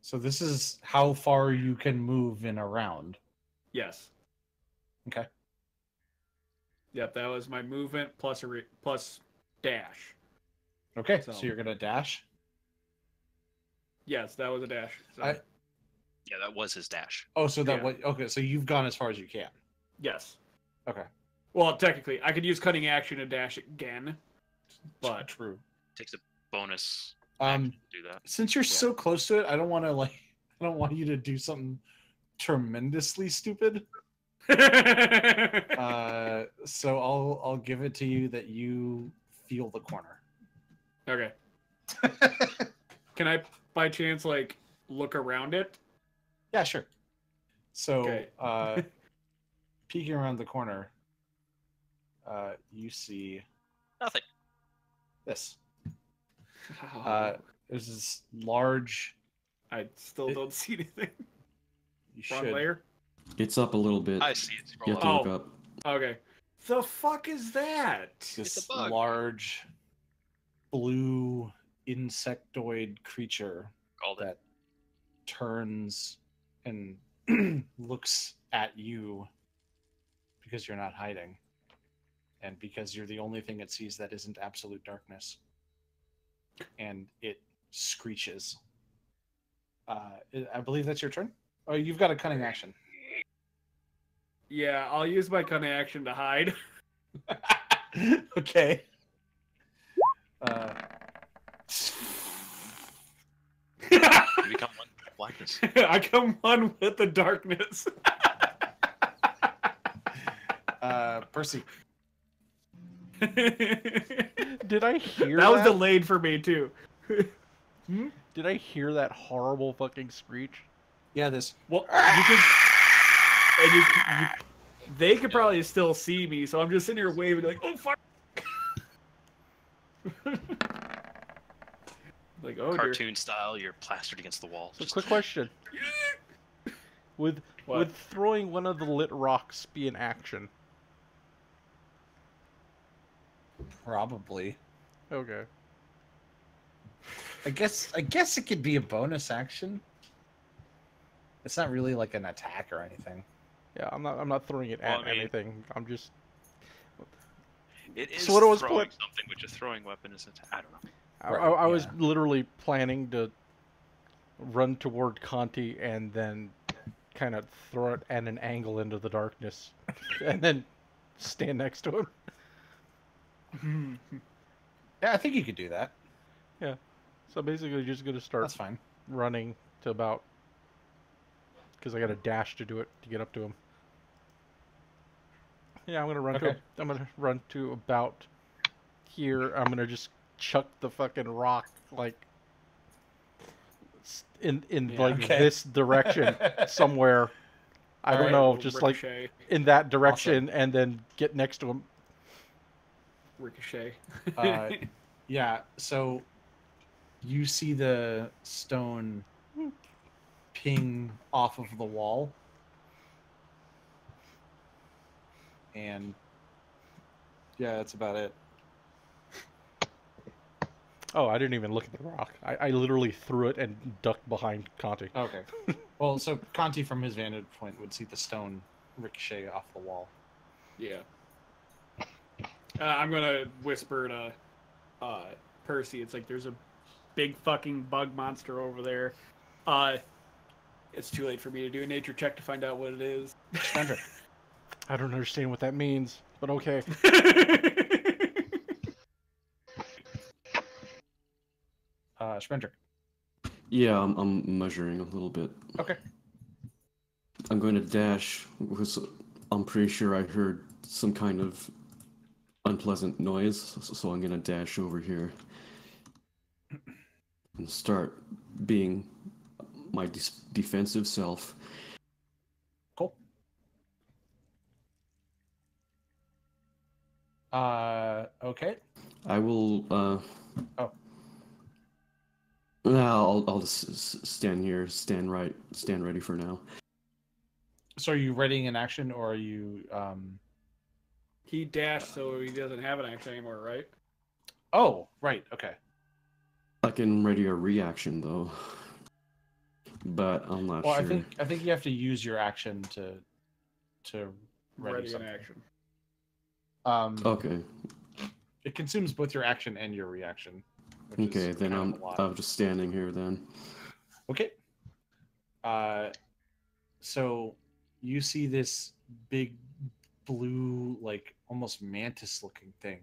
So this is how far you can move in a round. Yes. Okay. Yep, that was my movement plus plus dash. Okay. So So- you're gonna dash. Yes, that was a dash. So, Yeah, that was his dash. Oh, so that Yeah. what? Okay. So you've gone as far as you can. yes. Okay. Well, technically, I could use cutting action and dash again, but True. Takes a bonus Um, to do that. since you're Yeah. so close to it, I don't want to I don't want you to do something tremendously stupid. So I'll give it to you that you feel the corner. okay. Can I, by chance, like look around it? Yeah, sure. So, Okay. peeking around the corner, you see Nothing. this. Oh, There's this large. I still don't see anything. You Wrong should. layer. It's up a little bit. I see it. You have Scroll to up. look Oh. up. Okay. The fuck is that? This It's a bug. large blue insectoid creature Called it. that turns and looks at you because you're not hiding and because you're the only thing it sees that isn't absolute darkness, and it screeches. I believe that's your turn. Oh, you've got a cunning action. Yeah, I'll use my cunning action to hide. Okay. You become one with blackness. I come one with the darkness. Percy. Did I hear That was delayed for me too. Did I hear that horrible fucking screech? Yeah, this. Well, you could, and they could probably still see me, so I'm just sitting here waving like, oh fuck. Like, oh dear. Cartoon style, you're plastered against the wall. So, Just- quick question: Would What? would throwing one of the lit rocks be an action? Probably. Okay. I guess it could be a bonus action. It's not really like an attack or anything. Yeah, I'm not throwing it Well, at I mean- anything. I'm just. It is So what it was throwing put- something, which a throwing weapon is attack. I don't know. Right, I was yeah. literally planning to run toward Conti and then kind of throw it at an angle into the darkness, and then stand next to him. Yeah, I think you could do that. So basically, just gonna start That's fine. running to about, because I got a dash to do it to get up to him. Yeah, I'm gonna run Okay. I'm gonna run to about here. I'm gonna just chuck the fucking rock like in Yeah. like Okay. this direction somewhere. I don't Alright. know, just like Ricochet. in that direction, and then get next to him. Ricochet. Yeah, so you see the stone ping off of the wall. And yeah, that's about it. Oh, I didn't even look at the rock. I literally threw it and ducked behind Conti. Okay. Well, so Conti from his vantage point would see the stone ricochet off the wall. Yeah. I'm gonna whisper to Percy. It's like there's a big fucking bug monster over there. It's too late for me to do a nature check to find out what it is. Sandra. I don't understand what that means, but okay. Sprinter. Yeah, I'm measuring a little bit. Okay. I'm going to dash because I'm pretty sure I heard some kind of unpleasant noise, so I'm going to dash over here and start being my defensive self. Cool. Okay. I will. Oh. No, I'll just stand here, stand ready for now. So are you readying an action, or are you? He dashed, so he doesn't have an action anymore, right? Oh, right. Okay. I can ready a reaction though, but I'm not Well, sure. I think you have to use your action to ready Ready in something. action. Okay. It consumes both your action and your reaction. Which Okay, is then kind of a lot. I'm just standing here then. Okay. So you see this big blue, like almost mantis-looking thing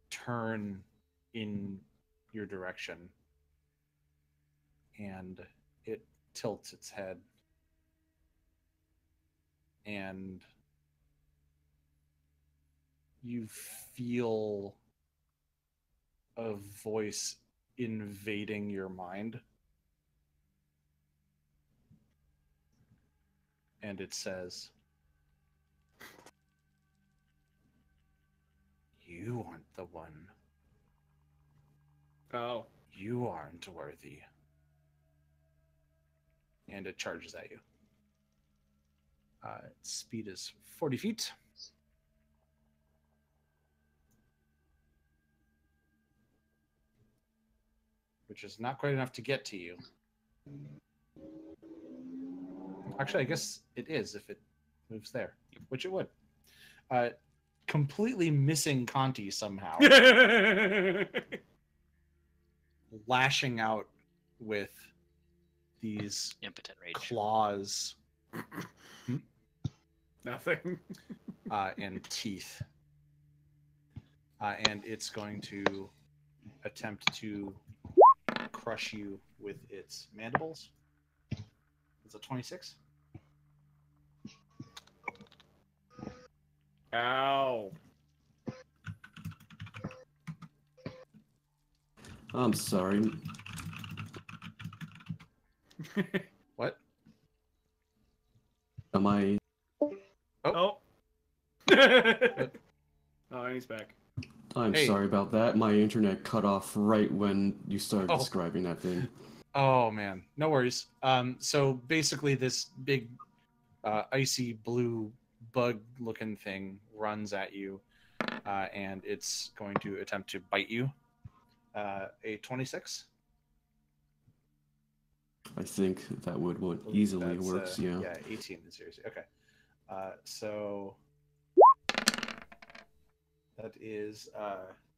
turn in your direction, and it tilts its head, and you feel a voice invading your mind, and it says, "You aren't the one. Oh. You aren't worthy." And it charges at you. Its speed is 40 feet. Which is not quite enough to get to you. Actually, I guess it is if it moves there, which it would. Completely missing Conti somehow, lashing out with these Impotent rage. claws Nothing. and teeth. And it's going to attempt to crush you with its mandibles. It's a 26. Ow. I'm sorry. What? Am I? Oh. Oh, and he's back. I'm Hey. sorry about that. My internet cut off right when you started Oh. describing that thing. Oh man, no worries. So basically, this big, icy blue bug-looking thing runs at you, and it's going to attempt to bite you. A 26. I think that would easily That's, works. Yeah. Yeah, 18 is yours. Okay. So that is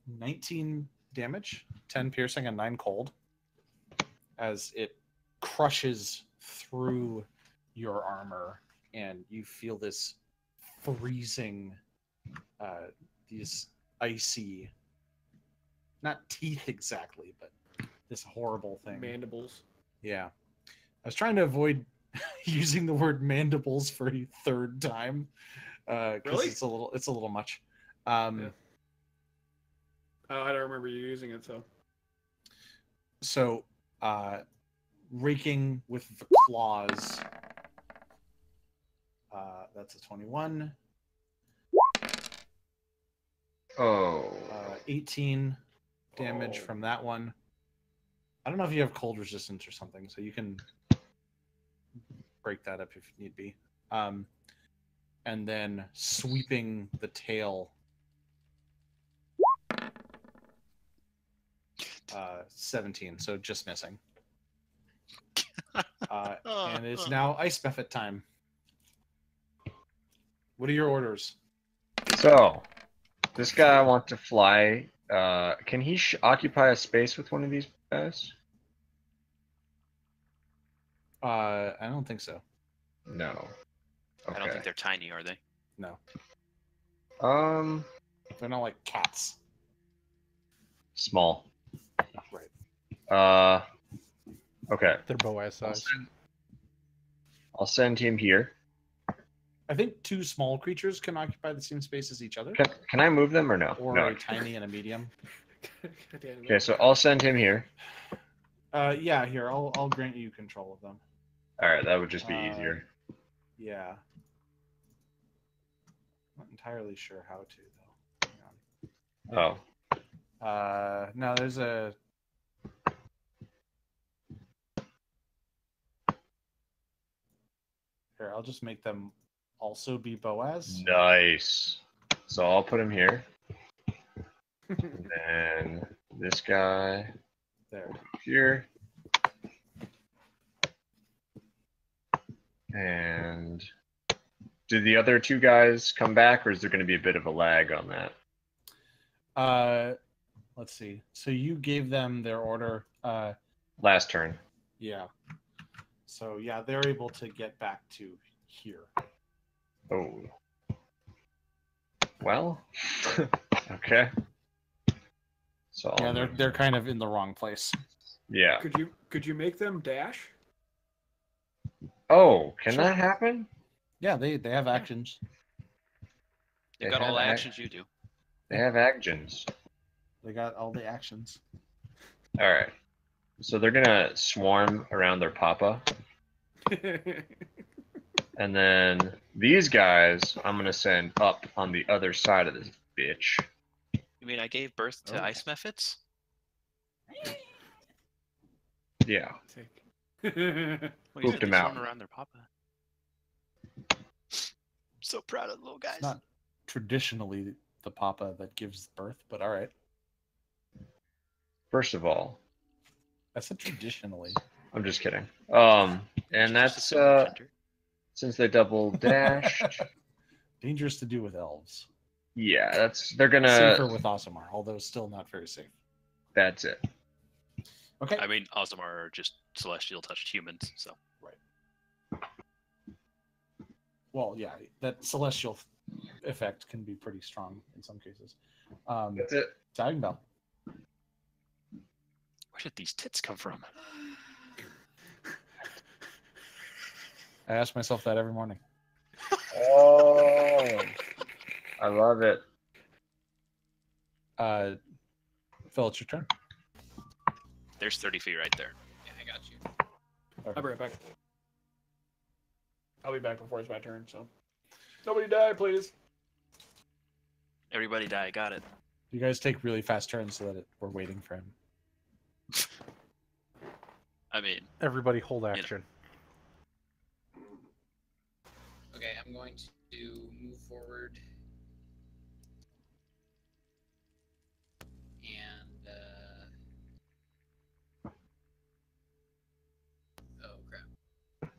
19 damage, 10 piercing, and 9 cold, as it crushes through your armor, and you feel this freezing, these icy, not teeth exactly, but this horrible thing. Mandibles. Yeah. I was trying to avoid using the word mandibles for a third time, because Really? it's a little much. Yeah. Oh, I don't remember you using it, so. So, raking with the claws. That's a 21. Oh. 18 damage from that one. I don't know if you have cold resistance or something, so you can break that up if need be. And then sweeping the tail. 17, so just missing. And it's now Ice Buffet time. What are your orders? So, this guy wants to fly. Can he occupy a space with one of these guys? I don't think so. No. Okay. I don't think they're tiny, are they? No, Um. they're not like cats. Small. Right. Okay. They're Boaz I'll size. send him here. I think two small creatures can occupy the same space as each other, Can I move them or no? or No. a tiny and a medium. God damn it. Okay, so I'll send him here. Yeah, here I'll grant you control of them. All right, that would just be easier. Yeah. Not entirely sure how to though. Hang on. Oh, No, there's a. Here, I'll just make them also be Boaz. nice. So I'll put him here. And then this guy There. here. And did the other two guys come back, or is there going to be a bit of a lag on that? Let's see. So you gave them their order. Last turn. Yeah. So yeah, they're able to get back to here. Oh. Well. Okay. So Yeah, they're kind of in the wrong place. yeah. Could you make them dash? Oh, can Sure. that happen? Yeah, they have actions. They've They got all the have actions you do. They have actions. They got all the actions. All right. So they're gonna swarm around their papa, and then these guys I'm gonna send up on the other side of this bitch. You mean I gave birth to Oh. ice methods? Yeah. Well, you Pooped said him they out. swarm around their papa. So proud of the little guys. It's not traditionally the papa that gives birth, but all right. First of all, I said traditionally. I'm just kidding. You And should just that's assume their gender. since they double dashed. Dangerous to do with elves. Yeah, they're gonna. Safer with Osimar, although still not very safe. That's it. Okay. I mean, Ozamar are just celestial touched humans, so. Well, yeah, that celestial effect can be pretty strong in some cases. That's it. Diving bell. Where did these tits come from? I ask myself that every morning. Oh, I love it. Phil, it's your turn. There's 30 feet right there. Yeah, I got you. I'll be right back. I'll be back before it's my turn, so. Nobody die, please. Everybody die. Got it. You guys take really fast turns so that we're waiting for him. I mean, Everybody hold action. Okay, I'm going to move forward. And, oh, crap.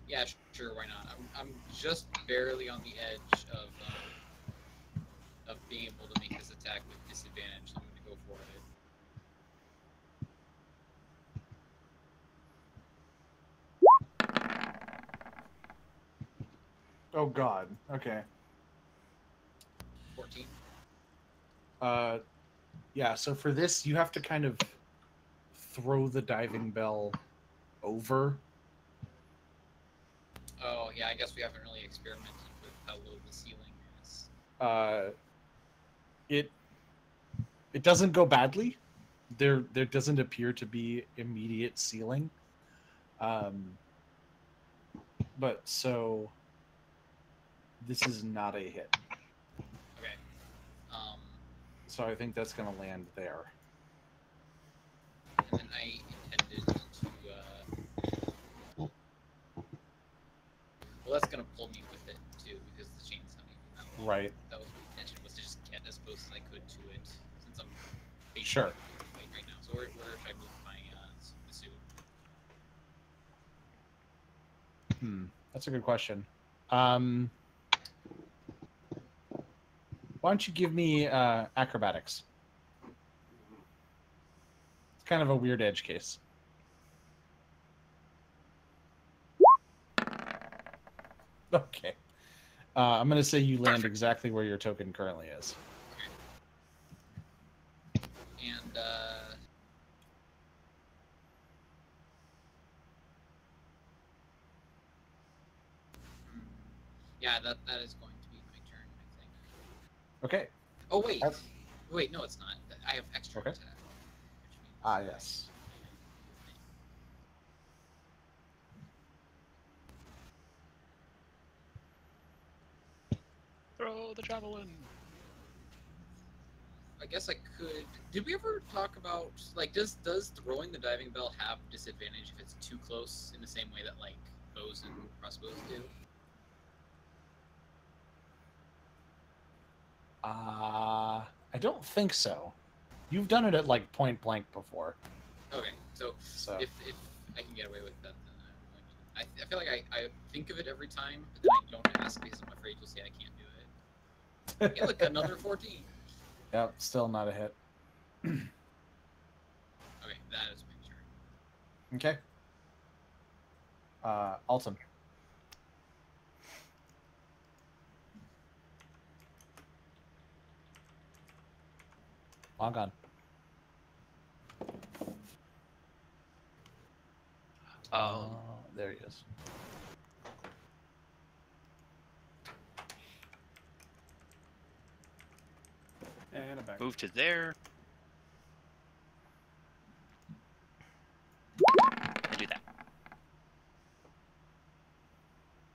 Yeah, sure, why not? I'm just barely on the edge of being able to make this attack with disadvantage, so I'm going to go for it. Oh God. Okay. 14. Yeah. So for this, you have to kind of throw the diving bell over. Oh, yeah, I guess we haven't really experimented with how low the ceiling is. It doesn't go badly. There doesn't appear to be immediate ceiling. But so this is not a hit. Okay. So I think that's going to land there. And then I intended to, well, that's going to pull me with it, too, because the chain's not even that long. Right. That was my intention, was to just get as close as I could to it, since I'm basically Sure. right now. So where should I move my suit? That's a good question. Why don't you give me acrobatics? It's kind of a weird edge case. Okay. I'm going to say you land exactly where your token currently is. And yeah, that is going to be my turn, I think. Okay. Oh wait, That's- wait, no, it's not. I have extra Okay. attack. Which means Ah, yes. Throw the javelin. I guess I could. Did we ever talk about like does throwing the diving bell have disadvantage if it's too close in the same way that like bows and crossbows do? I don't think so. You've done it at like point blank before. Okay, so So if I can get away with that, then I'm going to. I feel like I think of it every time, but then I don't ask because I'm afraid you'll say I can't do it. Hey, look, another 14. Yep, still not a hit. Okay, that is my turn. Okay. Alton. Log on. There he is. And I'm back. Move to there. And do that.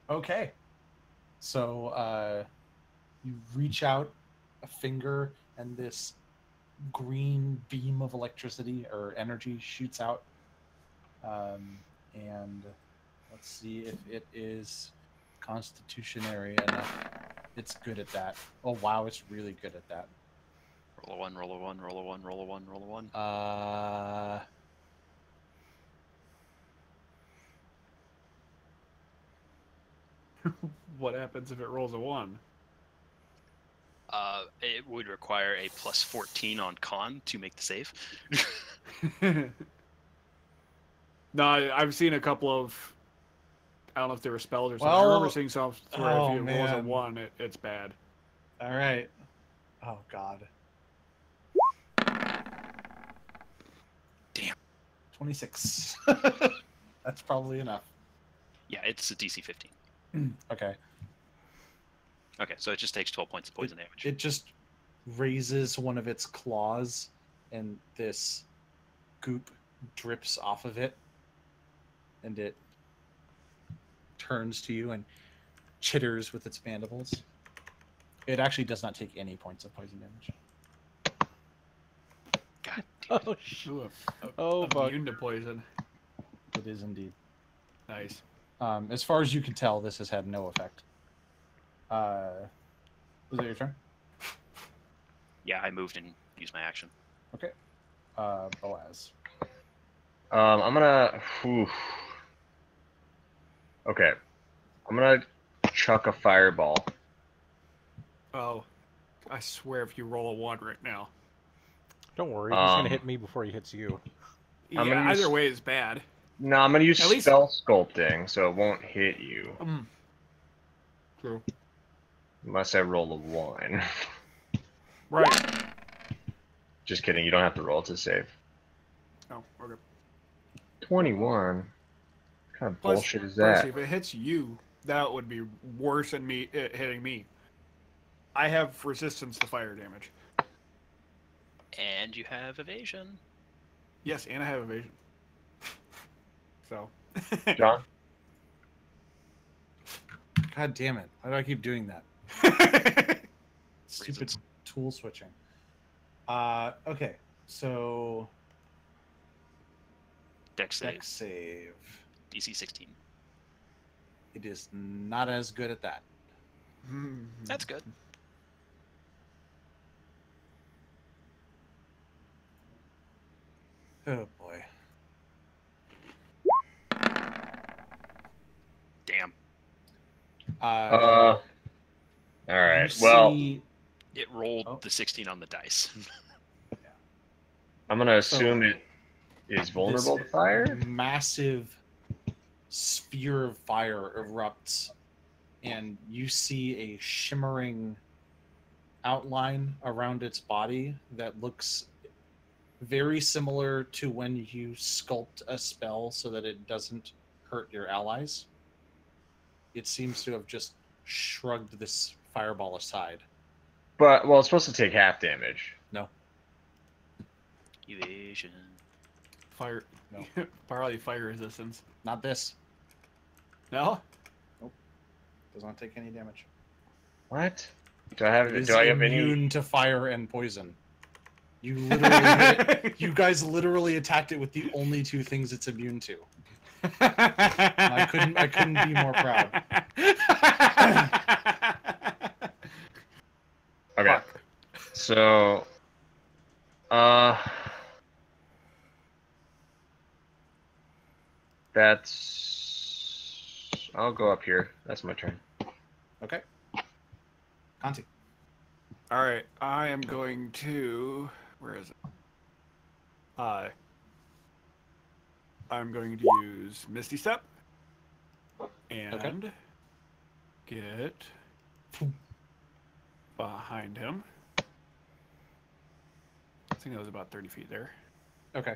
Okay. So you reach out a finger, and this green beam of electricity or energy shoots out. And let's see if it is constitutionary enough. It's good at that. Oh wow, it's really good at that. Roll a 1, roll a 1, roll a 1, roll a 1, roll a 1. What happens if it rolls a 1? It would require a plus 14 on con to make the save. No, I've seen a couple of. I don't know if they were spells or something. I Well, remember seeing some where oh, if it rolls a man. 1, it's bad. All right. Oh god. Damn. 26. That's probably enough. Yeah, it's a DC 15. Okay. Okay, so it just takes 12 points of poison damage. It just raises one of its claws, and this goop drips off of it, and it turns to you and chitters with its mandibles. It actually does not take any points of poison damage. God. Oh, sh- Ooh, oh, fuck. immune to poison. It is indeed. Nice. As far as you can tell, this has had no effect. Is that your turn? Yeah, I moved and used my action. Okay. Boaz. I'm gonna. Whew. Okay, I'm gonna chuck a fireball. Oh, I swear if you roll a 1 right now. Don't worry, he's gonna hit me before he hits you. I'm Yeah, gonna use- either way is bad. No, I'm gonna use At least- spell sculpting, so it won't hit you True. unless I roll a 1. Right. Just kidding. You don't have to roll to save. Oh, okay. 21. What kind of Plus, bullshit is plus, that? if it hits you, that would be worse than me it hitting me. I have resistance to fire damage. And you have evasion. Yes, and I have evasion. So. John? God damn it. Why do I keep doing that? Stupid Reasons. tool switching. Okay. So Dex save. dex save. DC 16. It is not as good at that. That's good. Oh boy. Damn. All right. You Well, see It rolled Oh. the 16 on the dice. I'm gonna assume it is vulnerable to fire. massive sphere of fire erupts and you see a shimmering outline around its body that looks very similar to when you sculpt a spell so that it doesn't hurt your allies. It seems to have just shrugged this fireball aside. But well, it's supposed to take half damage. No. Evasion. Fire. No. Probably fire resistance. Not this. No. Does not take any damage. What? Do I have? It is Do I have immune any? to fire and poison. You literally hit it. You guys literally attacked it with the only two things it's immune to. And I couldn't be more proud. Okay. Fuck. So, that's. I'll go up here. That's my turn. Okay. Conti. All right, I am going to. Where is it? I'm going to use Misty Step and get behind him. I think that was about 30 feet there. Okay.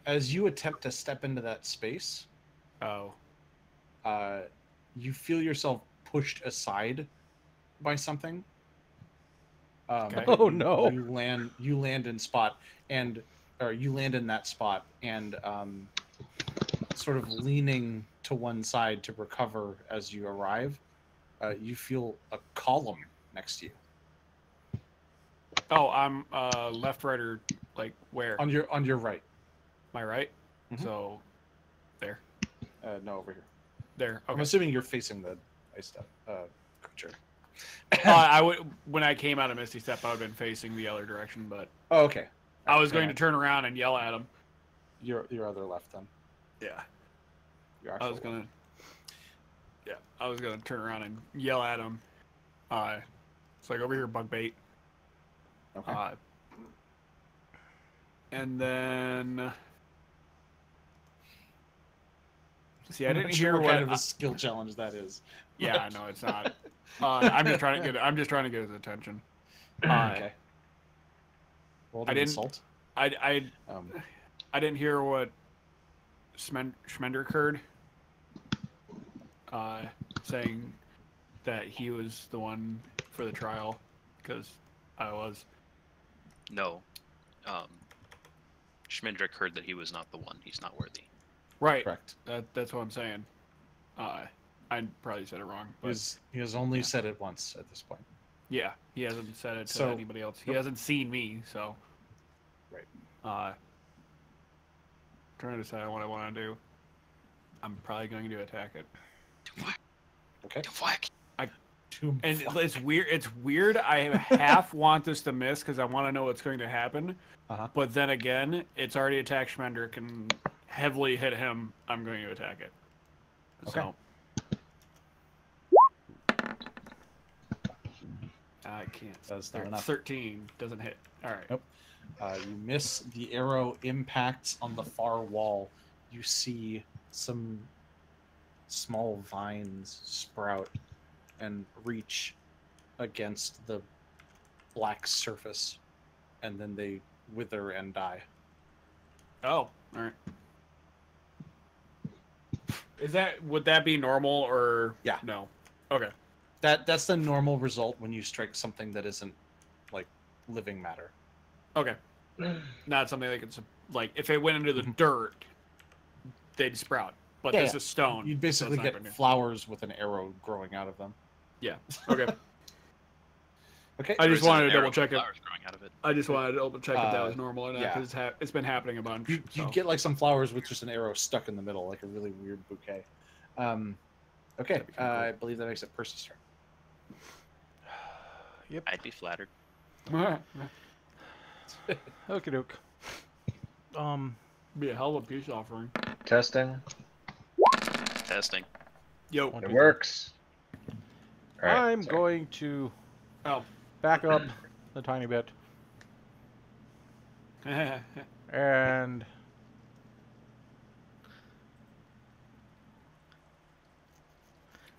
As you attempt to step into that space, Oh, you feel yourself pushed aside by something. Okay. Oh, no. You land in spot you land in that spot and sort of leaning to one side to recover as you arrive. You feel a column next to you oh, I'm left, right, or like where? on your right. My right. Mhm. So, there, No, over here. there. I'm Okay. assuming you're facing the ice stuff creature. I would when I came out of Misty Step, I would have been facing the other direction, but Oh, okay. I was going Yeah. to turn around and yell at him. Your other left then. Yeah. Your I actual was gonna. Yeah, I was gonna turn around and yell at him. It's like over here, bug bait. Okay. And then. See, I I'm didn't not hear sure what what. kind of a skill challenge that is. Yeah, I know it's not. I'm just trying to get. I'm just trying to get his attention. Okay. Roll I an didn't- insult. I Um, didn't hear what Schmender heard. Saying that he was the one for the trial, because I was. No. Schmendrick heard that he was not the one. He's not worthy. Right. correct. That's what I'm saying. I probably said it wrong, but He has only said it once at this point. yeah, he hasn't said it to So- anybody else. He hasn't seen me, so. Right. Trying to decide what I want to do. I'm probably going to attack it. Okay. Whack. Two. And it's weird. It's weird. I half want this to miss because I want to know what's going to happen. Uh-huh. But then again, it's already attacked Schmendrick and heavily hit him. I'm going to attack it. Okay. So. I can't. That's not Alright, enough. 13 doesn't hit. All right. Nope. You miss. The arrow impacts on the far wall. You see some small vines sprout and reach against the black surface, and then they wither and die. Oh, all right. Would that be normal or Yeah. no? Okay. That's the normal result when you strike something that isn't like living matter. Okay. Not something they could like if it went into the dirt, they'd sprout. But Yeah, this yeah. is stone. You'd basically so it's not get gonna- flowers with an arrow growing out of them. Yeah. Okay. Okay. I just Or is it wanted an to arrow double check with it. flowers growing out of it? I just wanted to double check if that was normal or not yeah. because it's been happening a bunch. You so. get like some flowers with just an arrow stuck in the middle, like a really weird bouquet. Okay, That'd be kinda cool. I believe that makes it Percy's turn. I'd be flattered. Okie doke. Be a hell of a peace offering. Testing. Testing. Yo. It works. All right, I'm sorry. going to Oh. back up a tiny bit and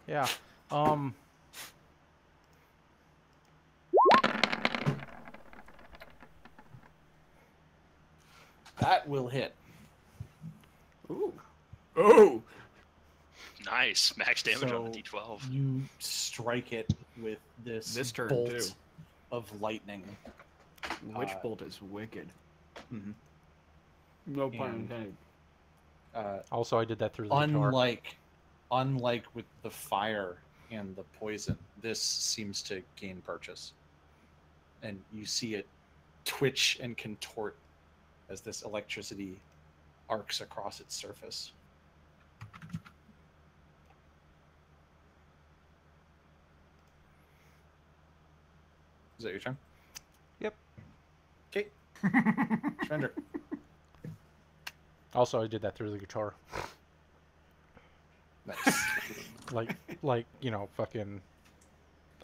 yeah, Um, That will hit. Ooh. Oh. Nice. Max damage on the So D12. you strike it with this turn, bolt too. of lightning. Witch bolt is wicked. Mhm. No pun And- intended. also, I did that through the guitar. Unlike with the fire and the poison, this seems to gain purchase. And you see it twitch and contort as this electricity arcs across its surface. Is that your turn? Yep. Okay. Surrender. Also, I did that through the guitar. Nice. like you know, fucking.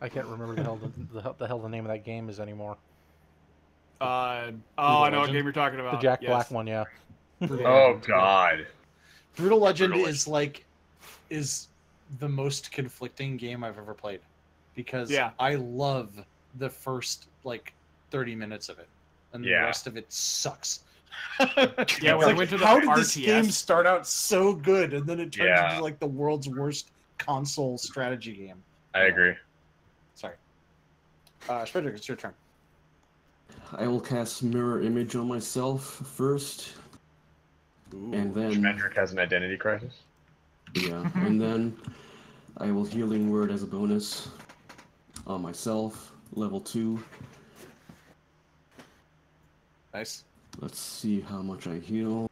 I can't remember the hell the name of that game is anymore. I know what Legend? game you're talking The about. Jack Yes. Black one, yeah. Oh God. Brutal Legend Brutal is the most conflicting game I've ever played, because Yeah. I love the first like 30 minutes of it, and the Yeah. rest of it sucks. Yeah, when It's I went to the how did this RTS game start out so good and then it turns Yeah. into like the world's worst console strategy game? I agree. Sorry. Shredder, it's your turn. I will cast Mirror Image on myself first, and then Schmendrick has an identity crisis. yeah, and then I will Healing Word as a bonus on myself, level 2. Nice. Let's see how much I heal.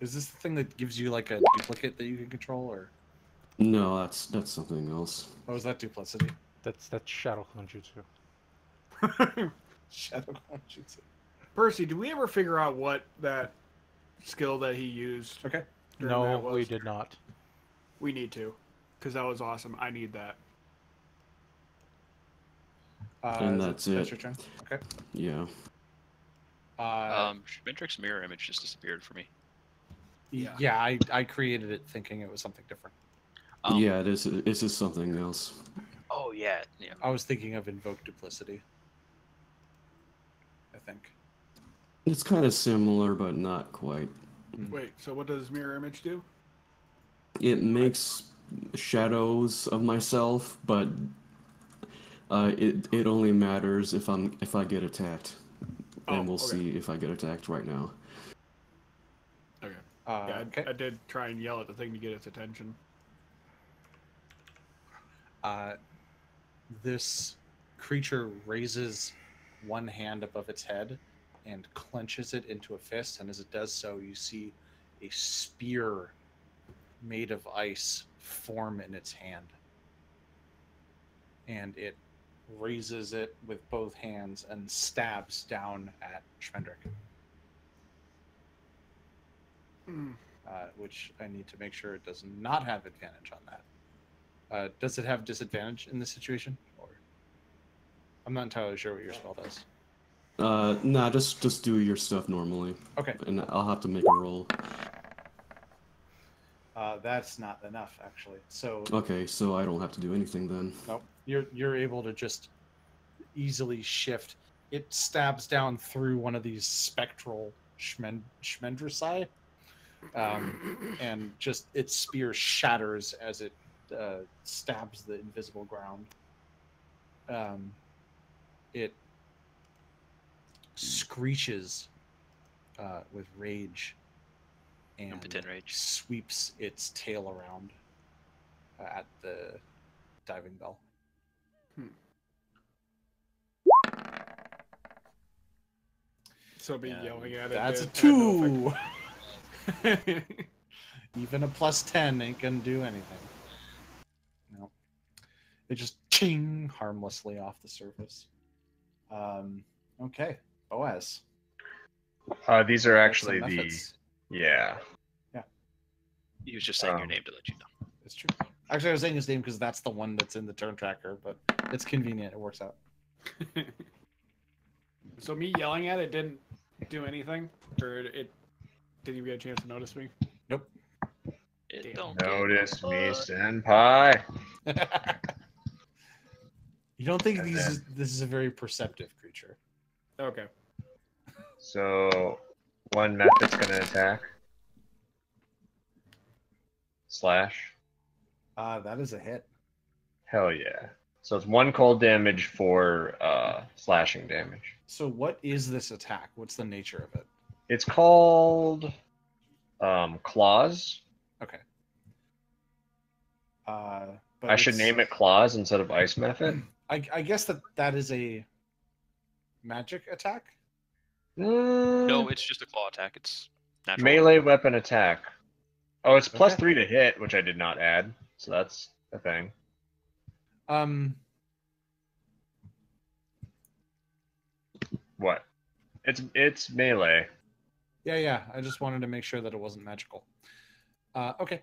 Is this the thing that gives you like a duplicate that you can control, or No, that's something else. what was that duplicity? That's Shadow Clone-Jutsu. Shadow Jutsu. Percy, did we ever figure out what that skill that he used? Okay. during No, that was? we did not. We need to, because that was awesome. I need that. And That's it. your turn. Okay. Yeah. Schmendrick's mirror image just disappeared for me. Yeah, I created it thinking it was something different. Yeah, this is something else. Oh yeah, yeah. I was thinking of Invoke Duplicity. I think. It's kind of similar, but not quite. Wait, so what does mirror image do? It makes shadows of myself, but it only matters if I get attacked, and we'll see if I get attacked right now. Okay. Yeah, Okay. I did try and yell at the thing to get its attention. This creature raises one hand above its head and clenches it into a fist, and as it does so, you see a spear made of ice form in its hand. And it raises it with both hands and stabs down at Schmendrick. Which I need to make sure it does not have advantage on that. Does it have disadvantage in this situation? Or I'm not entirely sure what your spell does. Nah, just do your stuff normally. Okay. And I'll have to make a roll. That's not enough, actually. So Okay, so I don't have to do anything then. nope, you're able to just easily shift. It stabs down through one of these spectral Schmendrici, and just its spear shatters as it stabs the invisible ground. It screeches with rage and Impotent rage. sweeps its tail around at the diving bell. So be And yelling at it. that's a had no 2. effect. Even a +10 ain't gonna do anything. No. It just ching harmlessly off the surface. Okay, Boaz. These are That's actually some the methods. yeah. He was just saying your name to let you know. It's true. Actually, I was saying his name because that's the one that's in the turn tracker, but it's convenient. It works out. So me yelling at it didn't do anything, or it didn't even get a chance to notice me. Nope. It Damn. don't give a Notice me, fuck. senpai. You don't think And this is a very perceptive creature? Okay. So one method's gonna attack. Slash. That is a hit. Hell yeah. So it's 1 cold damage for slashing damage. So what is this attack? What's the nature of it? It's called claws. Okay. But I should name it claws instead of ice method. I guess that is a magic attack. No, it's just a claw attack. It's natural. Melee weapon attack. Oh, it's plus Okay. 3 to hit, which I did not add. So that's a thing. What? It's melee. Yeah. I just wanted to make sure that it wasn't magical. Okay.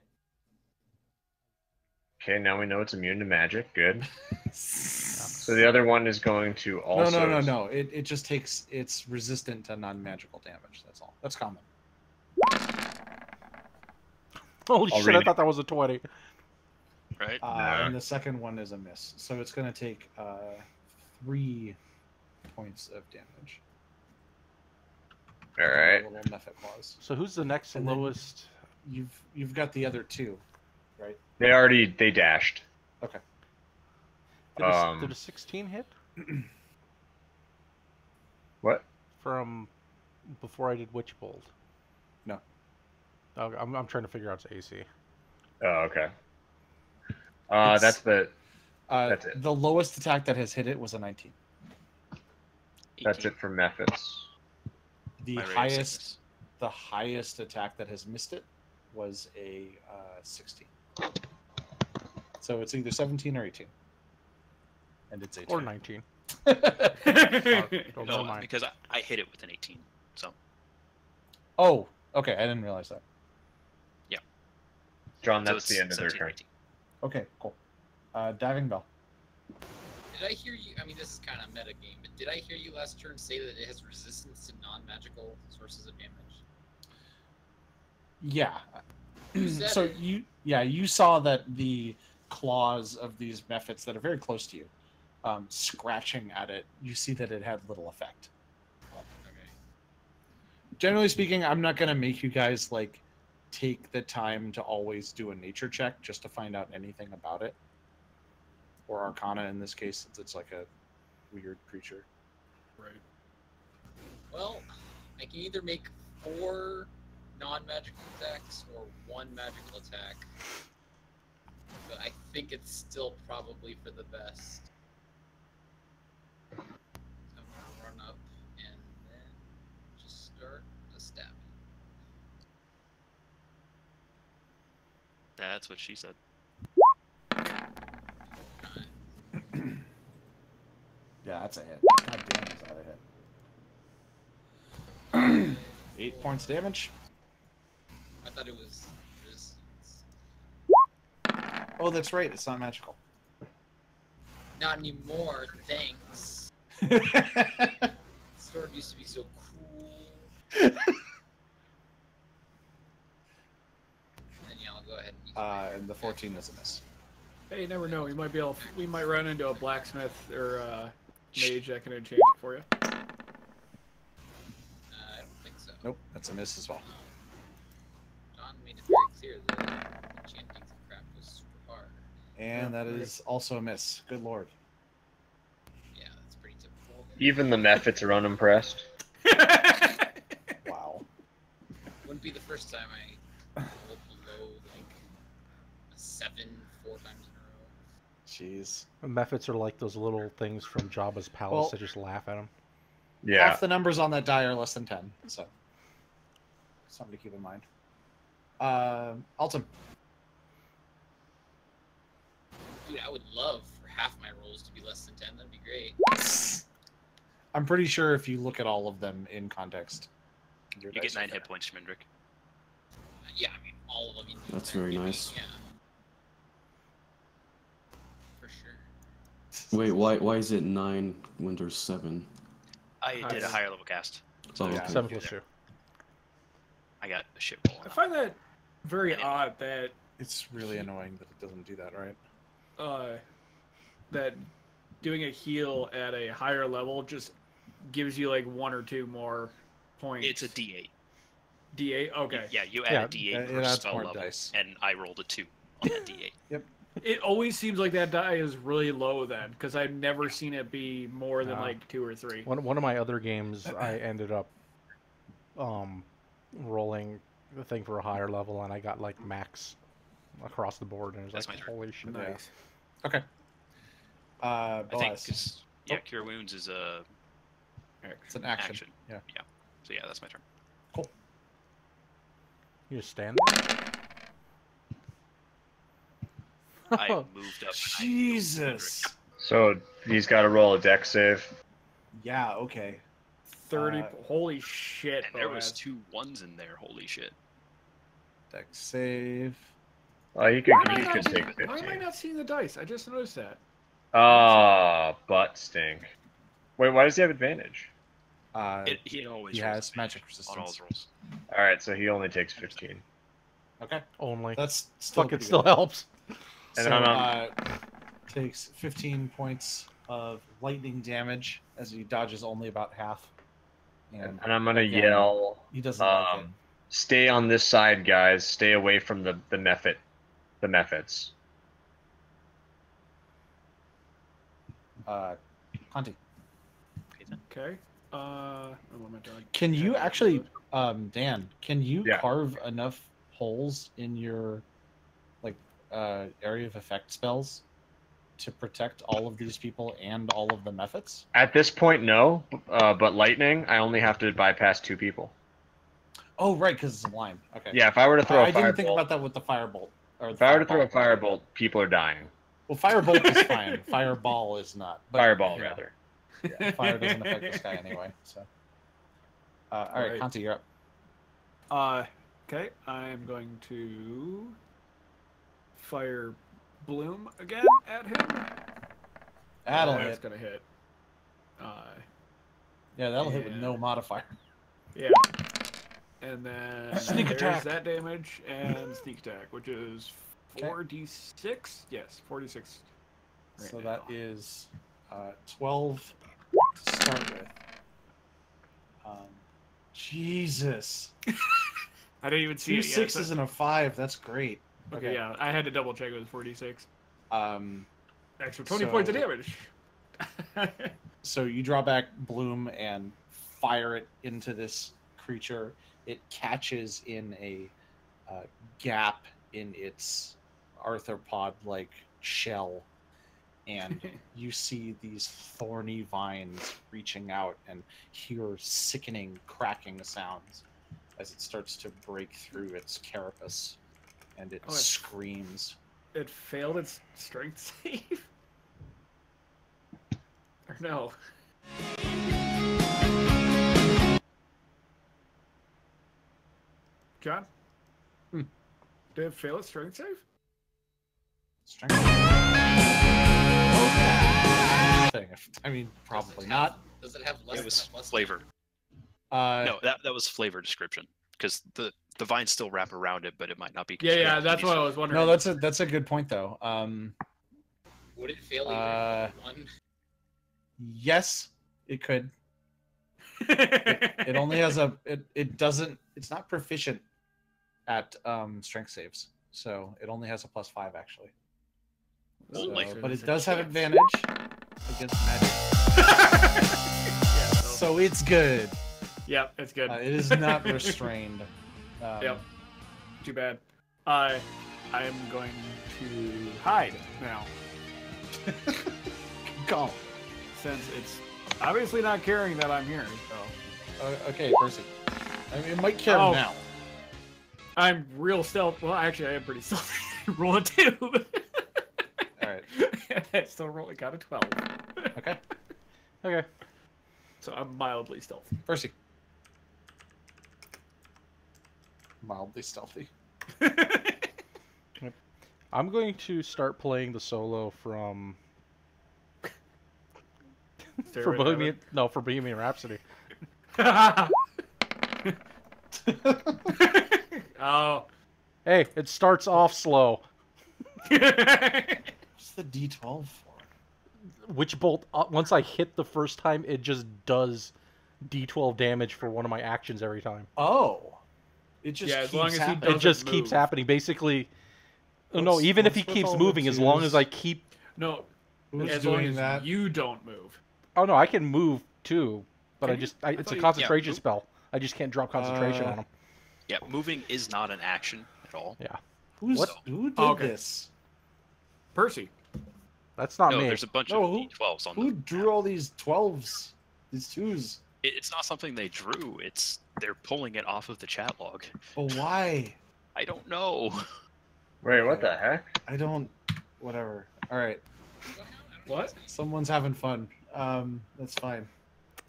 Okay, now we know it's immune to magic. Good. So the other one is going to also. No. It just takes. It's resistant to non-magical damage. That's all. That's common. Holy I'll shit! read I it. thought that was a 20. Right? And the second one is a miss. So it's going to take 3 points of damage. All right. Little method clause. So who's the next And then- lowest? You've got the other 2, right? They dashed. Okay. Did a 16 hit What? from before I did Witch Bolt? No. Oh, I'm trying to figure out its AC. Oh, okay. It's- That's it. The lowest attack that has hit it was a 19. That's 18. it for methods. The My rate of highest sickness. the highest attack that has missed it was a 16. So it's either 17 or 18. And it's 18. Or 19. Oh, Never No, mind. because I hit it with an 18. So Oh, okay. I didn't realize that. John, so that's it's the end of their 17 or turn. 18. Okay, cool. Diving Bell. Did I hear you? I mean, this is kind of meta game, but did I hear you last turn say that it has resistance to non-magical sources of damage? Yeah. You said So it. you saw that the claws of these methods that are very close to you, scratching at it, you see that it had little effect. Okay. Generally speaking, I'm not gonna make you guys like take the time to always do a nature check just to find out anything about it, or Arcana in this case, since it's like a weird creature. Right. Well, I can either make 4 non-magical attacks or 1 magical attack, but I think it's still probably for the best. So I'm gonna run up and then just start the stabbing. That's what she said. Yeah, that's a hit. God damn, is that a hit? 8 points damage. I thought it was resistance. Oh, that's right. It's not magical. Not anymore, thanks. Sword used to be so cool. And yeah, I'll go ahead and use my And the 14 is a miss. Hey, you never know. We might run into a blacksmith or mage that can change it for you. I don't think so. Nope, that's a miss as well. John made it very clear that enchanting some crap was super hard. And that is also a miss. Good lord. Yeah, that's pretty typical. Even the methods are unimpressed. Wow. Wouldn't be the first time I rolled below like a 7 4 times in a row. Jeez. Methods are like those little things from Jabba's palace Well- that just laugh at him. Yeah. Half the numbers on that die are less than 10, so something to keep in mind. Altum. Dude, I would love for half my rolls to be less than 10. That'd be great. I'm pretty sure if you look at all of them in context, your You dice get are 9 fair. hit points, Schmendrick. Yeah, I mean, all of them. You That's know, very maybe, nice. Yeah. For sure. Wait, why is it 9 when there's 7? I did a Nice. higher level cast. Oh, yeah. okay. 7 plus 2. I got a shit roll. I find that very odd that It's really annoying that it doesn't do that, right? That doing a heal at a higher level just gives you like 1 or 2 more points. It's a D8. D8? Okay. Yeah, you add Yeah, a D8 per it adds spell more level, dice. and I rolled a 2 on that D8. It always seems like that die is really low then, because I've never seen it be more than like 2 or 3. One of my other games, I ended up rolling the thing for a higher level, and I got like max across the board, and it was That's like, my turn. holy shit. Nice. Okay. I think Boaz. because Cure Wounds is a It's an action. Yeah. So yeah, that's my turn. You just stand there? I moved up. and I healed Jesus. So he's got to roll a dex save. Yeah. Okay. 30. Holy shit. And there was Boaz. 2 1s in there. Holy shit. Dex save. You could Why am I take not 15. seeing the dice? I just noticed that. Butt stink. Wait, why does he have advantage? He always He rolls has magic on all his resistance. rolls. All right, so he only takes 15. Okay. Only. That's still Fuck, it pretty still good. helps. And So, then takes 15 points of lightning damage as he dodges only about half. And I'm gonna again, yell. He doesn't like it. Stay on this side, guys. Stay away from the methods. Conti. Okay, then. Okay. What am I doing? Can you actually, Dan? Can you Yeah. carve enough holes in your area of effect spells to protect all of these people and all of the methods? At this point, no. But lightning, I only have to bypass 2 people. Oh, right, because it's a line. Okay. Yeah, if I were to throw I a firebolt, didn't think about that with the firebolt. Or the if I were to throw a fireball. firebolt, people are dying. Well, firebolt is fine. Fireball is not. But, Fireball, yeah, rather. Yeah, fire doesn't affect this guy anyway. So. All right, Right. Conti, you're up. Okay. I'm going to fire Bloom again at him. That'll That's hit. gonna hit. Yeah, that'll hit with and- no modifier. Yeah. And then Sneak there's attack. that damage and sneak attack, which is Okay. 4d6. Yes, 4d6. right So now. that is 12 to start with. Jesus. I didn't even see Two it yet. sixes and a 5. That's great. Okay, yeah, I had to double check it was 4d6. Um, Extra 20 points of So- damage. so you draw back Bloom and fire it into this creature. It catches in a gap in its arthropod-like shell, and you see these thorny vines reaching out and hear sickening cracking sounds as it starts to break through its carapace, and it Oh, it's- screams. It failed its strength save? Or no? John? Hmm. Did it fail its strength save? Strength. Thing. I mean, probably not. Does it have less? It was less flavor. No, that was flavor description because the vines still wrap around it, but it might not be. Yeah, constructed that's to be what I so- was wondering. No, that's a good point though. Would it fail even one? Yes, it could. It only has a it doesn't it's not proficient at strength saves, so it only has a +5 actually. Well, So- like- but it does have advantage against magic, Yeah, so it's good. Yep, it's good. It is not restrained. Yep. Too bad. I am going to hide now, Go. since it's obviously not caring that I'm here. So Okay, Percy. I mean, it might care Oh. now. I'm real stealth. Well, actually, I am pretty stealthy. Roll a 2. All right. I still rolling got a 12. Okay, Okay. So I'm mildly stealthy. Percy. Mildly stealthy. I'm going to start playing the solo from Stairway to Heaven. for Bohemian Rhapsody. Oh, Hey, it starts off slow. What's the D12 for? Witch bolt. Once I hit the first time, it just does D12 damage for one of my actions every time. Oh. It just Yeah, as keeps long as he happening. It just Doesn't keeps move. happening. Basically, no. What's- Even if he what's with keeps all the moving, as long as twos? I keep. No, Who's as long doing as that? you don't move. Oh no, I can move too, but Can you? I it's thought a you- concentration Yeah. spell. I just can't drop concentration Uh, on him. Yeah, moving is not an action at all. Yeah, Who did Okay. this? Percy. that's not No, me. there's a bunch No, of who- D12s on Who the drew all these 12s? These 2s? It's not something they drew. It's they're pulling it off of the chat log. But why? I don't know. Wait, what the heck? I don't. Whatever. All right. What? Someone's having fun. That's fine.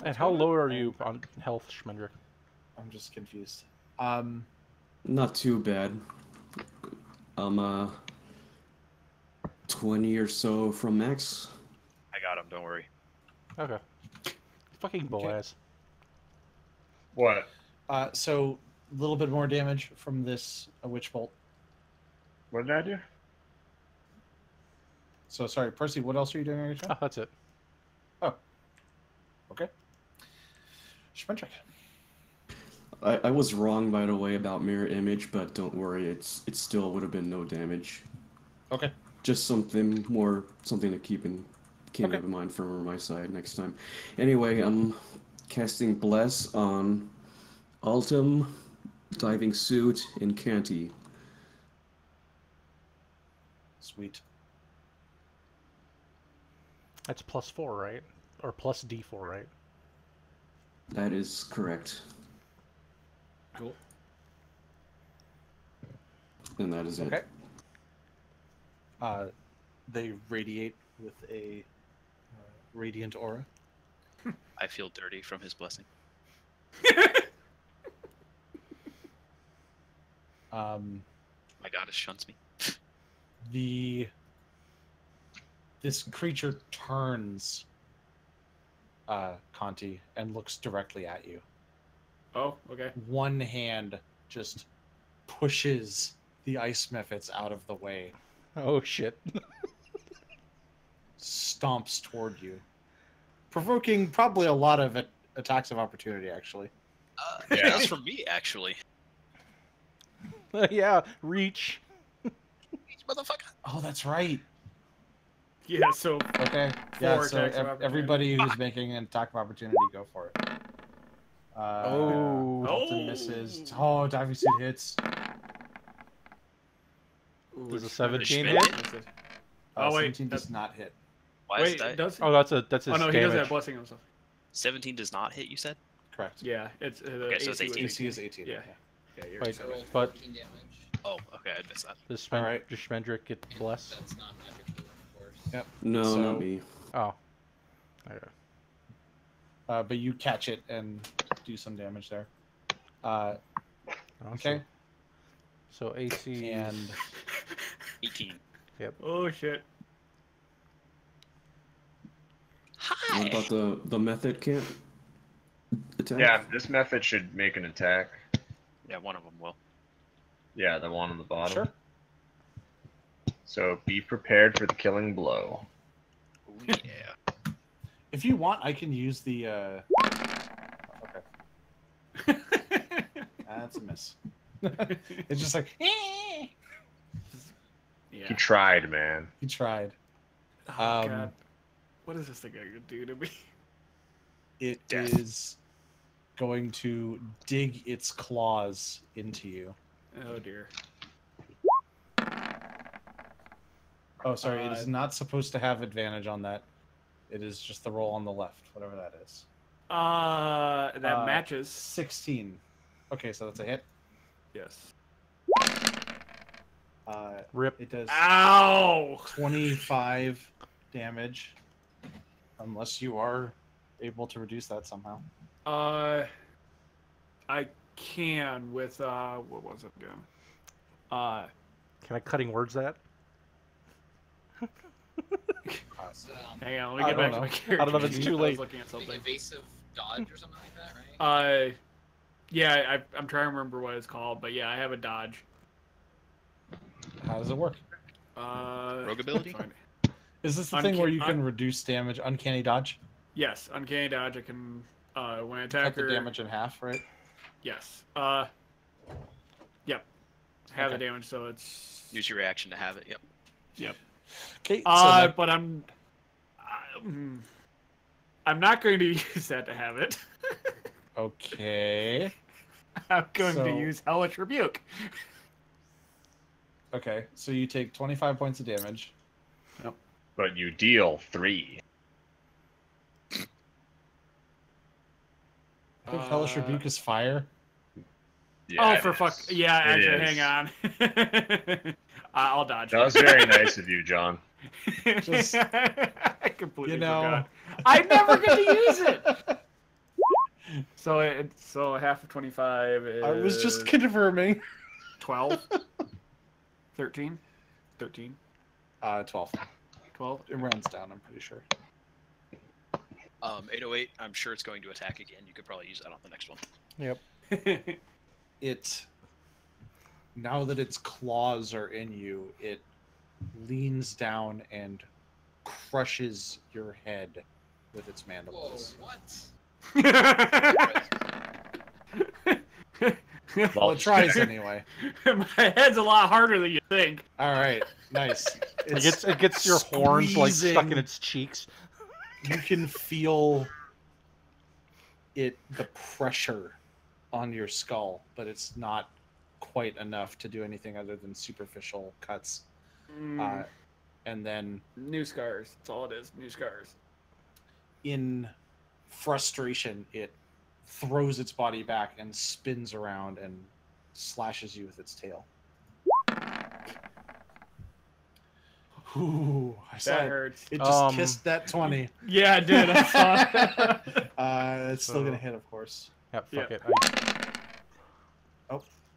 And how low are you on health, Schmendrick? I'm just confused. Not too bad. I'm 20 or so from max. I got him. Don't worry. Okay. Fucking Boaz. What? So a little bit more damage from this witch bolt. What did I do? So sorry, Percy. What else are you doing on your turn? Oh, that's it. Okay. Schmendrick. I was wrong, by the way, about mirror image, but don't worry, it still would have been no damage. Okay. Just something to keep Okay. in mind from my side next time. Anyway, I'm casting Bless on Altum, Diving Suit, and Canty. Sweet. That's +4, right? Or plus D4, right? That is correct. Cool. And that is Okay. it. They radiate with a radiant aura. I feel dirty from his blessing. My goddess shuns me. This creature turns, Conti, and looks directly at you. Oh, okay. One hand just pushes the ice mephits out of the way, Oh shit. stomps toward you, provoking probably a lot of attacks of opportunity, actually. Yeah. That's from me, actually. Yeah, reach. Motherfucker. Oh, that's right. Yeah, so Okay. Yeah, Four so attacks of opportunity. everybody who's making an attack of opportunity, go for it. Oh. Alton misses. Oh, diving suit hits. Does a Ooh, 17 Schmidt. hit? Oh, wait, 17 does not hit. Why Wait, is that? does Oh, that's his Oh no, he damage. doesn't have blessing on himself. 17 does not hit, you said? Correct. Yeah, it's Okay, so it's AC was 18. AC is 18. Yeah. Yeah, you're Wait, So roll but 14 damage. Oh, okay, I missed that. does Alright. Schmendrick get bless? That's not magical, of course. Yep. No, So- not me. Oh. Okay. But you catch it and do some damage there. Oh, Okay. So AC And 18. Oh shit. Hi! What about the method can't attack? Yeah, this method should make an attack. Yeah, one of them will. Yeah, the one on the bottom. sure. So be prepared for the killing blow. Ooh, yeah. If you want, I can use the. Okay. That's a miss. It's just like Yeah. He tried, man. he tried. Oh Um, god. What is this thing gonna do to me? It is Death. going to dig its claws into you. Oh dear. Oh, sorry. It is not supposed to have advantage on that. It is just the roll on the left, whatever that is. That matches. 16. Okay, so that's a hit. Yes. Rip. It does Ow! 25 damage, unless you are able to reduce that somehow. I can with what was it again? Can I cutting words that? So, Hang on, let I me get don't back know. to my character. I don't know if it's sheet. too I was late. looking at like something. evasive dodge or something like that, right? Yeah, I'm trying to remember what it's called, but yeah, I have a dodge. How does it work? Rogue ability? fine. Is this the thing where you Unca- can reduce damage, uncanny dodge? Yes, uncanny dodge. I can when Cut attacker. the damage in half, right? Yes. Yep. Have the Okay. damage, so it's. Use your reaction to have it. Yep. Yep. Okay. So But I'm not going to use that to have it. okay. I'm going to So- use Hellish Rebuke. Okay. So you take 25 points of damage. But you deal 3. I think Hellish Rebuke is fire. Yeah, oh, for it fuck. is. Yeah, It actually, is. hang on. I'll dodge. That was very nice of you, John. Just- I completely You know. forgot. I never get to use it. So half of 25 is. I was just confirming. 12. 13. 13. 12. 12. It rounds down, I'm pretty sure. 808. I'm sure it's going to attack again. You could probably use that on the next one. Yep. It, now that its claws are in you, it leans down and crushes your head with its Whoa, mandibles. what? Well, it tries anyway. My head's a lot harder than you think. All right, nice. It gets your horns like stuck in squeezing. its cheeks. You can feel the pressure on your skull, but it's not quite enough to do anything other than superficial cuts. And then New scars. That's all it is. New scars. in frustration, it throws its body back and spins around and slashes you with its tail. Ooh, I saw That it. hurts. It just Um, kissed that 20. Yeah, I did. I saw it. It's still gonna hit, of course. Yep, fuck Yeah. it.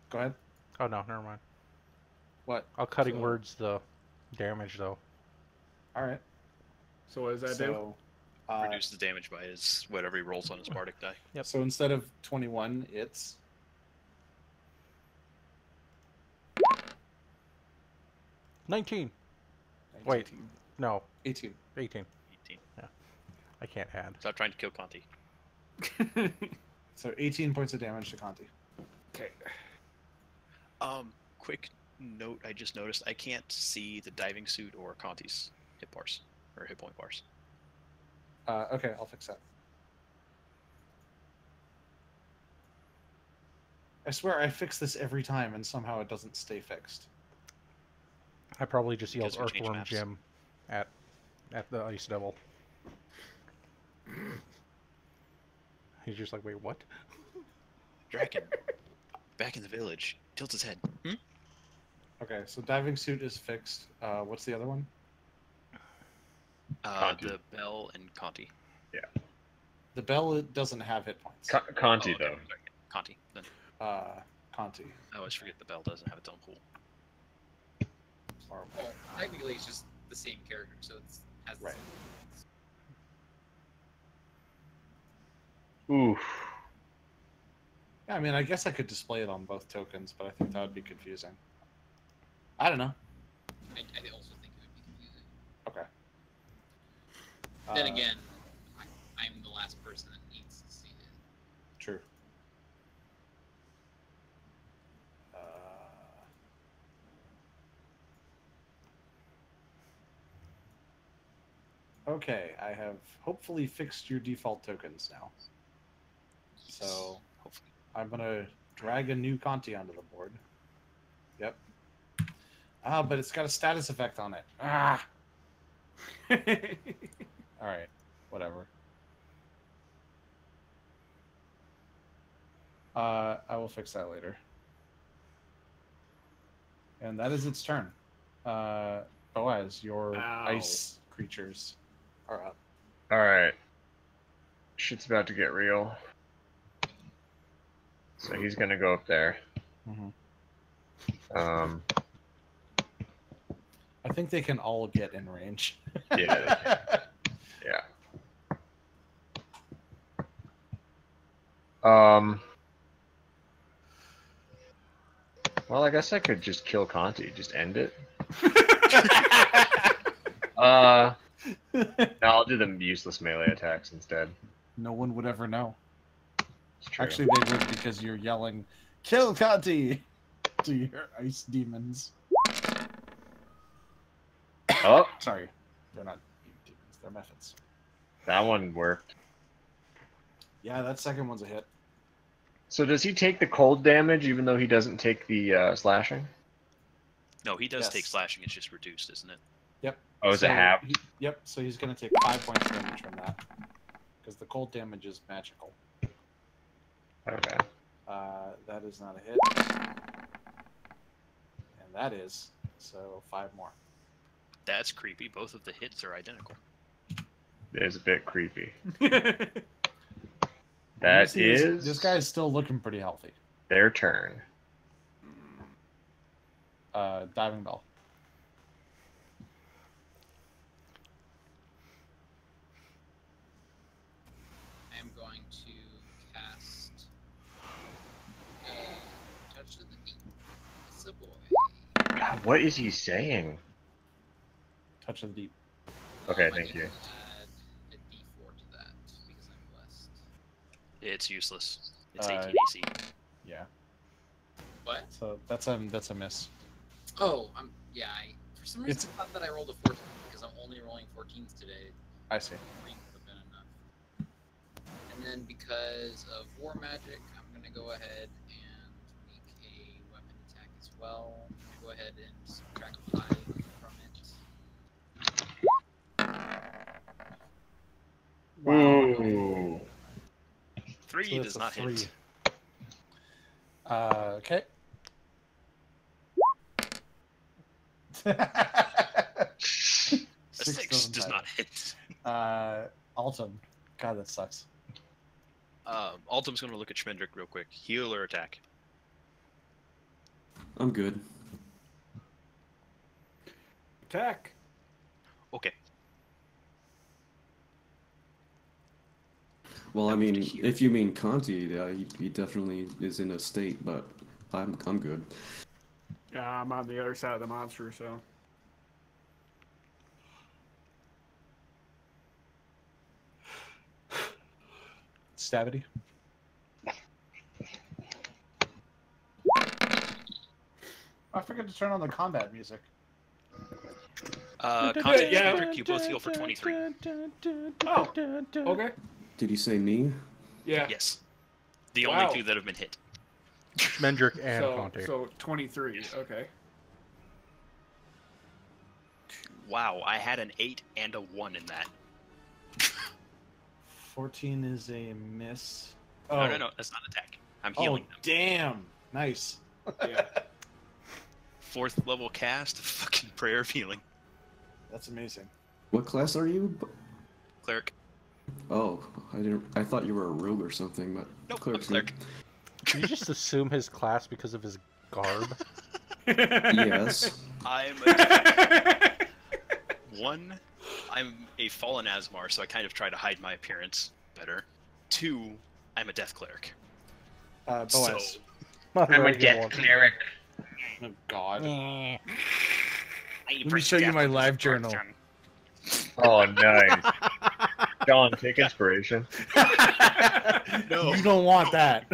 Go ahead. Oh no, never mind. What? I'll cutting So- words the damage though. All right. So what does that do? So, Reduce the damage by his whatever he rolls on his bardic die. so instead of 21, it's 19. Wait, no, 18. 18. 18. I can't add. Stop trying to kill Conti. So 18 points of damage to Conti. Okay. Quick note I just noticed. I can't see the diving suit or Conti's hit bars or hit point bars. Okay, I'll fix that. I swear I fix this every time and somehow it doesn't stay fixed. I probably just yelled Because we changed Earthworm maps. Jim at the Ice Devil. He's just like, wait, what? Draken, back in the village, tilts his head. Hmm? Okay, so diving suit is fixed. What's the other one? Conti. The bell and Conti. The bell doesn't have hit points. Conti, okay, though. sorry. Conti. Then Conti. I always forget the bell doesn't have its own pool. Or, Well, technically, it's just the same character, so it's has the Right. same. Oof. yeah, I mean, I guess I could display it on both tokens, but I think that would be confusing. I don't know. I also think it would be confusing. Okay. Then again, I'm the last person that needs to see it. True. Okay, I have hopefully fixed your default tokens now. So Hopefully. I'm gonna drag a new Conti onto the board. Yep. Ah, but it's got a status effect on it. Ah. All right. Whatever. I will fix that later. And that is its turn. Boaz, your Ow. ice creatures are up. Alright. Shit's about to get real. So he's gonna go up there. Um, I think they can all get in range. yeah. Yeah. Well, I guess I could just kill Conti. Just end it. No, I'll do the useless melee attacks instead. No one would ever know. It's true. Actually, they would because you're yelling, "Kill Conti!" to your ice demons. Oh, Sorry, they're not demons. They're methods. that one worked. Yeah, that second one's a hit. So does he take the cold damage even though he doesn't take the slashing? No, he does Yes. take slashing. It's just reduced, isn't it? Yep. Oh, is it half? Yep. So he's gonna take 5 points damage from that because the cold damage is magical. Okay. That is not a hit, and that is so 5 more. That's creepy. Both of the hits are identical. It is a bit creepy. You That see is this guy is still looking pretty healthy. their turn. Diving bell. I am going to cast Touch of the Deep. It's a boy. God, what is he saying? Touch of the deep. Okay, I thank can you. Add a D4 to that because I'm blessed. It's useless. It's Uh, 18 AC. Yeah. What? So that's a miss. Oh, yeah. For some reason, I thought that I rolled a 14 because I'm only rolling 14s today. I see. 3 would have been enough. And then because of war magic, I'm gonna go ahead and make a weapon attack as well. I'm gonna go ahead and subtract 5 from it. Ooh. 3 So that's does a not 3. hit. Okay. A 6 6 does hit. not hit. Altum. God, that sucks. Altum's going to look at Schmendrick real quick. Heal or attack? I'm good. Attack. Okay. Well, I That was mean, just huge. if you mean Conti, he definitely is in a state, but I'm good. Yeah, I'm on the other side of the monster, so. Stavity. I forgot to turn on the combat music. Conti and Yeah. Schmendrick, you both heal for 23. Oh, okay. Did you say me? Yeah. Yes. The Wow. only 2 that have been hit. Schmendrick and So, Conte. so 23. Okay. Wow, I had an 8 and a 1 in that. 14 is a miss. No, no, no, that's not attack. I'm healing them. Damn. Nice. Yeah. 4th level cast, fucking prayer of healing. That's amazing. What class are you? Cleric. Oh, I thought you were a rogue or something, but Nope, I'm cleric's cleric. Did you just assume his class because of his garb? good. Yes. I'm a fallen Asmar, so I kind of try to hide my appearance better. 2, I'm a death cleric. Boaz. So, Not a I'm a very good death one. cleric. Oh, God. Eh. Let me show you my live journal. Oh, nice. John, take inspiration. No. You don't want that.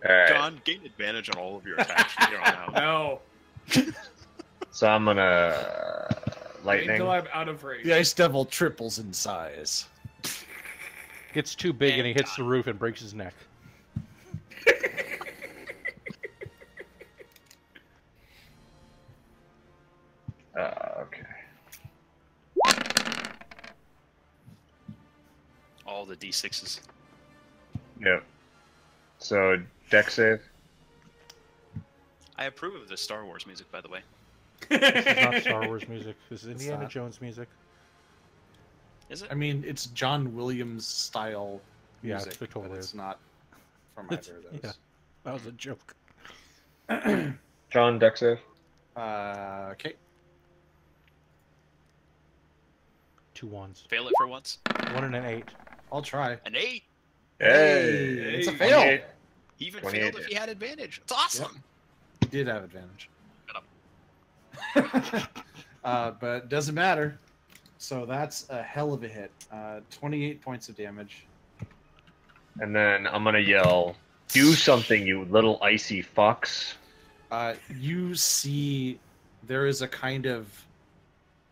Alright, John, gain advantage on all of your attacks from here on out. No. so I'm gonna Wait lightning. until I'm out of range. The ice devil triples in size. Gets too big and And he hits the roof and breaks his neck. Okay. All the d6s. Yep. So deck save. I approve of the Star Wars music, by the way. This is not Star Wars music. This is Indiana not. Jones music. Is it? I mean, it's John Williams style Yeah, music, it totally but it's is. not from It's- either of those. yeah. That was a joke. John, deck save. Okay. 2 1s. Fail it for once. 1 and an 8. I'll try. An 8. Hey, It's a Hey. fail. Okay. He even 28 failed if he had advantage. It's awesome. He did have advantage. But it doesn't matter. So that's a hell of a hit. 28 points of damage. And then I'm gonna yell, "Do something, you little icy fucks!" You see there is a kind of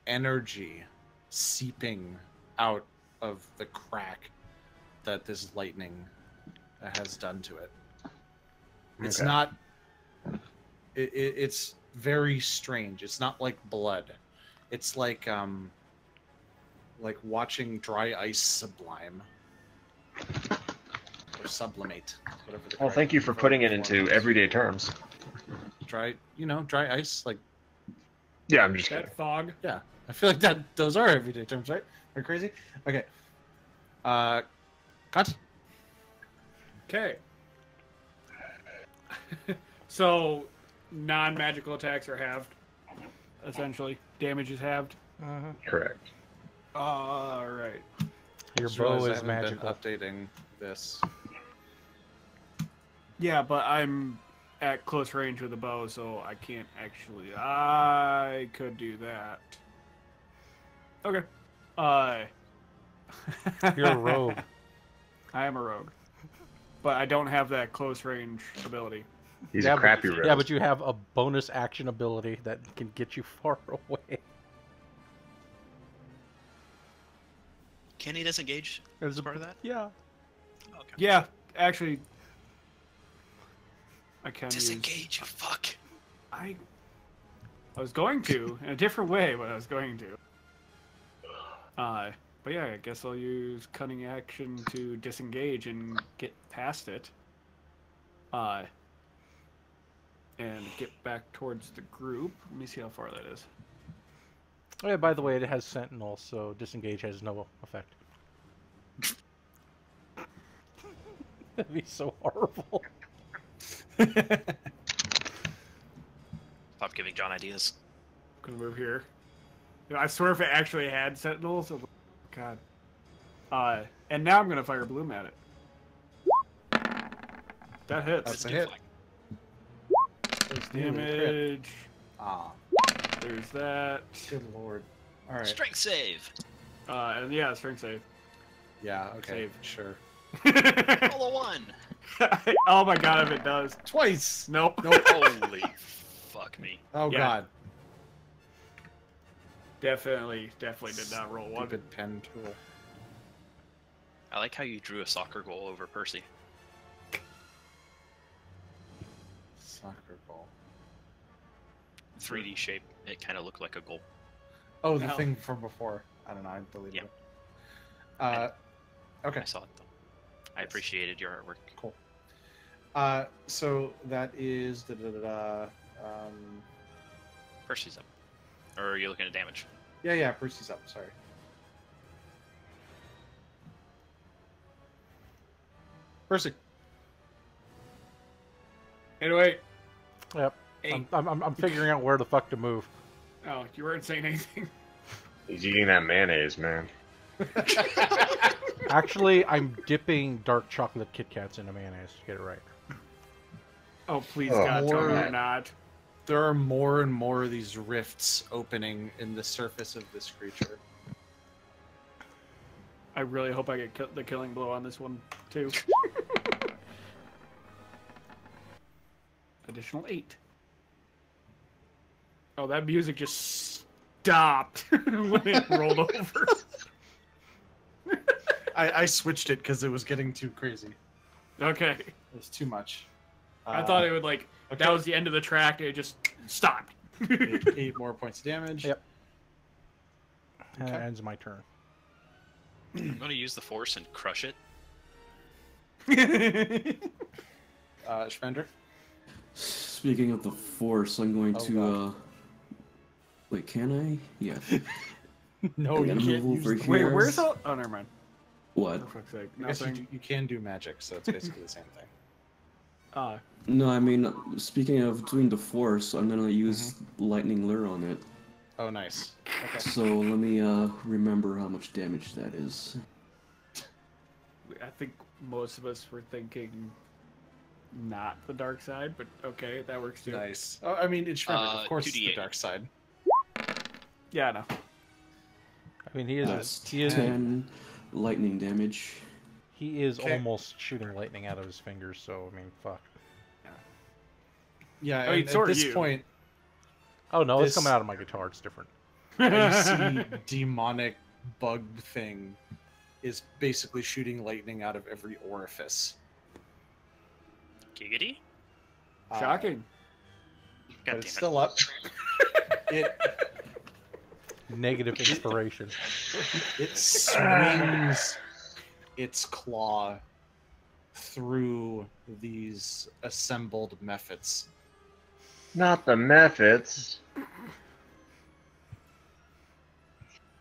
energy seeping out of the crack that this lightning has done to it. It's Okay. not. It's very strange. It's not like blood. It's like watching dry ice sublime or sublimate, whatever. Well, thank you for putting it into everyday terms. dry ice. Like, Yeah, I'm just kidding. That fog. yeah, I feel like those are everyday terms, right? Are you crazy? Okay. Cut. Okay. So, non-magical attacks are halved. Essentially, damage is halved. Correct. All right. Your Just bow realized I is haven't been magical. updating this. Yeah, but I'm at close range with a bow, so I can't actually. I could do that. Okay. You're a rogue. I am a rogue, but I don't have that close range ability. He's Yeah, a but- crappy rogue. Yeah, but you have a bonus action ability that can get you far away. Can he disengage There's as part of that? Yeah. Okay. Yeah, actually, I can use. Disengage, you fuck. I was going to in a different way, but I was going to. But yeah, I guess I'll use cunning action to disengage and get past it. And get back towards the group. Let me see how far that is. Oh, yeah, by the way, it has Sentinel, so disengage has no effect. That'd be so horrible. Stop giving John ideas. Gonna move here. You know, I swear if it actually had sentinels, oh god. And now I'm gonna fire bloom at it. That hits. That's a hit. There's damage. Ah, There's that. good lord. All right. Strength save. And yeah, strength save. Yeah. Okay. Save. Sure. Roll a 1. Oh my god, if it does. Twice. Nope. Holy fuck me. Oh Yeah. god. Definitely did not roll one. Stupid pen tool. I like how you drew a soccer goal over Percy. Soccer ball. 3D shape. It kind of looked like a goal. Oh, the No. thing from before. I don't know. I deleted Yeah. it. Okay. I saw it though. I appreciated your artwork. Cool. So that is Percy's up. Or are you looking at damage? yeah, Percy's up. Sorry. Percy. Anyway. Yep. Hey. I'm figuring out where the fuck to move. Oh, you weren't saying anything. He's eating that mayonnaise, man. Actually, I'm dipping dark chocolate Kit Kats into mayonnaise to get it right. Oh, please, Oh. God, tell me More- you're not. There are more and more of these rifts opening in the surface of this creature. I really hope I get the killing blow on this one, too. Additional 8. Oh, that music just stopped when it rolled over. I switched it because it was getting too crazy. Okay. It was too much. I thought it would, like, okay. that was the end of the track, and it just stopped. 8 more points of damage. Yep. And Okay. that ends my turn. I'm going to use the force and crush it. Spender. Speaking of the force, I'm going Oh, to God. wait, can I? Yeah. No, I'm you gonna can't move use over the here. Wait, where's all... Oh, never mind. What? For fuck's sake. I guess Nothing. you can do magic, so it's basically the same thing. No, I mean, speaking of doing the force, I'm gonna use lightning lure on it. Oh, nice. Okay. So let me remember how much damage that is. I think most of us were thinking not the dark side, but okay, that works too. Nice. Oh, I mean, it's remember, of course, it's the 2d8. dark side. Yeah, I know. I mean, he is That's he is 10 lightning damage. he is Okay. almost shooting lightning out of his fingers. So I mean, fuck. Yeah, I mean, and so at are this you. point, Oh no, it's This- coming out of my guitar. It's different. AC demonic bug thing is basically shooting lightning out of every orifice. Giggity? Shocking. But God it's damn it. still up. It Negative inspiration. it swings its claw through these assembled mephits. Not the methods.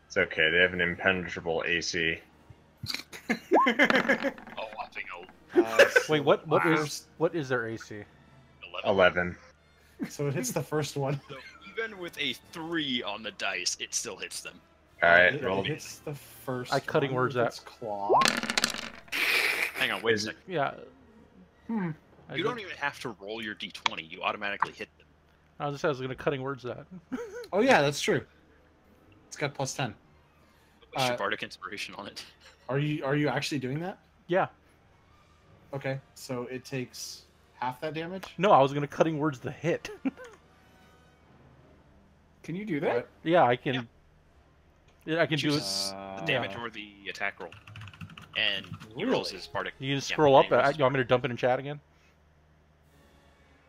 It's okay. They have an impenetrable AC. Oh, I think Wait, what? What Wow. is their AC? 11. 11. So it hits the first one. So even with a 3 on the dice, it still hits them. All right, It roll. hits the first. I cutting one words with that. its claw. Hang on, wait a Is it- second. Yeah. You don't even have to roll your d20. You automatically hit them. I was gonna cutting words that. Oh yeah, that's true. It's got plus 10. What's your Uh, bardic inspiration on it? Are you actually doing that? Yeah. Okay, so it takes half that damage. No, I was gonna cutting words the hit. Can you do that? What? Yeah, I can. Yeah, I can do it. Choose the damage or the attack roll. And he rolls Really? his bardic. You just yeah, scroll up. and he rolls his You want me to dump it in chat again?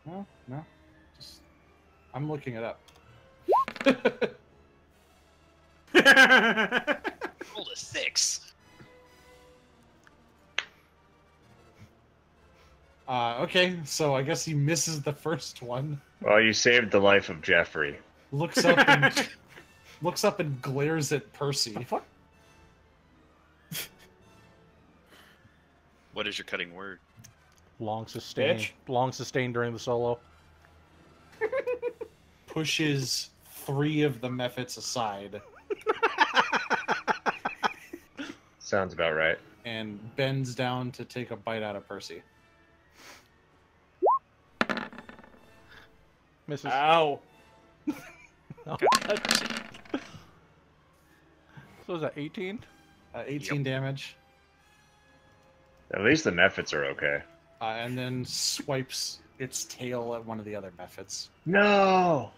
No, no. Just I'm looking it up. rolled a 6. Okay, so I guess he misses the first one. Well, you saved the life of Jeffrey. Looks up and looks up and glares at Percy. Fuck. What is your cutting word? Long sustain. Bitch. Long sustain during the solo. Pushes 3 of the mephits aside Sounds about right. and bends down to take a bite out of Percy. Misses. Ow. Oh. God damn it, Percy. So is that 18? 18 damage, At least the methods are okay. and then swipes its tail at one of the other mephits. No,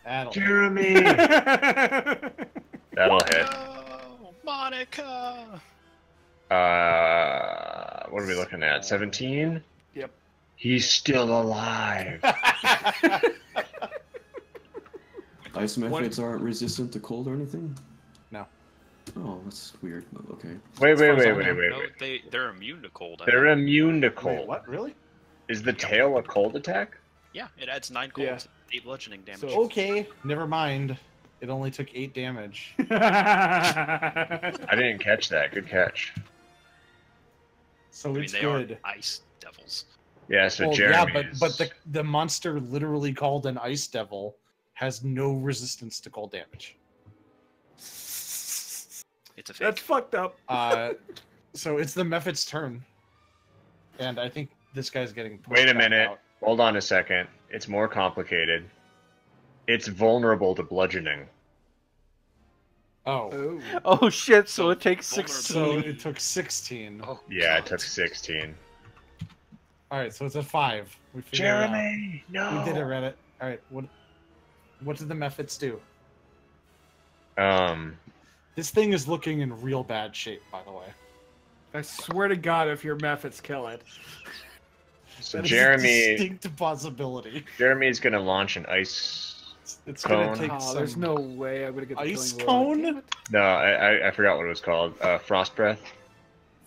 That'll Jeremy. That'll hit. No, Monica. What are we looking at? 17. Yep. He's still alive. Ice methods aren't resistant to cold or anything? No. Oh, that's weird. Okay. Wait. No, they're immune to cold. I They're think. immune to Wait, cold. what? Really? Is the tail a cold attack? Yeah, it adds 9 cold, Yeah. 8 bludgeoning damage. So- Okay, never mind. It only took 8 damage. I didn't catch that. Good catch. So I mean, it's they good. are ice devils. Yeah, so Well, Jeremy. yeah, but the monster literally called an ice devil has no resistance to cold damage. It's a fake. That's fucked up. So it's the mephit's turn, and I think this guy's getting. pushed Wait a back minute. out. Hold on a second. It's more complicated. It's vulnerable to bludgeoning. Oh, Oh. Oh shit! So So it takes vulnerable. 16. so it took 16. Oh, Yeah, it God. took 16. All right, so it's a 5. We figured it out. Jeremy, no. We did it, Reddit. All right, what did the mephits do? This thing is looking in real bad shape, by the way. I swear to God, if your methods kill it. So That is a Jeremy, distinct possibility. Jeremy's gonna launch an ice. It's gonna Cone. take Oh, some. there's no way I'm gonna get the Ice killing blow. cone? Damn it. No, I forgot what it was called. Frost breath.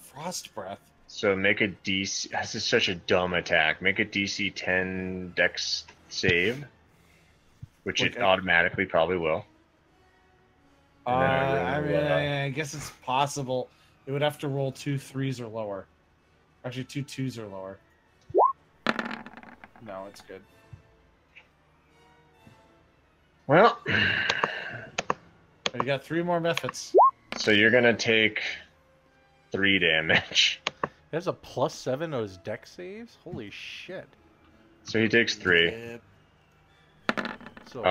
Frost breath. So make a DC. This is such a dumb attack. Make a DC 10 Dex save, which it Okay. automatically probably will. And then I really mean, roll. I guess it's possible. It would have to roll 2 3s or lower. Actually, 2 2s or lower. No, it's good. Well, You got 3 more methods. so you're gonna take 3 damage. There's a +7 on his deck saves? Holy shit. So he takes 3. Yep. So,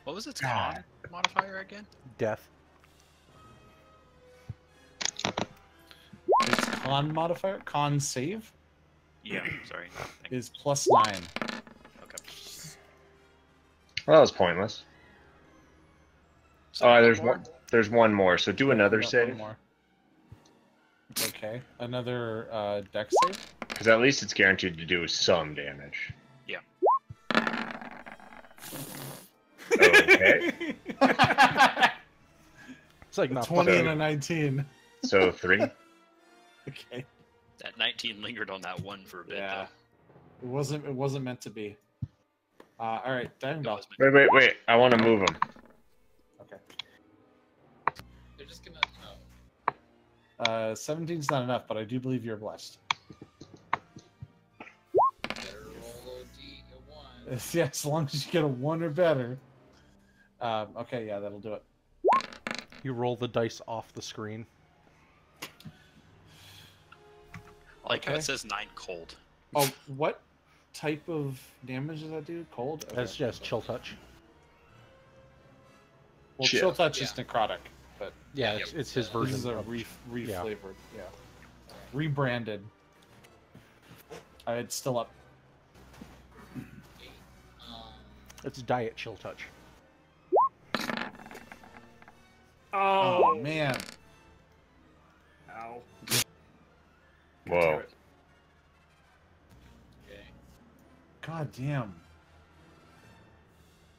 What was its con modifier again? death. Its con modifier, con save, Yeah, sorry. Thank is +9. Okay. Well, that was pointless. So Oh, one there's more? one. There's one more. So do Yep, another we got save, one more. Okay, another deck save. because at least it's guaranteed to do some damage. Yeah. Okay. It's like not 20 and fucking- a 19. So 3. Okay. That 19 lingered on that one for a bit, Yeah. though. It wasn't meant to be. All right, diving It bell. was meant- Wait. I want to move him. Okay. They're just gonna. Oh. 17's not enough, but I do believe you're blessed. Better roll a D1. Yeah, as long as you get a 1 or better. Okay, yeah, that'll do it. You roll the dice off the screen. I like how Okay. it says 9 cold. Oh, what type of damage does that do? Cold? Okay. That's just chill touch. Well, Chill. chill touch is Yeah. necrotic, but Yeah, Yep. it's his This version this is a of... reflavored. Yeah. Rebranded. It's still up. Okay. It's diet chill touch. Oh, man. Ow. Whoa. Okay. God damn.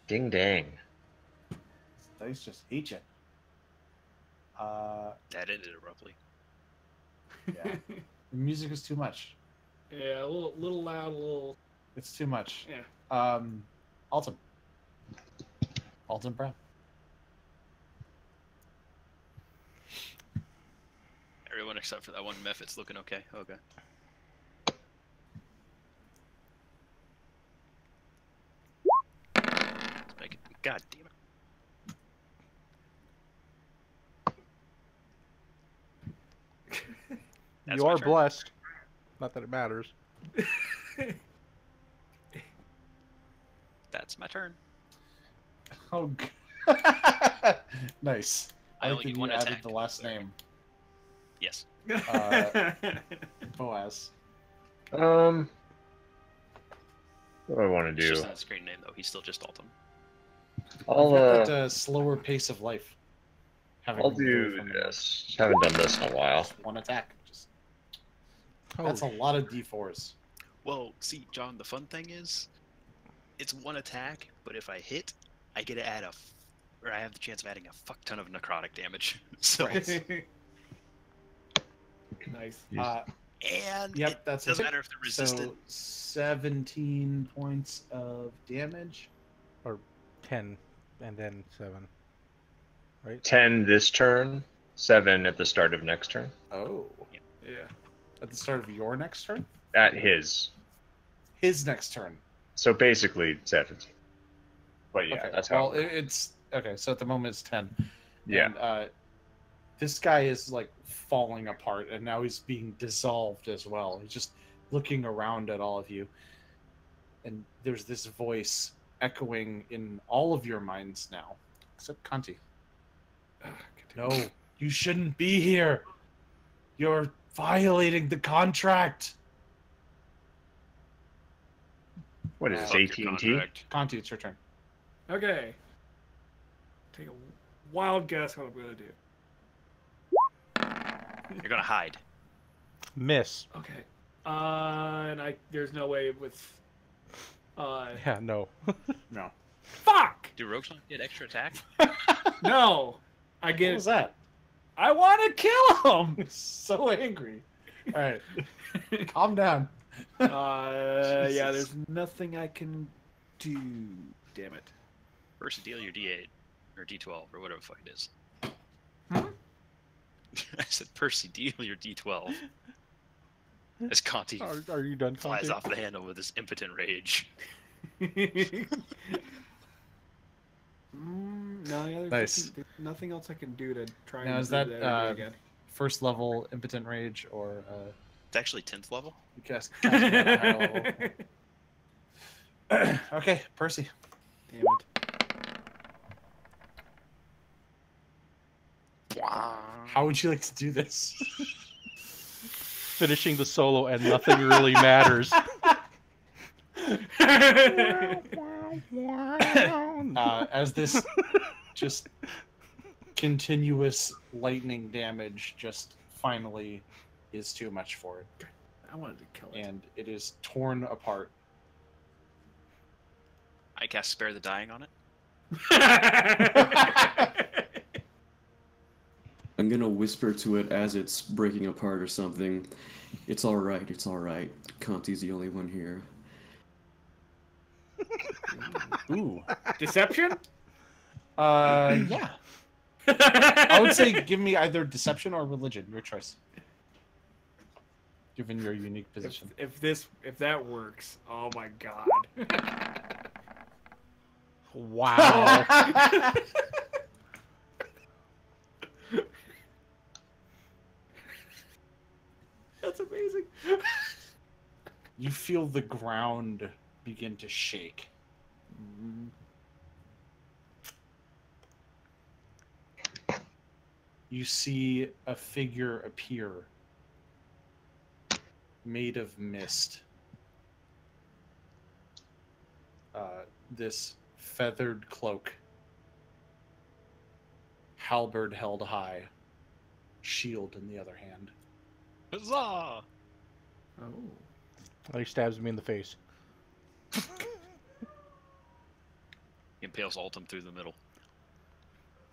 Ding dang. This dice just ate you. That ended abruptly. Yeah. The music is too much. Yeah, a little loud, a little. It's too much. Yeah. Alton. Alton Brown. Everyone except for that one Mephit's looking okay. Okay. Let's make it. God damn it. That's You my are turn. blessed. Not that it matters. That's my turn. Oh, nice. I I only think get you one added attack. the last name. Yes. Boaz. What do I want to It's do? just in the screen name, though. He's still just Altum. I'll You've got that slower pace of life. Having I'll moved away do from the- this. Just haven't done this in a while. Just one attack. Just, Oh, that's a lot of d4s. Well, see, John, the fun thing is, it's one attack, but if I hit, I get to add or I have the chance of adding a fuck ton of necrotic damage. So, Nice. and Yep, it that's doesn't it. matter if they're resistant. So 17 points of damage. or 10, and then 7. Right? 10 this turn, 7 at the start of next turn. Oh. Yeah. At the start of your next turn? At his. His next turn. So basically 17. But yeah, Okay. that's how. Well, it's okay. So at the moment it's 10. Yeah. And, this guy is like falling apart, and now he's being dissolved as well. He's just looking around at all of you, and there's this voice echoing in all of your minds now, except Conti. No, you shouldn't be here. You're violating the contract. What is this, Fuck your AT&T? contract. Conti, it's your turn. Okay. Take a wild guess what I'm gonna do. You're gonna hide. Miss. Okay. And there's no way with. Yeah, no. No. Fuck! Do rogues not get extra attack? No! I What get. was that? I want to kill him! So angry. All right, calm down. Yeah, Jesus. there's nothing I can do. Damn it. First, deal your D8 or D12 or whatever the fuck it is. Hmm? I said, Percy, deal your D12. As Conti Are you done, flies Conti? off the handle with his impotent rage. No, yeah, Nice. there's nothing else I can do to try Now, and is improve that, energy again. first level impotent rage or It's actually 10th level. you cast it at a higher level. Okay, Percy. Damn it. How would you like to do this? Finishing the solo and nothing really matters. As this just continuous lightning damage just finally is too much for it, I wanted to kill it. and it is torn apart. I cast Spare the Dying on it. I'm gonna whisper to it as it's breaking apart or something. It's all right. It's all right. Conti's the only one here. Ooh. Deception? Yeah. I would say give me either deception or religion, your choice. Given your unique position. If that works, oh my god. Wow. That's amazing. You feel the ground begin to shake. You see a figure appear made of mist. This feathered cloak, halberd held high, shield in the other hand. Huzzah! Oh. He stabs me in the face. Impales Altum through the middle.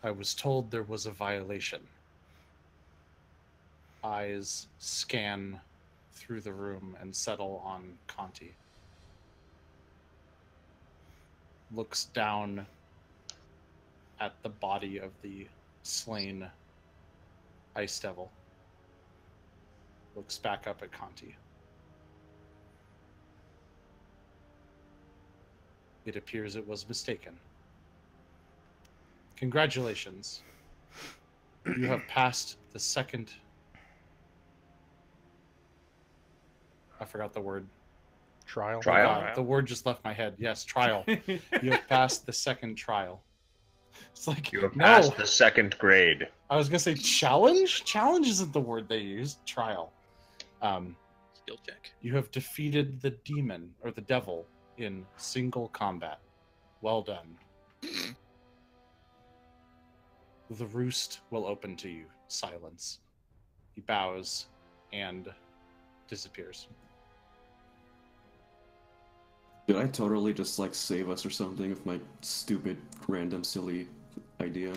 I was told there was a violation. Eyes scan through the room and settle on Conti. Looks down at the body of the slain Ice Devil. Looks back up at Conti. It appears it was mistaken. Congratulations. You have passed the second... I forgot the word. Trial. Trial. The word just left my head. Yes, trial. You have passed the second trial. It's like, You have no. passed the second grade. I was going to say challenge? Challenge isn't the word they used. Trial. Skill check. You have defeated the demon, or the devil, in single combat. Well done. The roost will open to you. Silence. He bows and disappears. Did I totally just like save us or something with my stupid, random, silly idea?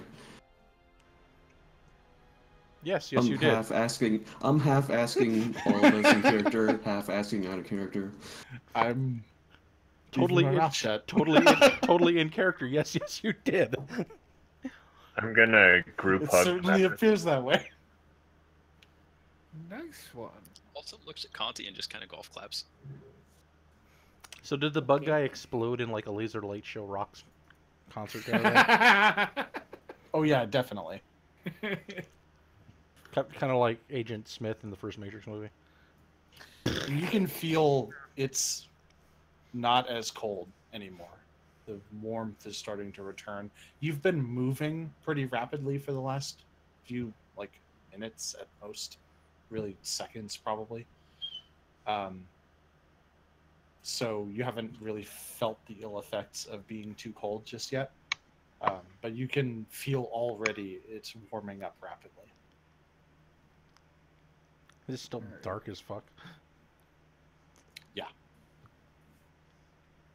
Yes, I'm you did. I'm half asking all of us in character, half asking out of character. I'm Totally keeping my in, mouth shut. totally in character. Yes, you did. I'm gonna group It hug. certainly them. appears that way. Nice one. Also looks at Conti and just kind of golf claps. So did the bug guy explode in like a Laser Light Show Rocks concert guy? Right? Oh yeah, definitely. Kind of like Agent Smith in the first Matrix movie. You can feel it's not as cold anymore. The warmth is starting to return. You've been moving pretty rapidly for the last few minutes at most, really seconds probably. So you haven't really felt the ill effects of being too cold just yet. But you can feel already it's warming up rapidly. It's still dark as fuck.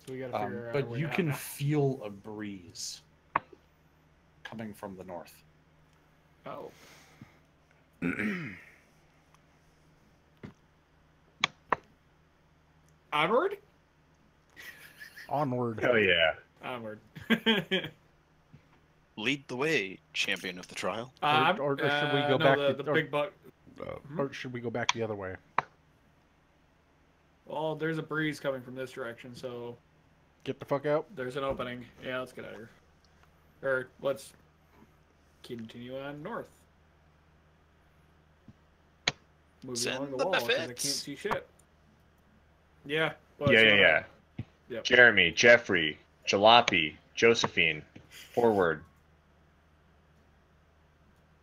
So we gotta figure out. a But way you out can now. feel a breeze coming from the north. Oh. Onward? Onward. Hell yeah. Onward. Lead the way, champion of the trial. Or should we go no, back The to- or- big buck. Or should we go back the other way? Well, there's a breeze coming from this direction, so Get the fuck out. there's an opening. Yeah, let's get out of here. Or let's continue on north. Move you Send along the the wall because I can't buffets. see shit. Yeah. Well, Yeah, so yeah, would I. yeah. Yep. Jeremy, Jeffrey, Jalopy, Josephine, forward,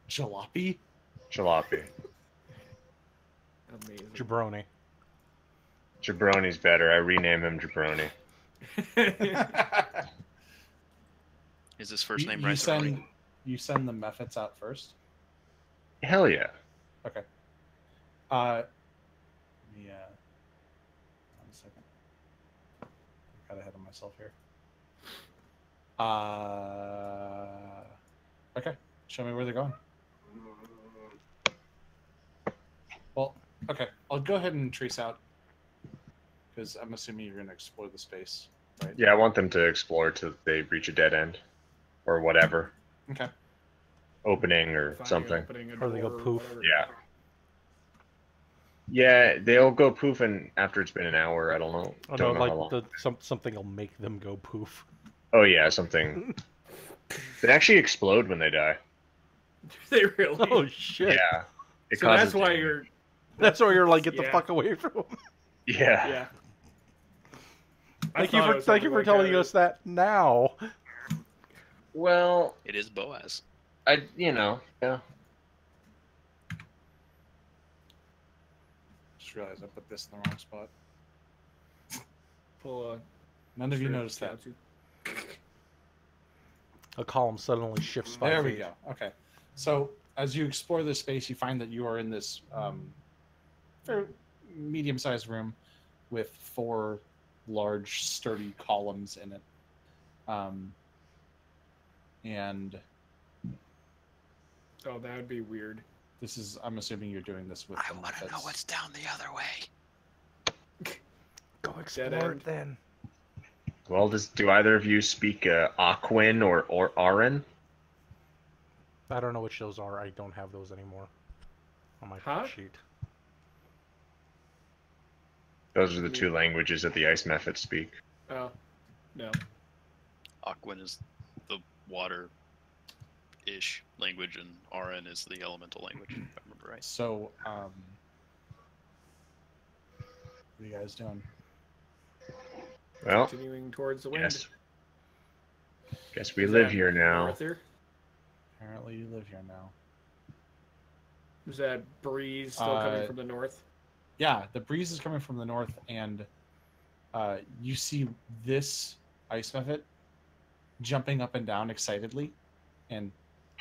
Jalopy? Jalopy. Amazing. Jabroni. Jabroni's better. I rename him Jabroni. Is his first name you Rice and send you send the mephits out first. Hell yeah. Okay. Yeah. 1 second. I got ahead of myself here. Okay. Show me where they're going. Well, okay. I'll go ahead and trace out because I'm assuming you're going to explore the space, right? Yeah, I want them to explore till they reach a dead end. Or whatever. Okay. Opening or Find an something. opening, a Or they go door, poof. whatever. Yeah. Yeah, they'll go poofing after it's been an hour. I don't know. Oh no, Don't know how like long. something will make them go poof. Oh yeah, something. They actually explode when they die. They really. Oh shit! Yeah. It So causes that's why damage. you're. That's why you're like, get the Yeah. fuck away from him. Yeah. Yeah. Thank you for telling us that now. Well, it is Boaz. yeah. Just realized I put this in the wrong spot. Pull a None of you noticed that. A column suddenly shifts 5 There we feet. go. Okay. So as you explore this space, you find that you are in this very medium-sized room with 4 large, sturdy columns in it. And Oh, that would be weird. this is, I'm assuming you're doing this with I them, want to know that's- what's down the other way. Go explore end. it then. Well, do either of you speak Aquin or Aran? I don't know which those are. I don't have those anymore on my Huh? sheet. Those are the 2 languages that the ice mephits speak. Oh, no. Aquin is the water-ish language, and RN is the elemental language, if I remember right. So, what are you guys doing? Well, Continuing towards the wind. guess we Is live that here now. north here? Apparently you live here now. Is that breeze still coming from the north? Yeah, the breeze is coming from the north, and you see this ice mephit jumping up and down excitedly and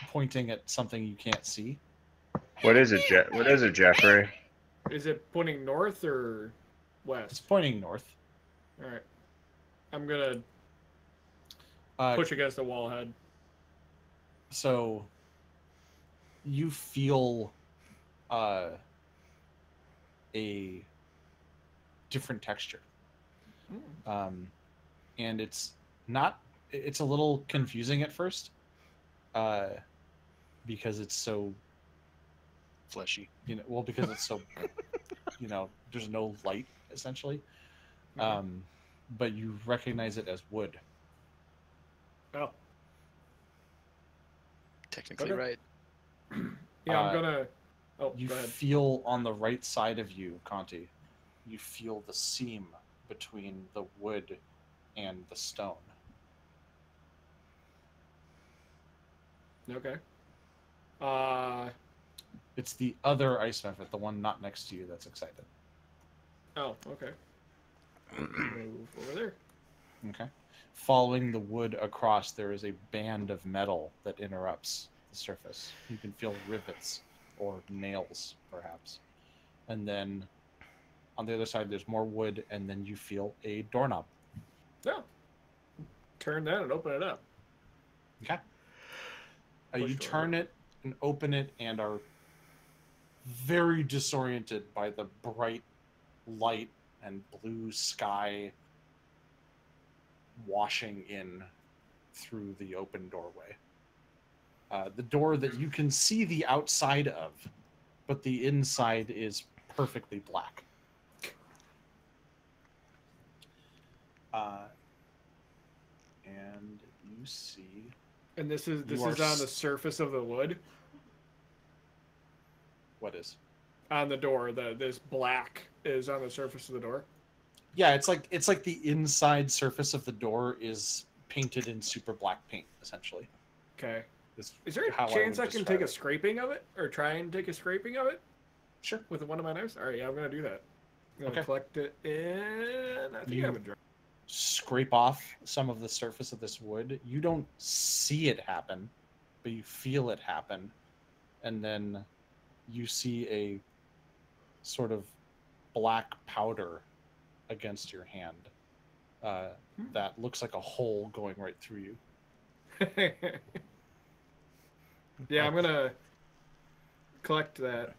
pointing at something you can't see. What is it, Jeffrey? Is it pointing north or It's west? pointing north. All right. I'm gonna push against the wall head. So you feel a different texture. And it's a little confusing at first because it's so Fleshy. because it's so there's no light essentially. But you recognize it as wood. Oh, Technically Okay. right. yeah. I'm gonna. Oh, You go ahead. feel on the right side of you, Conti, you feel the seam between the wood and the stone. Okay. It's the other ice mephit, the one not next to you, that's excited. Oh, okay. Move over there. Okay. Following the wood across, there is a band of metal that interrupts the surface. You can feel rivets or nails, perhaps. And then on the other side, there's more wood, and then you feel a doorknob. No. Turn that and open it up. Okay. Push You door. turn it and open it and are very disoriented by the bright light and blue sky washing in through the open doorway. The door that you can see the outside of, but the inside is perfectly black. And you see... And this is You are on the surface of the wood. What is? on the door. This black is on the surface of the door. Yeah, it's like the inside surface of the door is painted in super black paint, essentially. Okay. Is There how a chance would I can describe take a it. scraping of it, or try and take a scraping of it Sure. with one of my knives? All right, yeah, I'm gonna do that. I'm gonna Okay. collect it, and I think I have a drum. Scrape off some of the surface of this wood. You don't see it happen, but you feel it happen, and then you see a sort of black powder against your hand that looks like a hole going right through you. Yeah, I'm gonna collect that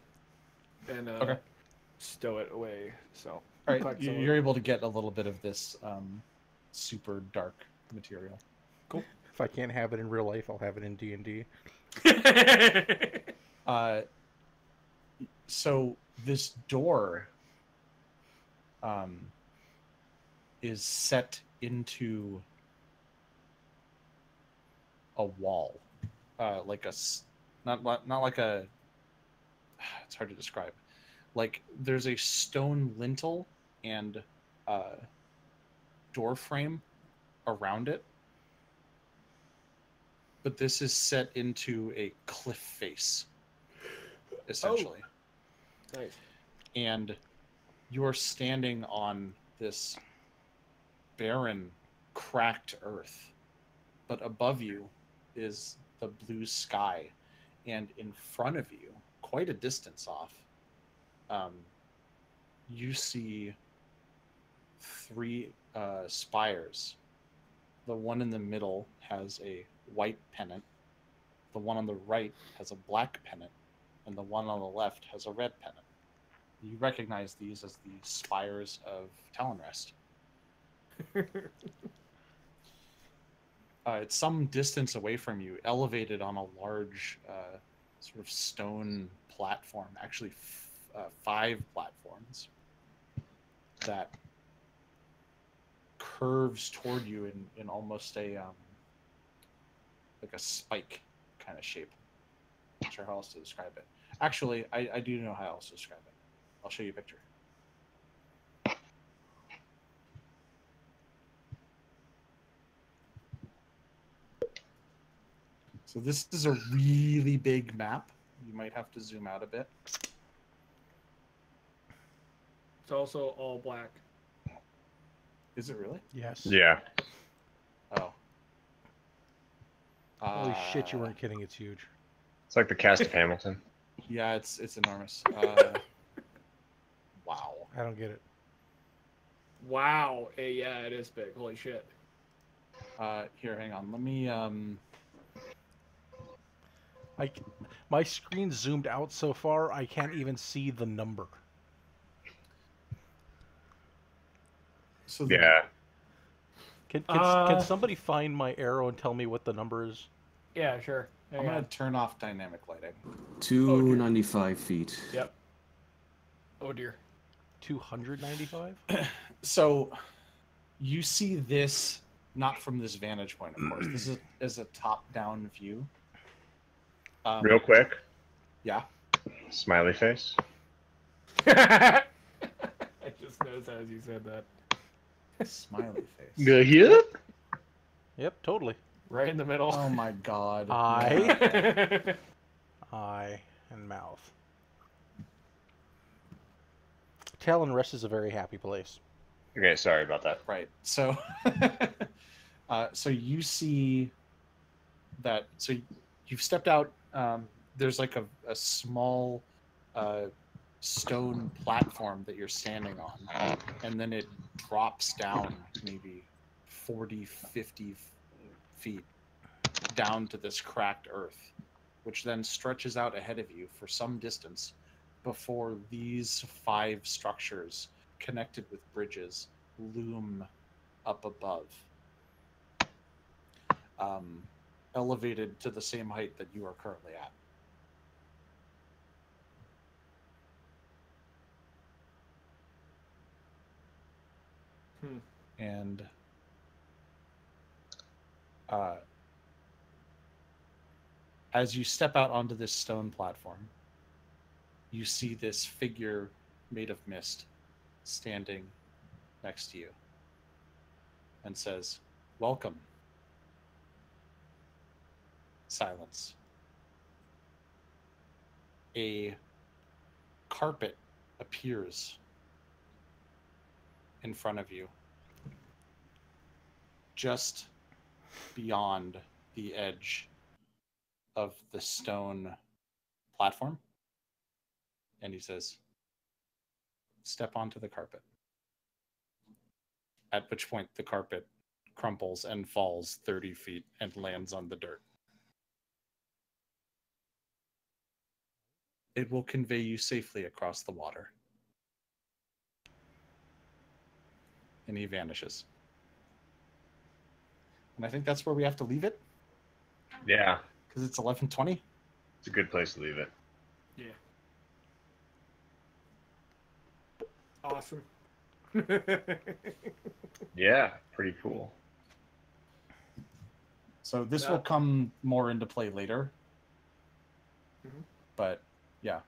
and Okay. stow it away. So, All right, collect some of you're able to get a little bit of this super dark material. If I can't have it in real life, I'll have it in D&D. it. So this door is set into a wall, like not like a. It's hard to describe. Like there's a stone lintel and door frame around it, but this is set into a cliff face, essentially. Nice. And you are standing on this barren, cracked earth, but above you is the blue sky, and in front of you, quite a distance off, you see three spires. The one in the middle has a white pennant, the one on the right has a black pennant, and the one on the left has a red pennant. You recognize these as the spires of Talonrest. It's some distance away from you, elevated on a large sort of stone platform, actually 5 platforms, that curves toward you in almost a like a spike kind of shape. Not sure how else to describe it. Actually, I do know how else to describe it. I'll show you a picture. So this is a really big map. You might have to zoom out a bit. It's also all black. Is it really? Yes. Yeah. Oh. Holy shit, you weren't kidding. It's huge. It's like the cast of Hamilton. Yeah, it's enormous. Wow. I don't get it. Wow. Yeah, it is big. Holy shit. Here, hang on. Let me My screen zoomed out so far, I can't even see the number. so Yeah. Can somebody find my arrow and tell me what the number is? Yeah, sure. I'm gonna turn off dynamic lighting. 295 feet. Yep. Oh dear. 295? So you see this not from this vantage point, of course. This is a top-down view. Real quick, Yeah. smiley face. I just noticed as you said that. Smiley face. Yeah. Yep, totally. Right in the middle. Oh my god. Eye. Eye and mouth. Talonrest is a very happy place. Okay, sorry about that. Right. So so you see that you've stepped out. There's like a small stone platform that you're standing on, and then it drops down maybe 40, 50 feet down to this cracked earth, which then stretches out ahead of you for some distance before these 5 structures connected with bridges loom up above, elevated to the same height that you are currently at. And as you step out onto this stone platform, you see this figure made of mist standing next to you and says, "Welcome." Silence. A carpet appears in front of you, just beyond the edge of the stone platform. And he says, "Step onto the carpet." At which point the carpet crumples and falls 30 feet and lands on the dirt. It will convey you safely across the water. And he vanishes. And I think that's where we have to leave it, Yeah, because it's 11:20. it's a good place to leave it. Yeah. Awesome. Yeah, pretty cool. So this Yeah. will come more into play later. Mhm. But yeah,